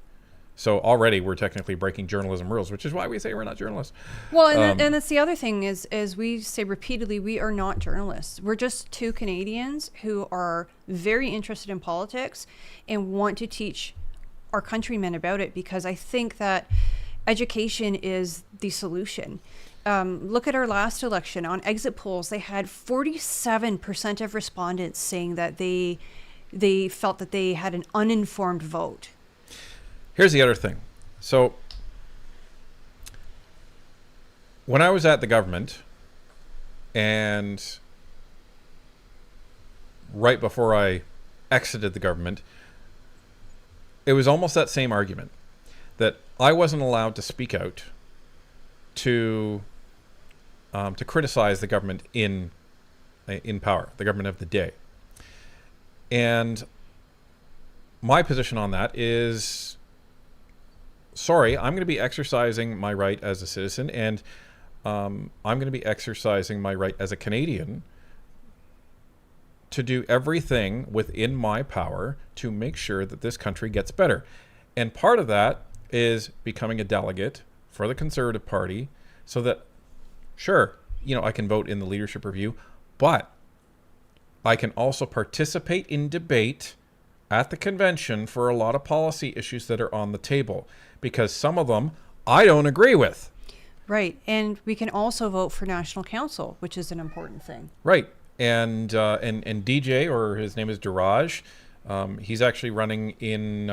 So already we're technically breaking journalism rules, which is why we say we're not journalists. Well, and that's the other thing is we say repeatedly, we are not journalists. We're just two Canadians who are very interested in politics and want to teach our countrymen about it, because I think that education is the solution. Look at our last election. On exit polls, they had 47% of respondents saying that they felt that they had an uninformed vote. Here's the other thing. So when I was at the government, and right before I exited the government, it was almost that same argument, that I wasn't allowed to speak out to criticize the government in power, the government of the day. And my position on that is, sorry, I'm going to be exercising my right as a citizen, and I'm going to be exercising my right as a Canadian to do everything within my power to make sure that this country gets better. And part of that is becoming a delegate for the Conservative Party, so that, sure, you know, I can vote in the leadership review, but I can also participate in debate at the convention for a lot of policy issues that are on the table, because some of them I don't agree with. Right. And we can also vote for national council, which is an important thing. Right. And DJ, or his name is Duraj, he's actually running in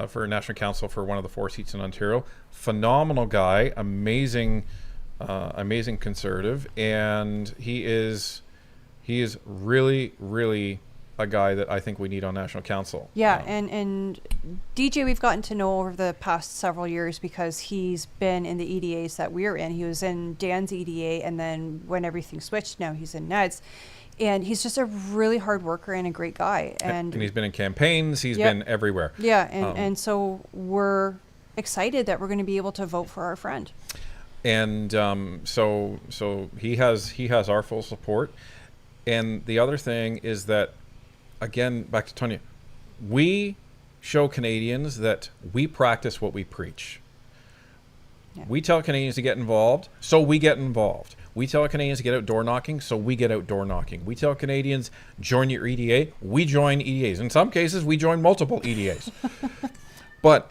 for national council for one of the 4 seats in Ontario. Phenomenal guy, amazing Conservative, and he is really, really a guy that I think we need on national council. Yeah, and DJ we've gotten to know over the past several years because he's been in the EDAs that we're in. He was in Dan's EDA, and then when everything switched, now he's in Ned's. And he's just a really hard worker and a great guy. And he's been in campaigns. He's been everywhere. Yeah, and so we're excited that we're going to be able to vote for our friend. And so he has our full support. And the other thing is that, again, back to Tonya, we show Canadians that we practice what we preach. Yeah. We tell Canadians to get involved, so we get involved. We tell Canadians to get out door knocking, so we get out door knocking. We tell Canadians, join your EDA, we join EDAs. In some cases, we join multiple EDAs. But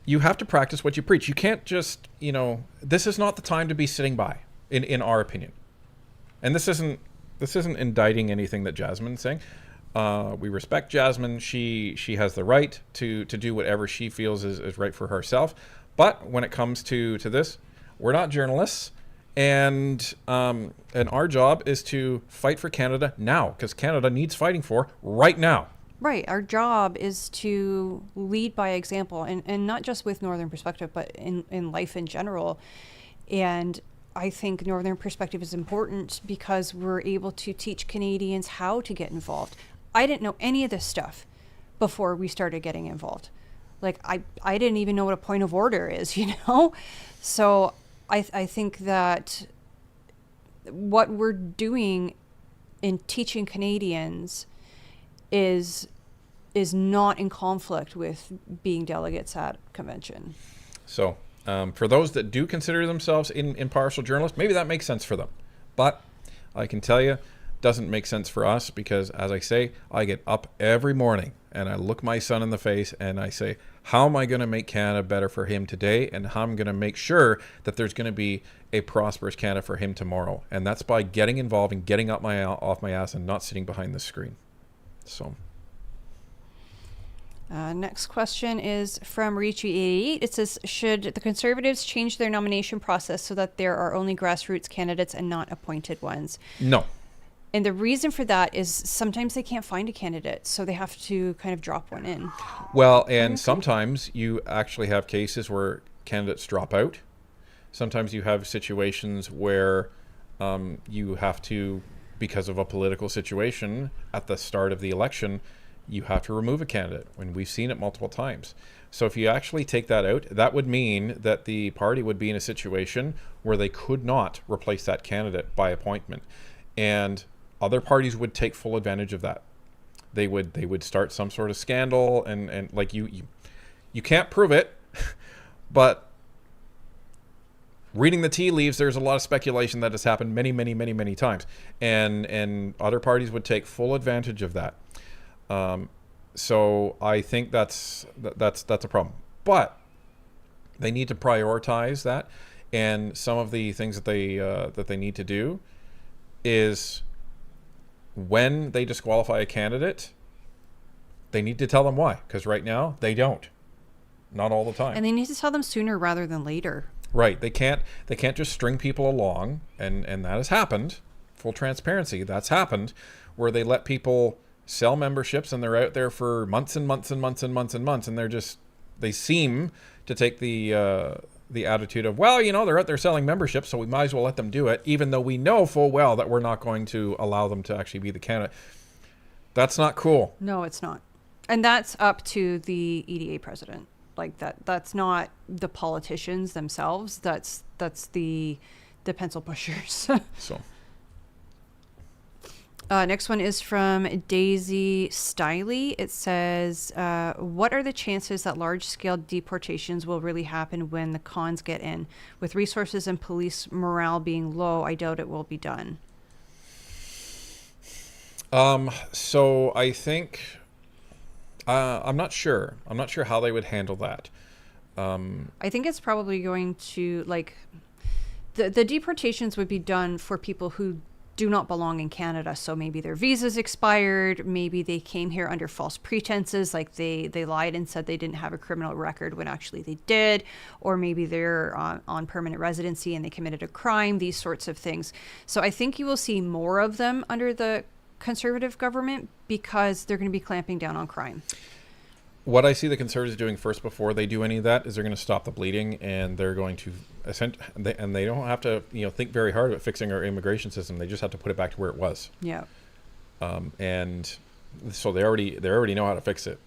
you have to practice what you preach. You can't just, this is not the time to be sitting by, in our opinion. And this isn't indicting anything that Jasmine's saying. We respect Jasmine. She has the right to do whatever she feels is right for herself. But when it comes to this, we're not journalists. And our job is to fight for Canada now, because Canada needs fighting for right now. Right. Our job is to lead by example, and not just with Northern Perspective, but in life in general. And I think Northern Perspective is important because we're able to teach Canadians how to get involved. I didn't know any of this stuff before we started getting involved. Like, I didn't even know what a point of order is, So I think that what we're doing in teaching Canadians is is not in conflict with being delegates at convention. So for those that do consider themselves impartial journalists, maybe that makes sense for them. But I can tell you, doesn't make sense for us because, as I say, I get up every morning and I look my son in the face and I say, how am I going to make Canada better for him today, and how I'm going to make sure that there's going to be a prosperous Canada for him tomorrow? And that's by getting involved and getting up off my ass and not sitting behind the screen. So. Next question is from Ricci88. It says, should the Conservatives change their nomination process so that there are only grassroots candidates and not appointed ones? No. And the reason for that is sometimes they can't find a candidate, so they have to kind of drop one in. Well, and sometimes you actually have cases where candidates drop out. Sometimes you have situations where you have to, because of a political situation at the start of the election, you have to remove a candidate, when we've seen it multiple times. So if you actually take that out, that would mean that the party would be in a situation where they could not replace that candidate by appointment. And other parties would take full advantage of that. They would start some sort of scandal, and like you can't prove it, but reading the tea leaves, there's a lot of speculation that has happened many times, and other parties would take full advantage of that. So I think that's a problem. But they need to prioritize that, and some of the things that they need to do is, when they disqualify a candidate, they need to tell them why, because right now they don't, not all the time. And they need to tell them sooner rather than later. Right. They can't just string people along, and that has happened. Full transparency, that's happened, where they let people sell memberships and they're out there for months and months and months and months and months, and they seem to take the attitude of, well, they're out there selling memberships, so we might as well let them do it, even though we know full well that we're not going to allow them to actually be the candidate. That's not cool. No, it's not. And that's up to the EDA president. Like that's not the politicians themselves. That's the pencil pushers. So. Next one is from Daisy Stiley. It says, what are the chances that large-scale deportations will really happen when the cons get in? With resources and police morale being low, I doubt it will be done. So I think, I'm not sure. I'm not sure how they would handle that. I think it's probably going to, the deportations would be done for people who do not belong in Canada. So maybe their visas expired, maybe they came here under false pretenses, like they lied and said they didn't have a criminal record when actually they did, or maybe they're on permanent residency and they committed a crime, these sorts of things. So I think you will see more of them under the Conservative government because they're going to be clamping down on crime. What I see the Conservatives doing first before they do any of that is they're going to stop the bleeding, and they're going to and they don't have to think very hard about fixing our immigration system. They just have to put it back to where it was. Yeah. And so they already know how to fix it.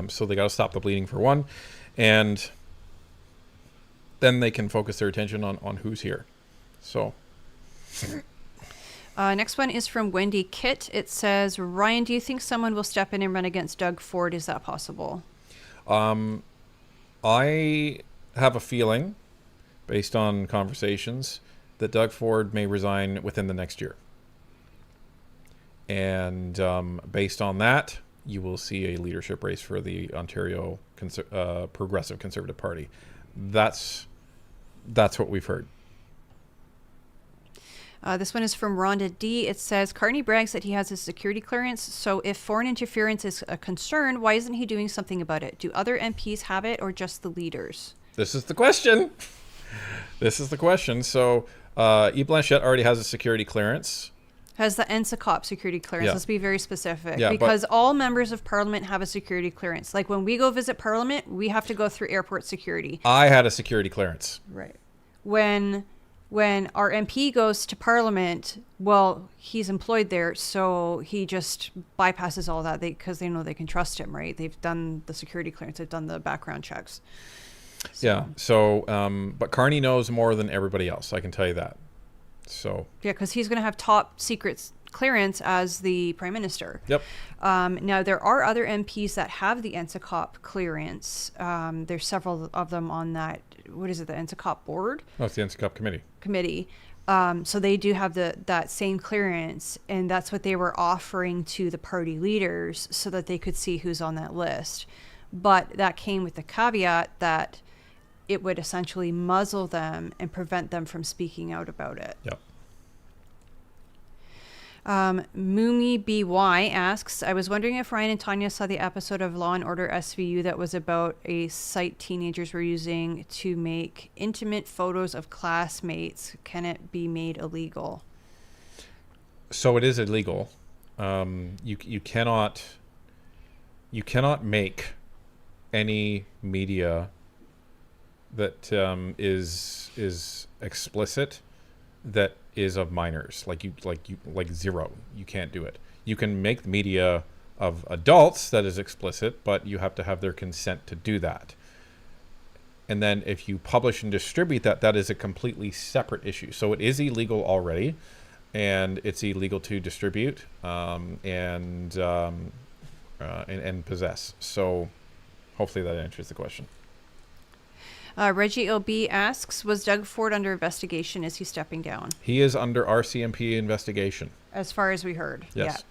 So they got to stop the bleeding for one, and then they can focus their attention on who's here. So. Next one is from Wendy Kitt. It says, Ryan, do you think someone will step in and run against Doug Ford? Is that possible? I have a feeling, based on conversations, that Doug Ford may resign within the next year. And based on that, you will see a leadership race for the Ontario Progressive Conservative Party. That's what we've heard. This one is from Rhonda D. It says, Carney brags that he has a security clearance. So if foreign interference is a concern, why isn't he doing something about it? Do other MPs have it or just the leaders? This is the question. So Yves Blanchette already has a security clearance. Has the NSACOP security clearance. Yeah. Let's be very specific. Yeah, because all members of Parliament have a security clearance. Like when we go visit Parliament, we have to go through airport security. I had a security clearance. Right. When our MP goes to Parliament, well, he's employed there, so he just bypasses all that because they know they can trust him, right? They've done the security clearance, they've done the background checks. So. Yeah. So, but Carney knows more than everybody else. I can tell you that. So. Yeah, because he's going to have top secret clearance as the Prime Minister. Yep. Now, there are other MPs that have the NSICOP clearance. There's several of them on that, what is it, the NSICOP board? Oh, it's the NSICOP committee. So they do have that same clearance, and that's what they were offering to the party leaders so that they could see who's on that list. But that came with the caveat that it would essentially muzzle them and prevent them from speaking out about it. Yep. Mumi BY asks, I was wondering if Ryan and Tanya saw the episode of Law & Order SVU that was about a site teenagers were using to make intimate photos of classmates. Can it be made illegal? So it is illegal. You cannot make any media that is explicit that is of minors, like zero. You can't do it. You can make media of adults that is explicit, but you have to have their consent to do that. And then if you publish and distribute that, that is a completely separate issue. So it is illegal already, and it's illegal to distribute and possess. So hopefully that answers the question. Reggie LB asks, was Doug Ford under investigation? Is he stepping down? He is under RCMP investigation. As far as we heard. Yes.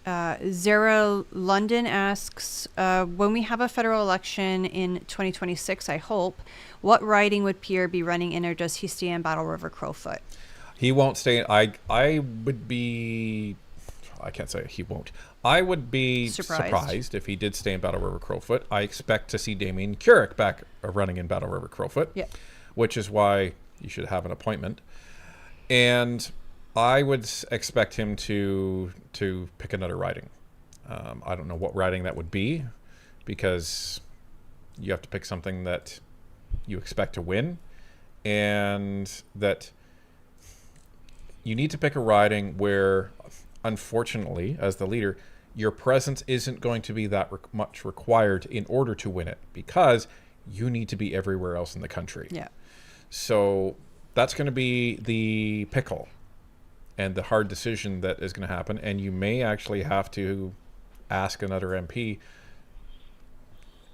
Yeah. Zara London asks, when we have a federal election in 2026, I hope, what riding would Pierre be running in, or does he stay in Battle River Crowfoot? He won't stay. I would be... I can't say he won't. I would be surprised if he did stay in Battle River Crowfoot. I expect to see Damien Keurig back running in Battle River Crowfoot, which is why you should have an appointment. And I would expect him to pick another riding. I don't know what riding that would be, because you have to pick something that you expect to win, and that you need to pick a riding where, unfortunately, as the leader, your presence isn't going to be that much required in order to win it, because you need to be everywhere else in the country. Yeah. So that's going to be the pickle and the hard decision that is going to happen. And you may actually have to ask another MP,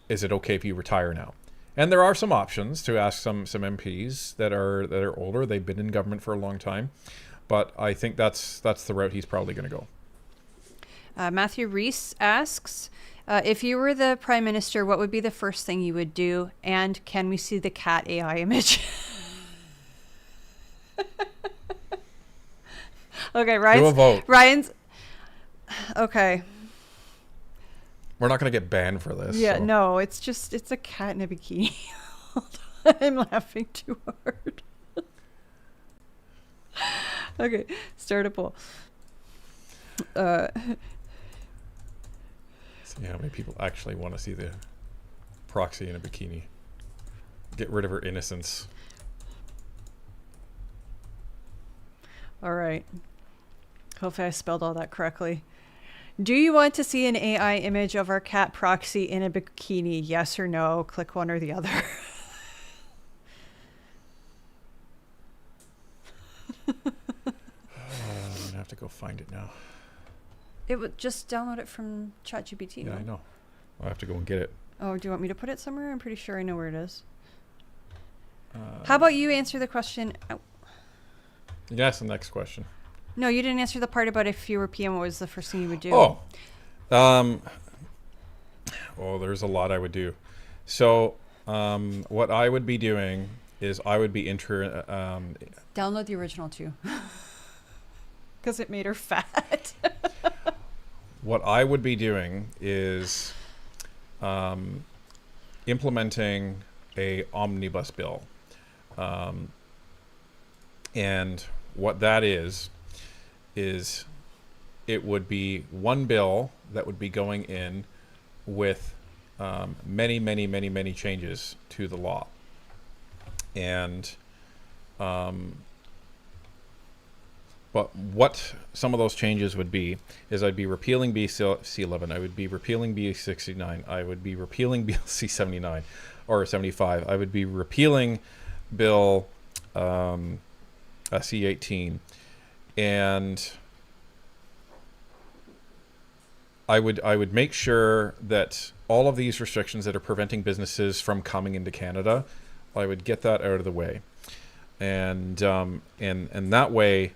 is it okay if you retire now? And there are some options to ask some MPs that are older. They've been in government for a long time. But I think that's the route he's probably going to go. Matthew Reese asks, if you were the Prime Minister, what would be the first thing you would do? And can we see the cat AI image? Okay, Do a vote. Ryan's... Okay. We're not going to get banned for this. Yeah, so. no, it's a cat in a bikini. I'm laughing too hard. Okay, start a poll. See how many people actually want to see the proxy in a bikini. Get rid of her innocence. All right. Hopefully I spelled all that correctly. Do you want to see an AI image of our cat proxy in a bikini? Yes or no? Click one or the other. I'm gonna have to go find it now. It would just download it from ChatGPT. Yeah, I know. I'll have to go and get it. Oh, do you want me to put it somewhere? I'm pretty sure I know where it is. How about you answer the question? Oh. You can ask the next question. No, you didn't answer the part about if you were PM, what was the first thing you would do? Oh, there's a lot I would do. So, what I would be doing is I would be download the original too, because it made her fat. What I would be doing is implementing a omnibus bill, and what that is it would be one bill that would be going in with many changes to the law. And but what some of those changes would be is I'd be repealing BC11, I would be repealing BC69, I would be repealing BC79 or 75, I would be repealing Bill C18, and I would make sure that all of these restrictions that are preventing businesses from coming into Canada, I would get that out of the way, and that way,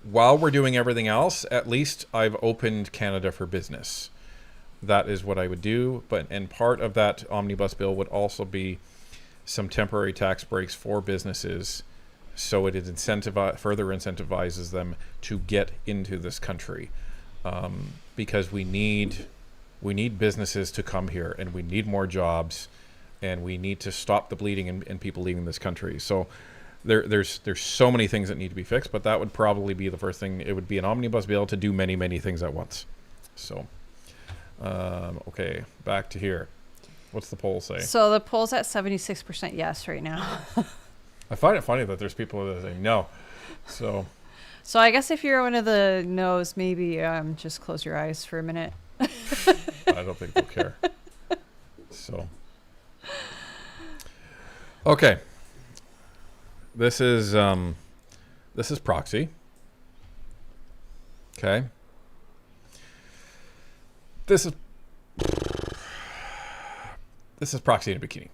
while we're doing everything else, at least I've opened Canada for business. That is what I would do. And part of that omnibus bill would also be some temporary tax breaks for businesses, so it further incentivizes them to get into this country, because we need businesses to come here, and we need more jobs, and we need to stop the bleeding and people leaving this country. So there's so many things that need to be fixed, but that would probably be the first thing. It would be an omnibus bill to do many, many things at once. So, okay, back to here. What's the poll say? So the poll's at 76% yes right now. I find it funny that there's people that say no. So I guess if you're one of the no's, maybe just close your eyes for a minute. I don't think they'll care. So, okay. This is proxy. Okay. This is proxy in a bikini.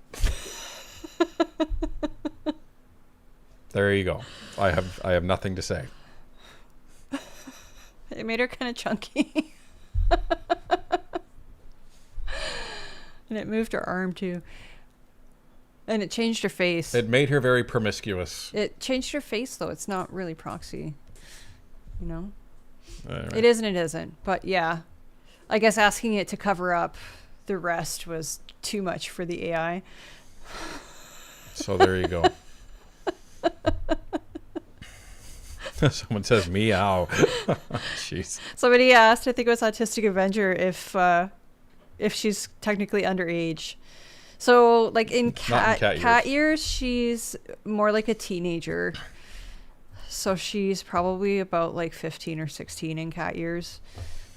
There you go. I have nothing to say. It made her kind of chunky. And it moved her arm too. And it changed her face. It made her very promiscuous. It changed her face though. It's not really proxy. You know? Right. It is and it isn't. But yeah. I guess asking it to cover up the rest was too much for the AI. So there you go. Someone says meow. Jeez. Somebody asked, I think it was Autistic Avenger, if she's technically underage. So like in cat years, she's more like a teenager. So she's probably about like 15 or 16 in cat years,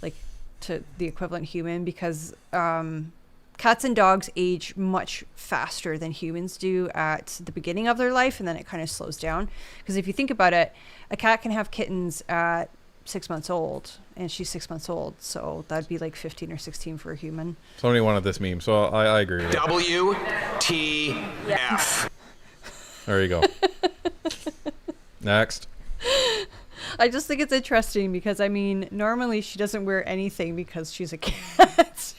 like to the equivalent human, because cats and dogs age much faster than humans do at the beginning of their life, and then it kind of slows down. Because if you think about it, a cat can have kittens at 6 months old, and she's 6 months old, so that'd be like 15 or 16 for a human. Somebody wanted this meme, so I agree with it. WTF. There you go. Next. I just think it's interesting because, I mean, normally she doesn't wear anything because she's a cat.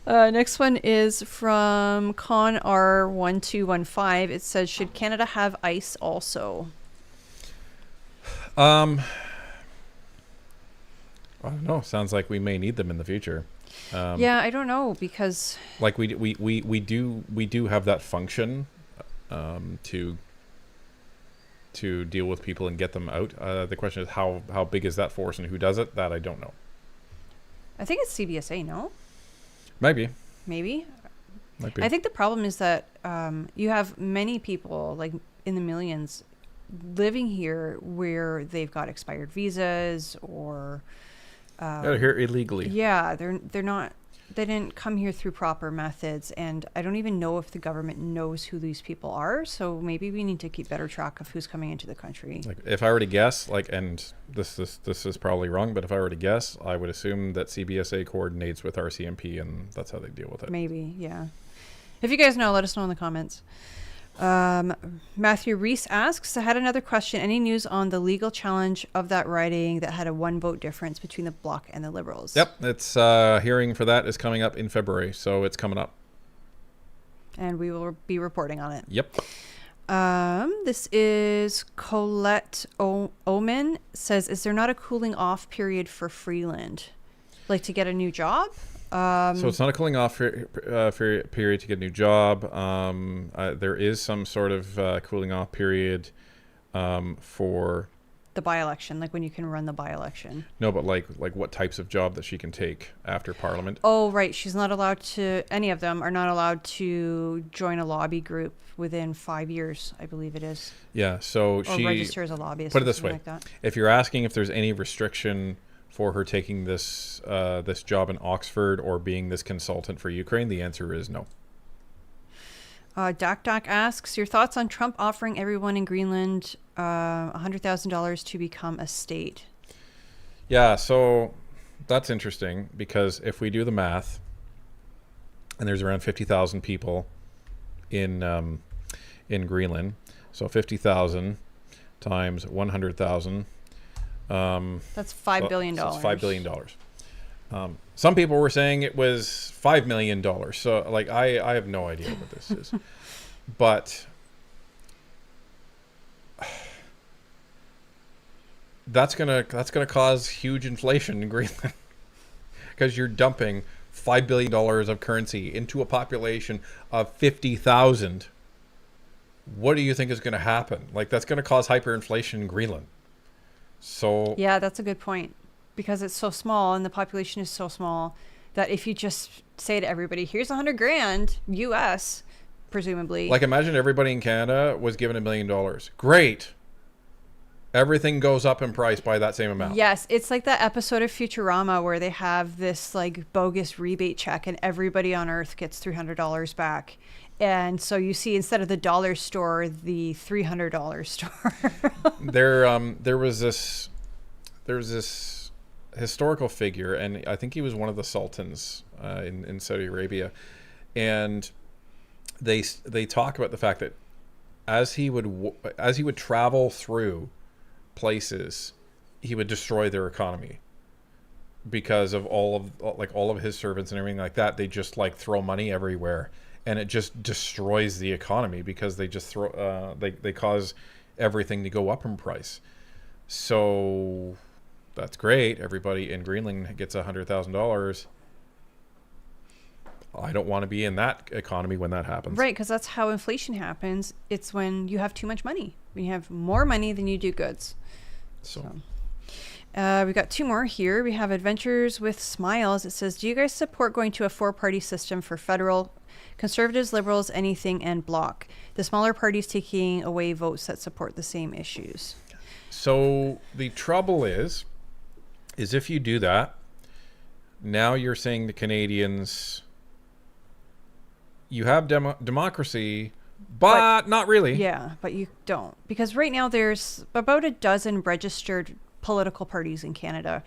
Next one is from ConR1215. It says, should Canada have ICE also? I don't know. Sounds like we may need them in the future. Yeah, I don't know, because like we do have that function to deal with people and get them out. The question is how big is that force and who does it? That I don't know. I think it's CBSA, no? Maybe. Might be. I think the problem is that you have many people, like in the millions, living here where they've got expired visas or they're here illegally. Yeah, they didn't come here through proper methods, and I don't even know if the government knows who these people are. So maybe we need to keep better track of who's coming into the country. Like, if I were to guess, and this is probably wrong, but if I were to guess, I would assume that CBSA coordinates with RCMP, and that's how they deal with it. Maybe, yeah. If you guys know, let us know in the comments. Matthew Reese asks, I had another question. Any news on the legal challenge of that riding that had a 1 vote difference between the Bloc and the Liberals? Yep, it's hearing for that is coming up in February, so it's coming up. And we will be reporting on it. Yep. This is Colette Omen says, is there not a cooling off period for Freeland? Like to get a new job? So it's not a cooling off period to get a new job. There is some sort of cooling off period for the by-election, like when you can run the by-election. No, but like what types of job that she can take after Parliament. Oh, right. She's not allowed to, any of them are not allowed to join a lobby group within 5 years, I believe it is. Yeah, so or she... register as a lobbyist. Put it this way. Like that. If you're asking if there's any restriction for her taking this this job in Oxford or being this consultant for Ukraine, the answer is no. Doc asks, your thoughts on Trump offering everyone in Greenland $100,000 to become a state? Yeah, so that's interesting because if we do the math, and there's around 50,000 people in Greenland, so 50,000 times 100,000. That's $5 billion. So it's $5 billion. Some people were saying it was $5 million. So, like, I have no idea what this is, but that's gonna cause huge inflation in Greenland because you're dumping $5 billion of currency into a population of 50,000. What do you think is going to happen? Like, that's going to cause hyperinflation in Greenland. So yeah, that's a good point, because it's so small and the population is so small that if you just say to everybody, here's $100,000 US, presumably. like, imagine everybody in Canada was given $1 million. Great. Everything goes up in price by that same amount. Yes, it's like that episode of Futurama where they have this like bogus rebate check and everybody on Earth gets $300 back. And so you see, instead of the dollar store, the $300 store. There was this historical figure, and I think he was one of the sultans in Saudi Arabia, and they talk about the fact that as he would travel through places, he would destroy their economy because of all of his servants and everything like that. They just like throw money everywhere, and it just destroys the economy because they just they cause everything to go up in price. So that's great. Everybody in Greenland gets $100,000. I don't want to be in that economy when that happens. Right, because that's how inflation happens. It's when you have too much money. When you have more money than you do goods. So we got two more here. We have Adventures with Smiles. It says, do you guys support going to a 4-party system for federal, Conservatives, Liberals, anything, and Bloc? The smaller parties taking away votes that support the same issues. So the trouble is if you do that, now you're saying to Canadians, you have democracy, but not really. Yeah, but you don't. Because right now there's about a dozen registered political parties in Canada.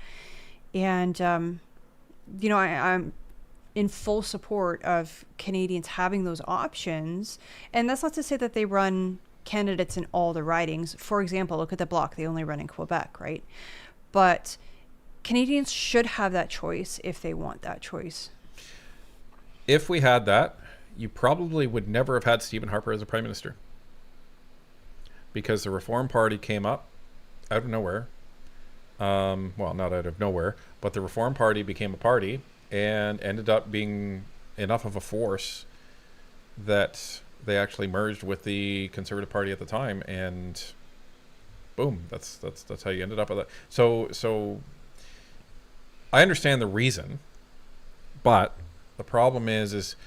And, you know, I'm in full support of Canadians having those options. And that's not to say that they run candidates in all the ridings. For example, look at the Bloc. They only run in Quebec, right? But Canadians should have that choice if they want that choice. If we had that, you probably would never have had Stephen Harper as a prime minister, because the Reform Party came up out of nowhere. Well, not out of nowhere, but the Reform Party became a party and ended up being enough of a force that they actually merged with the Conservative Party at the time, and boom, that's how you ended up with it. So I understand the reason, but the problem is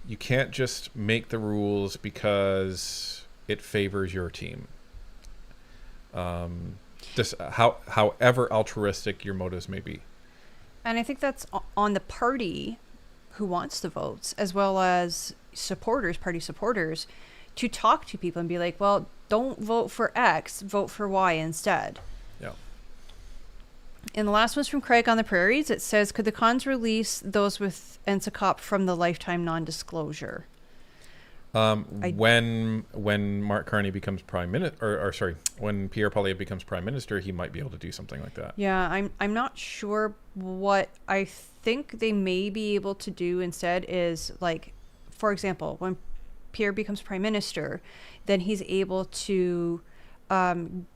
you can't just make the rules because it favors your team. Just however altruistic your motives may be. And I think that's on the party who wants the votes, as well as party supporters, to talk to people and be like, well, don't vote for X, vote for Y instead. Yeah. And the last one's from Craig on the Prairies. It says, could the cons release those with NSICOP from the lifetime non-disclosure? When Mark Carney becomes prime minister, when Pierre Poilievre becomes prime minister, he might be able to do something like that. Yeah, I'm not sure. What I think they may be able to do instead is, like, for example, when Pierre becomes prime minister, then he's able to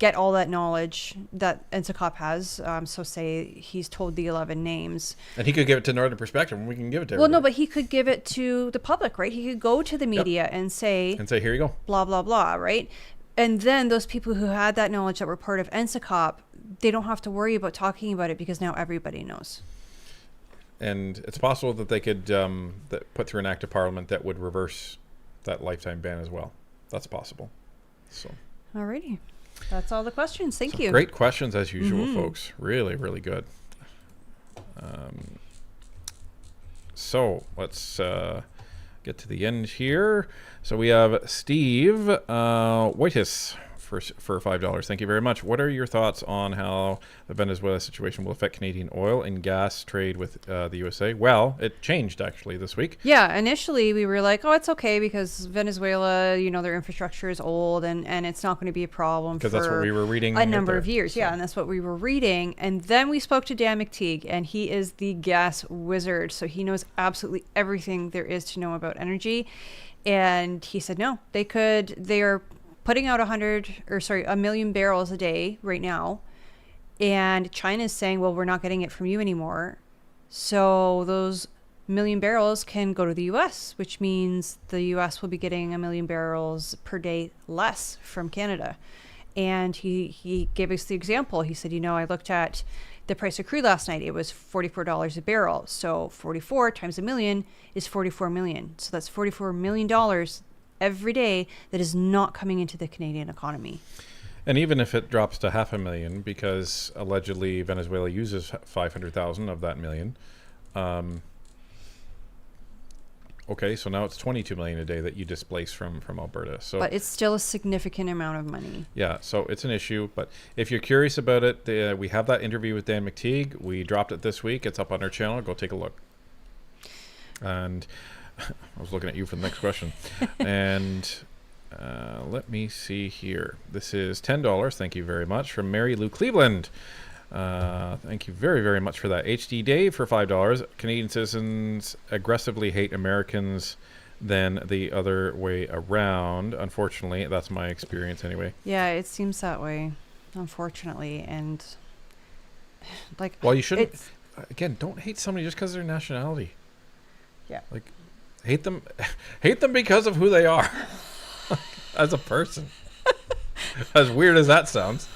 get all that knowledge that NSICOP has. So say he's told the 11 names. And he could give it to Northern Perspective, and we can give it to everybody. Well, no, but he could give it to the public, right? He could go to the media and say, here you go. Blah, blah, blah, right? And then those people who had that knowledge that were part of NSICOP, they don't have to worry about talking about it because now everybody knows. And it's possible that they could put through an act of parliament that would reverse that lifetime ban as well. That's possible. So. Alrighty. That's all the questions. Thank you. Great questions as usual, folks. Really, really good. So let's get to the end here. So we have Steve Whiteis for $5. Thank you very much. What are your thoughts on how the Venezuela situation will affect Canadian oil and gas trade with the USA? Well, it changed actually this week. Yeah, initially we were like, oh, it's okay because Venezuela, their infrastructure is old and it's not going to be a problem Because that's what we were reading. a number of years. So. Yeah, and that's what we were reading. And then we spoke to Dan McTeague, and he is the gas wizard. So he knows absolutely everything there is to know about energy. And he said, no, they are putting out 1 million barrels a day right now. And China is saying, well, we're not getting it from you anymore. So those million barrels can go to the U.S., which means the U.S. will be getting 1 million barrels per day less from Canada. And he gave us the example. He said, I looked at the price of crude last night. It was $44 a barrel. So 44 times 1 million is 44 million. So that's $44 million every day that is not coming into the Canadian economy. And even if it drops to 500,000, because allegedly Venezuela uses 500,000 of that million, okay, so now it's 22 million a day that you displace from Alberta. So, but it's still a significant amount of money. Yeah, so it's an issue. But if you're curious about it, we have that interview with Dan McTeague. We dropped it this week. It's up on our channel. Go take a look. And I was looking at you for the next question. And let me see here. This is $10. Thank you very much from Mary Lou Cleveland. Thank you very, very much for that. HD Dave for $5. Canadian citizens aggressively hate Americans than the other way around. Unfortunately, that's my experience anyway. Yeah, it seems that way, unfortunately. And well, you shouldn't. Again, don't hate somebody just because of their nationality. Yeah. Hate them because of who they are as a person. As weird as that sounds.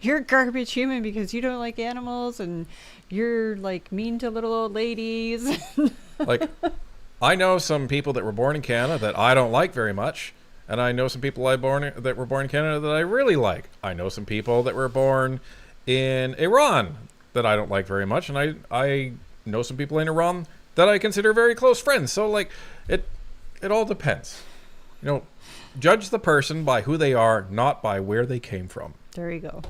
You're a garbage human because you don't like animals and you're mean to little old ladies. I know some people that were born in Canada that I don't like very much, and I know some people that were born in Canada that I really like. I know some people that were born in Iran that I don't like very much, and I know some people in Iran that I consider very close friends. So it all depends. Judge the person by who they are, not by where they came from. There you go.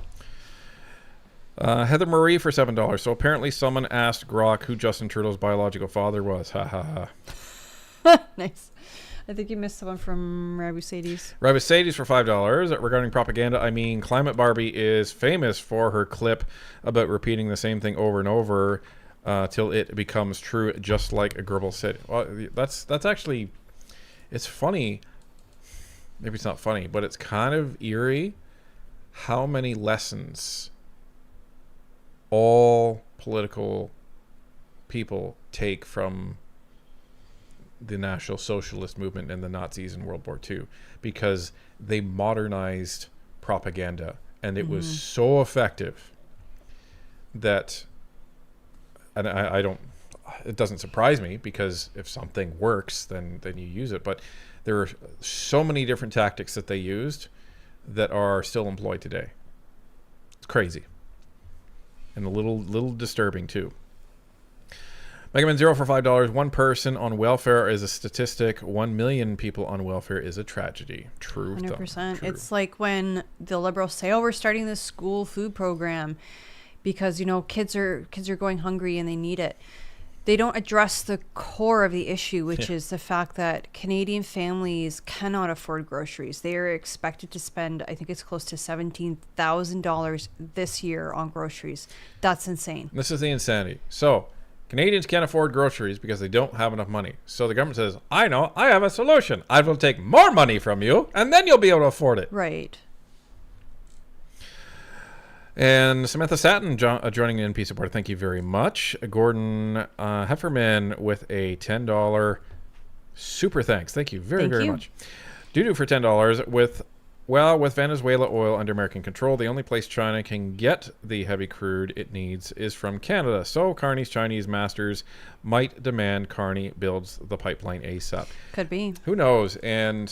Heather Marie for $7. So apparently someone asked Grok who Justin Trudeau's biological father was. Ha ha ha. Nice. I think you missed someone from Rabusadis. Rabusadis for $5. Regarding propaganda, I mean, Climate Barbie is famous for her clip about repeating the same thing over and over till it becomes true, just like a Goebbels said. Well, that's actually, it's funny. Maybe it's not funny, but it's kind of eerie how many lessons all political people take from the National Socialist movement and the Nazis in World War II, because they modernized propaganda, and it was so effective that, and I don't, it doesn't surprise me, because if something works, then you use it. But there are so many different tactics that they used that are still employed today. It's crazy. And a little disturbing too. Megaman Zero for $5. One person on welfare is a statistic. 1 million people on welfare is a tragedy. True. 100%. True. It's like when the Liberals say, "Oh, we're starting this school food program because kids are going hungry and they need it." They don't address the core of the issue, which is the fact that Canadian families cannot afford groceries. They are expected to spend, I think it's close to $17,000 this year on groceries. That's insane. This is the insanity. So Canadians can't afford groceries because they don't have enough money. So the government says, I know, I have a solution. I will take more money from you, and then you'll be able to afford it. Right. And Samantha Satin joining the NP support. Thank you very much. Gordon Hefferman with a $10 super thanks. Thank you very much. Doo for $10 with Venezuela oil under American control, the only place China can get the heavy crude it needs is from Canada. So Carney's Chinese masters might demand Carney builds the pipeline ASAP. Could be. Who knows? And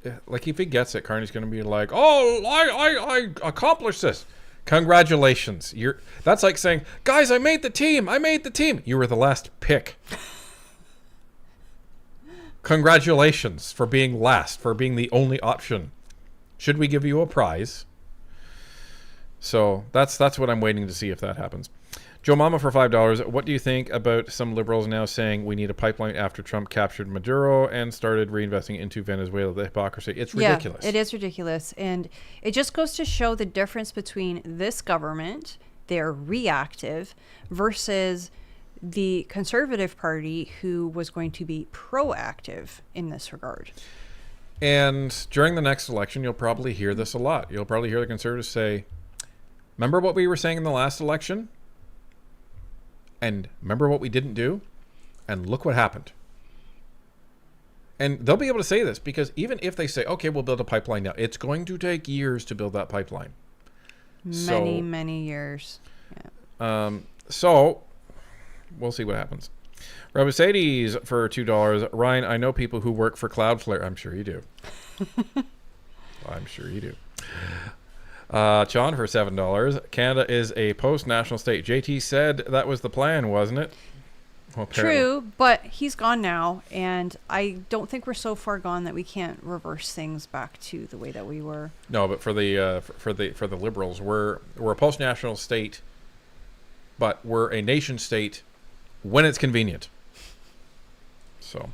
if he gets it, Carney's going to be like, "Oh, I accomplished this. Congratulations." That's like saying, "Guys, I made the team. You were the last pick. Congratulations for being last, for being the only option. Should we give you a prize? So that's what I'm waiting to see if that happens. Joe Mama for $5. What do you think about some liberals now saying we need a pipeline after Trump captured Maduro and started reinvesting into Venezuela? The hypocrisy. It's ridiculous. Yeah, it is ridiculous. And it just goes to show the difference between this government, they're reactive, versus the Conservative Party, who was going to be proactive in this regard. And during the next election, you'll probably hear this a lot. You'll probably hear the Conservatives say, remember what we were saying in the last election? And remember what we didn't do? And look what happened. And they'll be able to say this because even if they say, okay, we'll build a pipeline now, it's going to take years to build that pipeline. Many years. Yeah. So we'll see what happens. Mercedes for $2. Ryan, I know people who work for Cloudflare. I'm sure you do. I'm sure you do. John for $7. Canada is a post-national state. JT said that was the plan, wasn't it? Well, true, but he's gone now, and I don't think we're so far gone that we can't reverse things back to the way that we were. No, but for the liberals, we're a post-national state, but we're a nation state when it's convenient. So.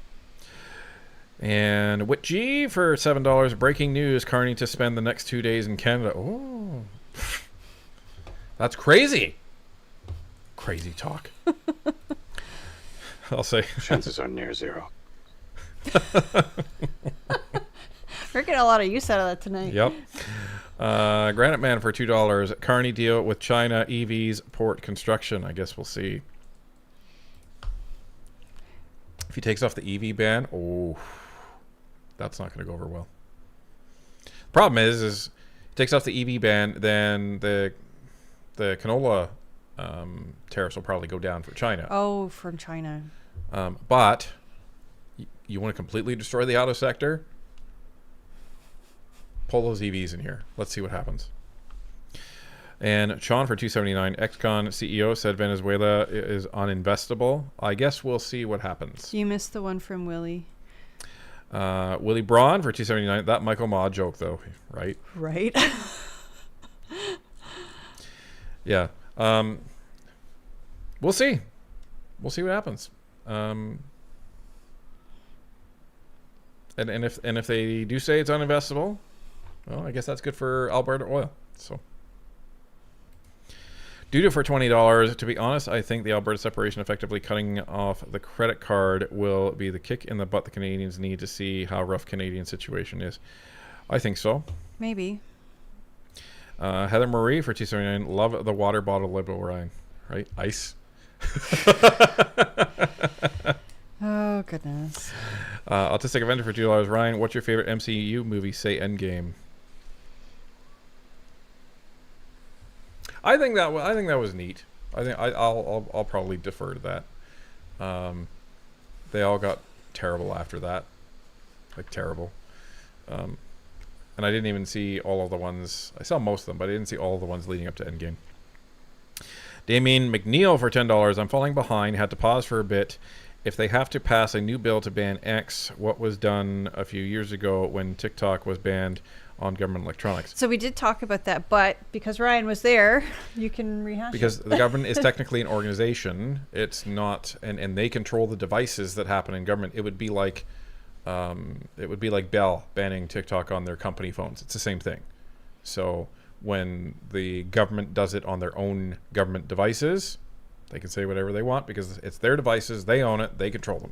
And Whitg for $7. Breaking news: Carney to spend the next 2 days in Canada. Oh, that's crazy. Crazy talk. I'll say chances are near zero. We're getting a lot of use out of that tonight. Yep. Granite Man for $2. Carney deal with China EVs port construction. I guess we'll see. If he takes off the EV ban, that's not going to go over well. Problem is he takes off the EV ban, then the canola tariffs will probably go down for China. Oh, from China. But you want to completely destroy the auto sector? Pull those EVs in here. Let's see what happens. And Sean for $2.79. Ex-con CEO said Venezuela is uninvestable. I guess we'll see what happens. You missed the one from Willie. Willie Braun for $2.79. That Michael Ma joke, though, right? Right. Yeah. We'll see. We'll see what happens. And if they do say it's uninvestable, well, I guess that's good for Alberta Oil. So. Due to for $20. To be honest, I think the Alberta separation effectively cutting off the credit card will be the kick in the butt the Canadians need to see how rough Canadian situation is. I think so. Maybe. Heather Marie for $2.79. Love the water bottle liberal, Ryan. Right? Ice. Oh, goodness. Autistic Avenger for $2. Ryan, what's your favorite MCU movie? Say Endgame. I think that was neat. I'll probably defer to that. They all got terrible after that, like terrible. And I didn't even see all of the ones. I saw most of them, but I didn't see all of the ones leading up to Endgame. Damien McNeil for $10. I'm falling behind. Had to pause for a bit. If they have to pass a new bill to ban X, what was done a few years ago when TikTok was banned on government electronics? So we did talk about that, but because Ryan was there, you can rehash because it. The government is technically an organization. It's not, and they control the devices that happen in government. It would be like Bell banning TikTok on their company phones. It's the same thing. So when the government does it on their own government devices, they can say whatever they want because it's their devices. They own it. They control them.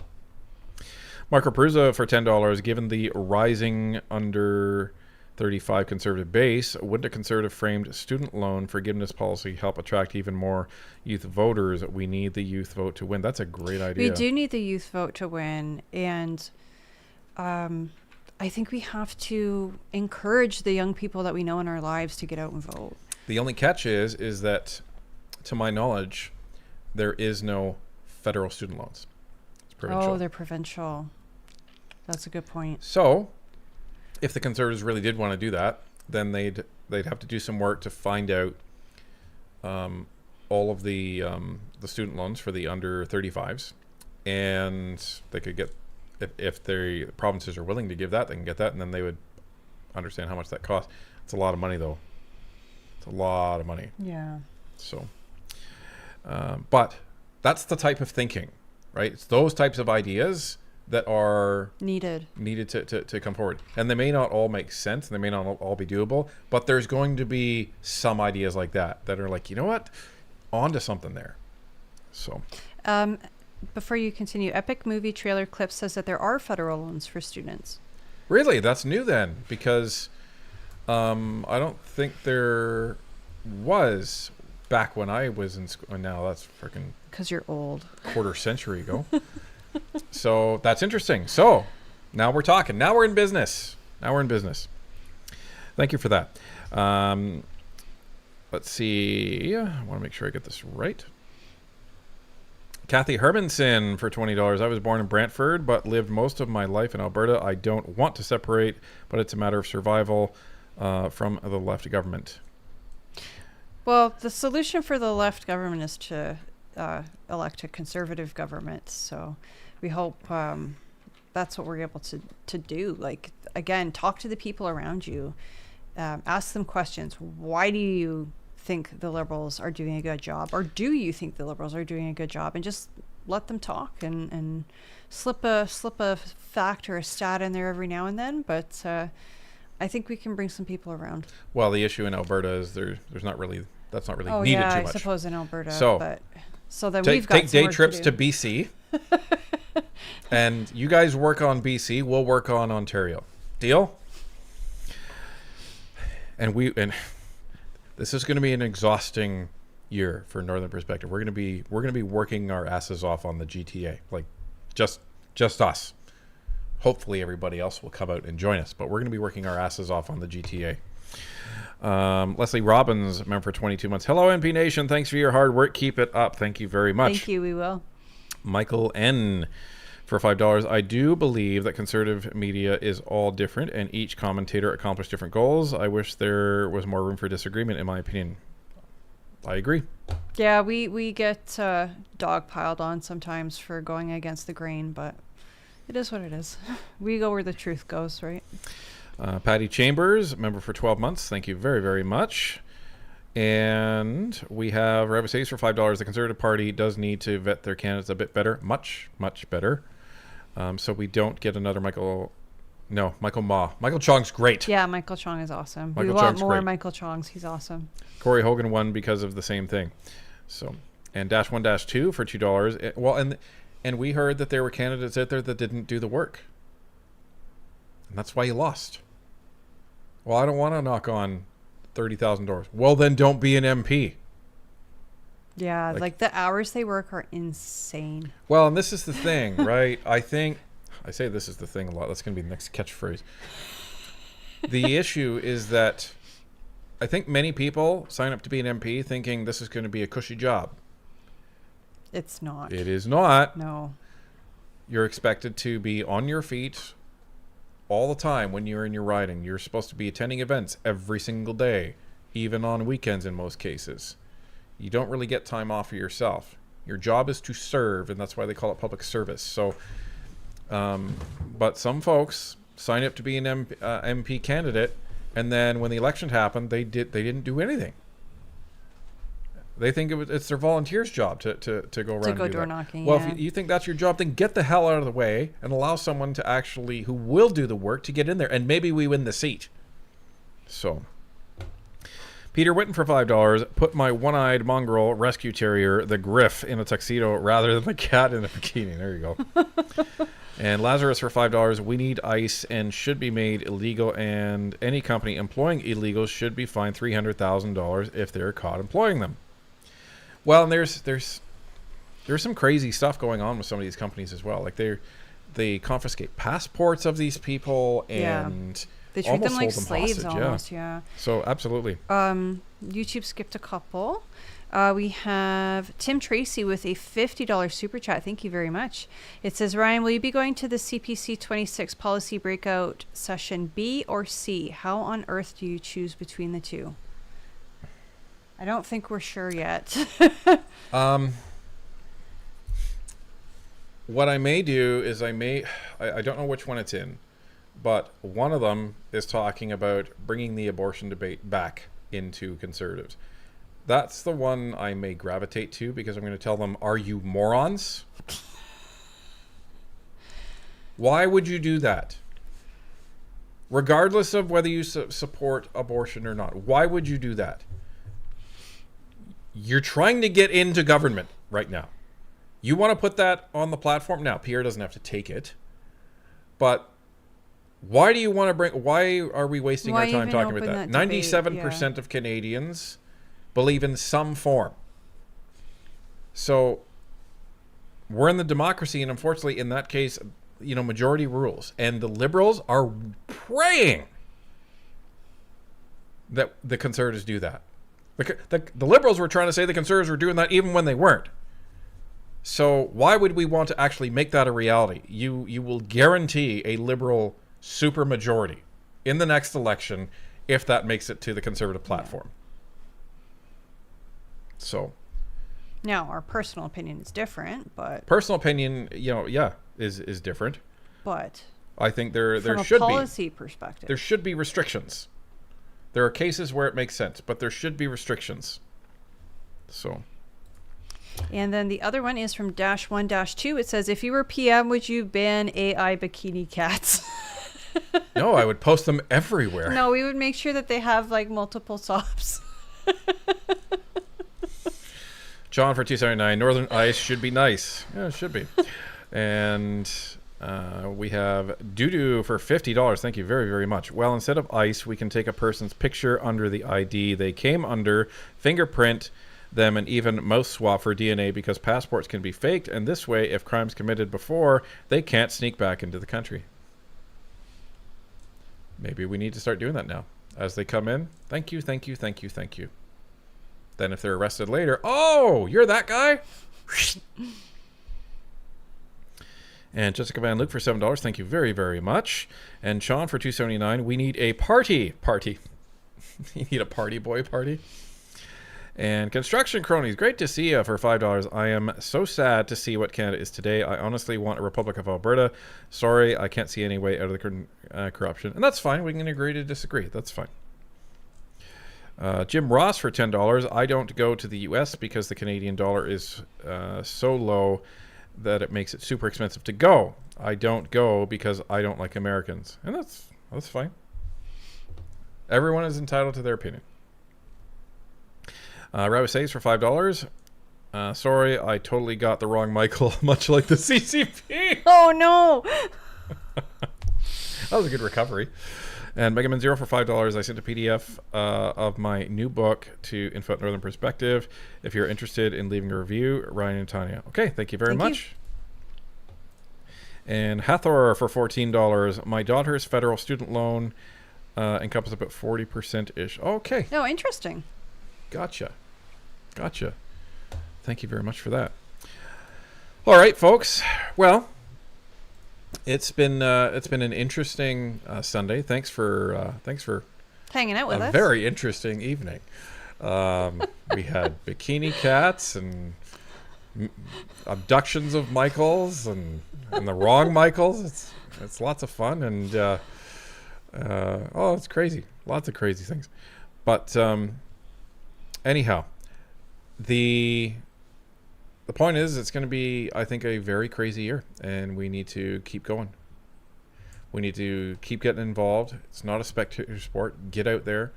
Marco Peruzza for $10. Given the rising under 35 conservative base, wouldn't a conservative framed student loan forgiveness policy help attract even more youth voters? We need the youth vote to win. That's a great idea. We do need the youth vote to win, and I think we have to encourage the young people that we know in our lives to get out and vote. The only catch is that, to my knowledge, there is no federal student loans. It's provincial. Oh, they're provincial. That's a good point. So, if the Conservatives really did want to do that, then they'd have to do some work to find out all of the student loans for the under 35s, and they could get, if the provinces are willing to give that, they can get that, and then they would understand how much that costs. It's a lot of money, though. It's a lot of money. Yeah. So, but that's the type of thinking, right? It's those types of ideas that are needed to come forward. And they may not all make sense, and they may not all be doable, but there's going to be some ideas like that are like, you know what? On to something there. So. Before you continue, Epic Movie Trailer Clip says that there are federal loans for students. Really? That's new then, because I don't think there was back when I was in school. Now that's freaking... Because you're old. Quarter century ago. So that's interesting. So now we're talking. Now we're in business. Thank you for that. Let's see. I want to make sure I get this right. Kathy Hermanson for $20. I was born in Brantford, but lived most of my life in Alberta. I don't want to separate, but it's a matter of survival from the left government. Well, the solution for the left government is to elect a conservative government. So we hope that's what we're able to do. Like, again, talk to the people around you. Ask them questions. Why do you think the Liberals are doing a good job? Or do you think the Liberals are doing a good job? And just let them talk and slip a fact or a stat in there every now and then. But I think we can bring some people around. Well, the issue in Alberta is that's not really needed too much. I suppose in Alberta. So then we've got take day trips to BC. And you guys work on BC, we'll work on Ontario. Deal? And this is going to be an exhausting year for Northern Perspective. We're going to be working our asses off on the GTA, like just us. Hopefully everybody else will come out and join us, but we're going to be working our asses off on the GTA. Leslie Robbins, member for 22 months. Hello, NP Nation. Thanks for your hard work. Keep it up. Thank you very much. Thank you. We will. Michael N. for $5. I do believe that conservative media is all different and each commentator accomplished different goals. I wish there was more room for disagreement, in my opinion. I agree. Yeah, we get dogpiled on sometimes for going against the grain, but it is what it is. We go where the truth goes, right? Patty Chambers, member for 12 months. Thank you very, very much. And we have Ravis Hayes for $5. The Conservative Party does need to vet their candidates a bit better, much, much better. So we don't get another Michael Ma. Michael Chong's great. Yeah, Michael Chong is awesome. Michael we want Chong's more great. Michael Chongs. He's awesome. Corey Hogan won because of the same thing. So, and -1-2 for $2. Well, and we heard that there were candidates out there that didn't do the work. And that's why you lost. Well, I don't want to knock on $30,000 doors. Well, then don't be an MP. Yeah, like the hours they work are insane. Well, and this is the thing, right? I say this is the thing a lot. That's going to be the next catchphrase. The issue is that I think many people sign up to be an MP thinking this is going to be a cushy job. It's not. It is not. No. You're expected to be on your feet all the time when you're in your riding. You're supposed to be attending events every single day, even on weekends in most cases. You don't really get time off for yourself. Your job is to serve, and that's why they call it public service. So, but some folks sign up to be an MP candidate, and then when the election happened, they didn't do anything. They think it's their volunteer's job to go around and do door that. knocking. Well, yeah. if you think that's your job, then get the hell out of the way and allow someone to actually, who will do the work, to get in there, and maybe we win the seat. So, Peter Witten for $5. Put my one-eyed mongrel rescue terrier, the Griff, in a tuxedo rather than the cat in a bikini. There you go. And Lazarus for $5. We need ICE and should be made illegal, and any company employing illegals should be fined $300,000 if they're caught employing them. Well, and there's some crazy stuff going on with some of these companies as well. Like they confiscate passports of these people and they treat them like hold slaves hostage, almost. Yeah. So absolutely. YouTube skipped a couple. We have Tim Tracy with a $50 super chat. Thank you very much. It says, Ryan, will you be going to the CPC 26 policy breakout session B or C? How on earth do you choose between the two? I don't think we're sure yet. What I may do is I don't know which one it's in, but one of them is talking about bringing the abortion debate back into conservatives. That's the one I may gravitate to, because I'm going to tell them, are you morons? Why would you do that? Regardless of whether you support abortion or not, why would you do that? You're trying to get into government right now. You want to put that on the platform? Now, Pierre doesn't have to take it. But why do you want to bring... Why are we wasting our time talking about that? 97% of Canadians believe in some form. So we're in the democracy, and unfortunately, in that case, you know, majority rules. And the Liberals are praying that the Conservatives do that. The Liberals were trying to say the Conservatives were doing that even when they weren't. So why would we want to actually make that a reality? You will guarantee a Liberal supermajority in the next election if that makes it to the Conservative platform. So now our personal opinion is different, but personal opinion, you know, is different. But I think there should be, from a policy perspective, there should be restrictions. There are cases where it makes sense, but there should be restrictions. So. And then the other one is from -1-2. It says, if you were PM, would you ban AI bikini cats? No, I would post them everywhere. No, we would make sure that they have like multiple sobs. John for 279. Northern Ice should be nice. Yeah, it should be. And we have Doodoo for $50. Thank you very, very much. Well, instead of ice, we can take a person's picture under the ID they came under, fingerprint them, and even mouth swab for DNA, because passports can be faked, and this way, if crimes committed before, they can't sneak back into the country. Maybe we need to start doing that now. As they come in, thank you, thank you, thank you, thank you. Then if they're arrested later, oh, you're that guy? And Jessica Van Luke for $7. Thank you very, very much. And Sean for $2.79. We need a party. You need a party boy party. And Construction Cronies, great to see you for $5. I am so sad to see what Canada is today. I honestly want a Republic of Alberta. Sorry, I can't see any way out of the corruption. And that's fine. We can agree to disagree. That's fine. Jim Ross for $10. I don't go to the U.S. because the Canadian dollar is so low that it makes it super expensive to go. I don't go because I don't like Americans. And that's fine. Everyone is entitled to their opinion. Rabbit Saves for $5. Sorry, I totally got the wrong Michael, much like the CCP. Oh, no. That was a good recovery. And Mega Man Zero for $5. I sent a PDF of my new book to Info at Northern Perspective. If you're interested in leaving a review, Ryan and Tanya. Okay, thank you very much. And Hathor for $14. My daughter's federal student loan encompasses about 40%-ish. Okay. Oh, interesting. Gotcha. Thank you very much for that. All right, folks. Well, it's been an interesting Sunday. Thanks for hanging out with us. A very interesting evening. We had bikini cats and abductions of Michaels and the wrong Michaels. It's lots of fun, and it's crazy. Lots of crazy things. But anyhow, the point is, it's going to be, I think, a very crazy year, and we need to keep going. We need to keep getting involved. It's not a spectator sport. Get out there.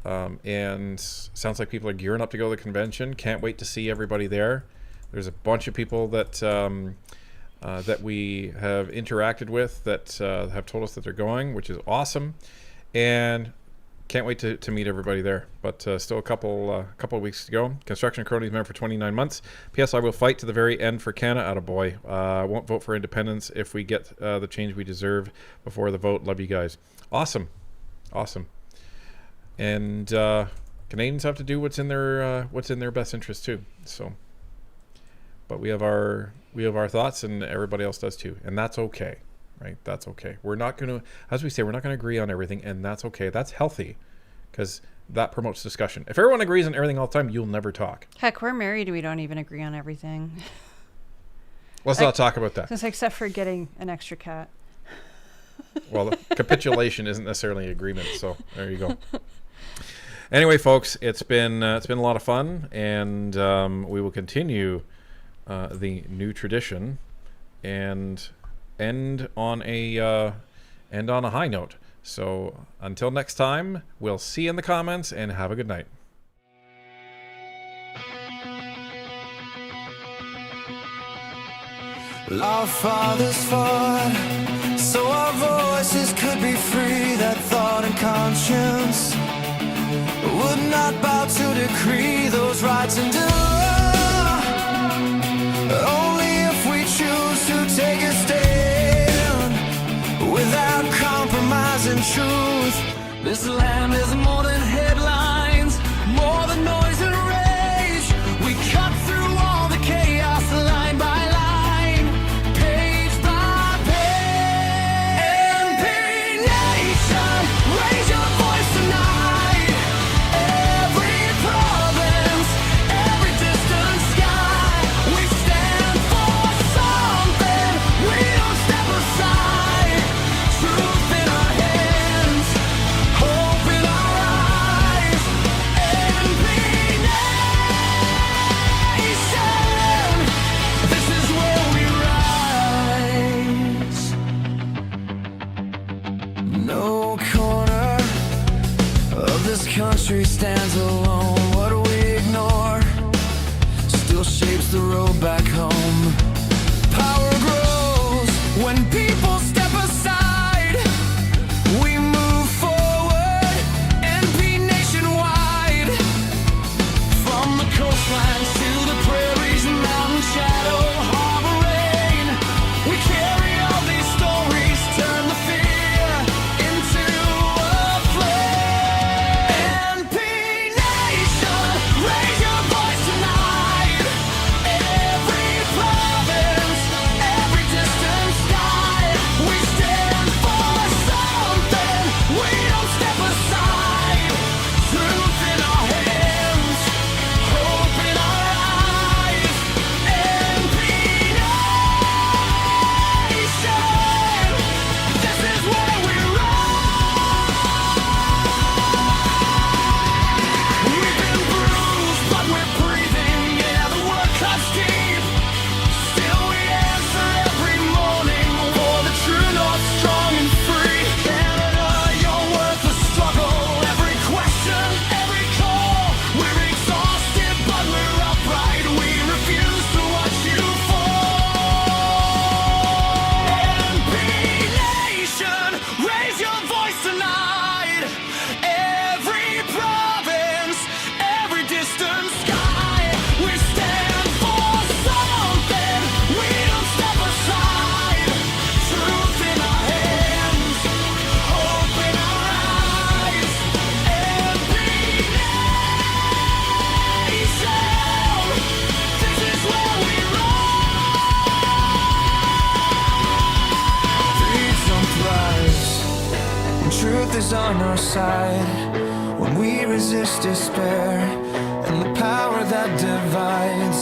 And sounds like people are gearing up to go to the convention. Can't wait to see everybody there. There's a bunch of people that that we have interacted with that have told us that they're going, which is awesome. And can't wait to meet everybody there. But still a couple of weeks to go. Construction Cronies member for 29 months. P.S. I will fight to the very end for Canada. Attaboy. Won't vote for independence if we get the change we deserve before the vote. Love you guys. Awesome. And Canadians have to do what's in their best interest too. So, but we have our thoughts, and everybody else does too, and that's okay. Right? That's okay. We're not going to, as we say, we're not going to agree on everything, and that's okay. That's healthy, because that promotes discussion. If everyone agrees on everything all the time, you'll never talk. Heck, we're married. We don't even agree on everything. Let's not talk about that. Just except for getting an extra cat. Well, capitulation isn't necessarily agreement, so there you go. Anyway, folks, it's been a lot of fun, and we will continue the new tradition and end on a high note. So until next time, we'll see you in the comments, and have a good night. Our fathers fought so our voices could be free, that thought and conscience would not bow to decree those rights and law. Only if we choose to take a stand without compromising truth. This land is more than headlines, more than noise and rage. We cut through all the chaos line by line, page by page. NP Nation, raise your voice tonight. Every province, every distant sky, we stand for something. We don't step aside. Truth in our hands, hope in our eyes. NP Nation, this is where we rise. No corner of this country stands alone. What we ignore still shapes the road back home. Power grows when people step aside. We move forward, NP nationwide. From the coastline to the prairies, mountain shadow, harbor rain, we carry all these stories, turn the fear into a flame. NP Nation, raise your voice tonight. Every province, every distant sky, we stand for something. We don't step aside. Truth in our hands, hope in our eyes. NP Nation, this is where we rise. We've been bruised, but we're breathing. Yeah, the work cuts deep. Still we answer every morning for the true north, strong and free. Canada, you're worth the struggle. Every question, every call. We're exhausted, but we're upright. We refuse to watch you fall. NP Nation, raise your voice tonight. Every province, every distant sky, we stand for something. We don't step aside. Truth in our hands, hope in our eyes. NP Nation, this is where we rise. Freedom thrives when truth is on our side, when we resist despair and the power that divides.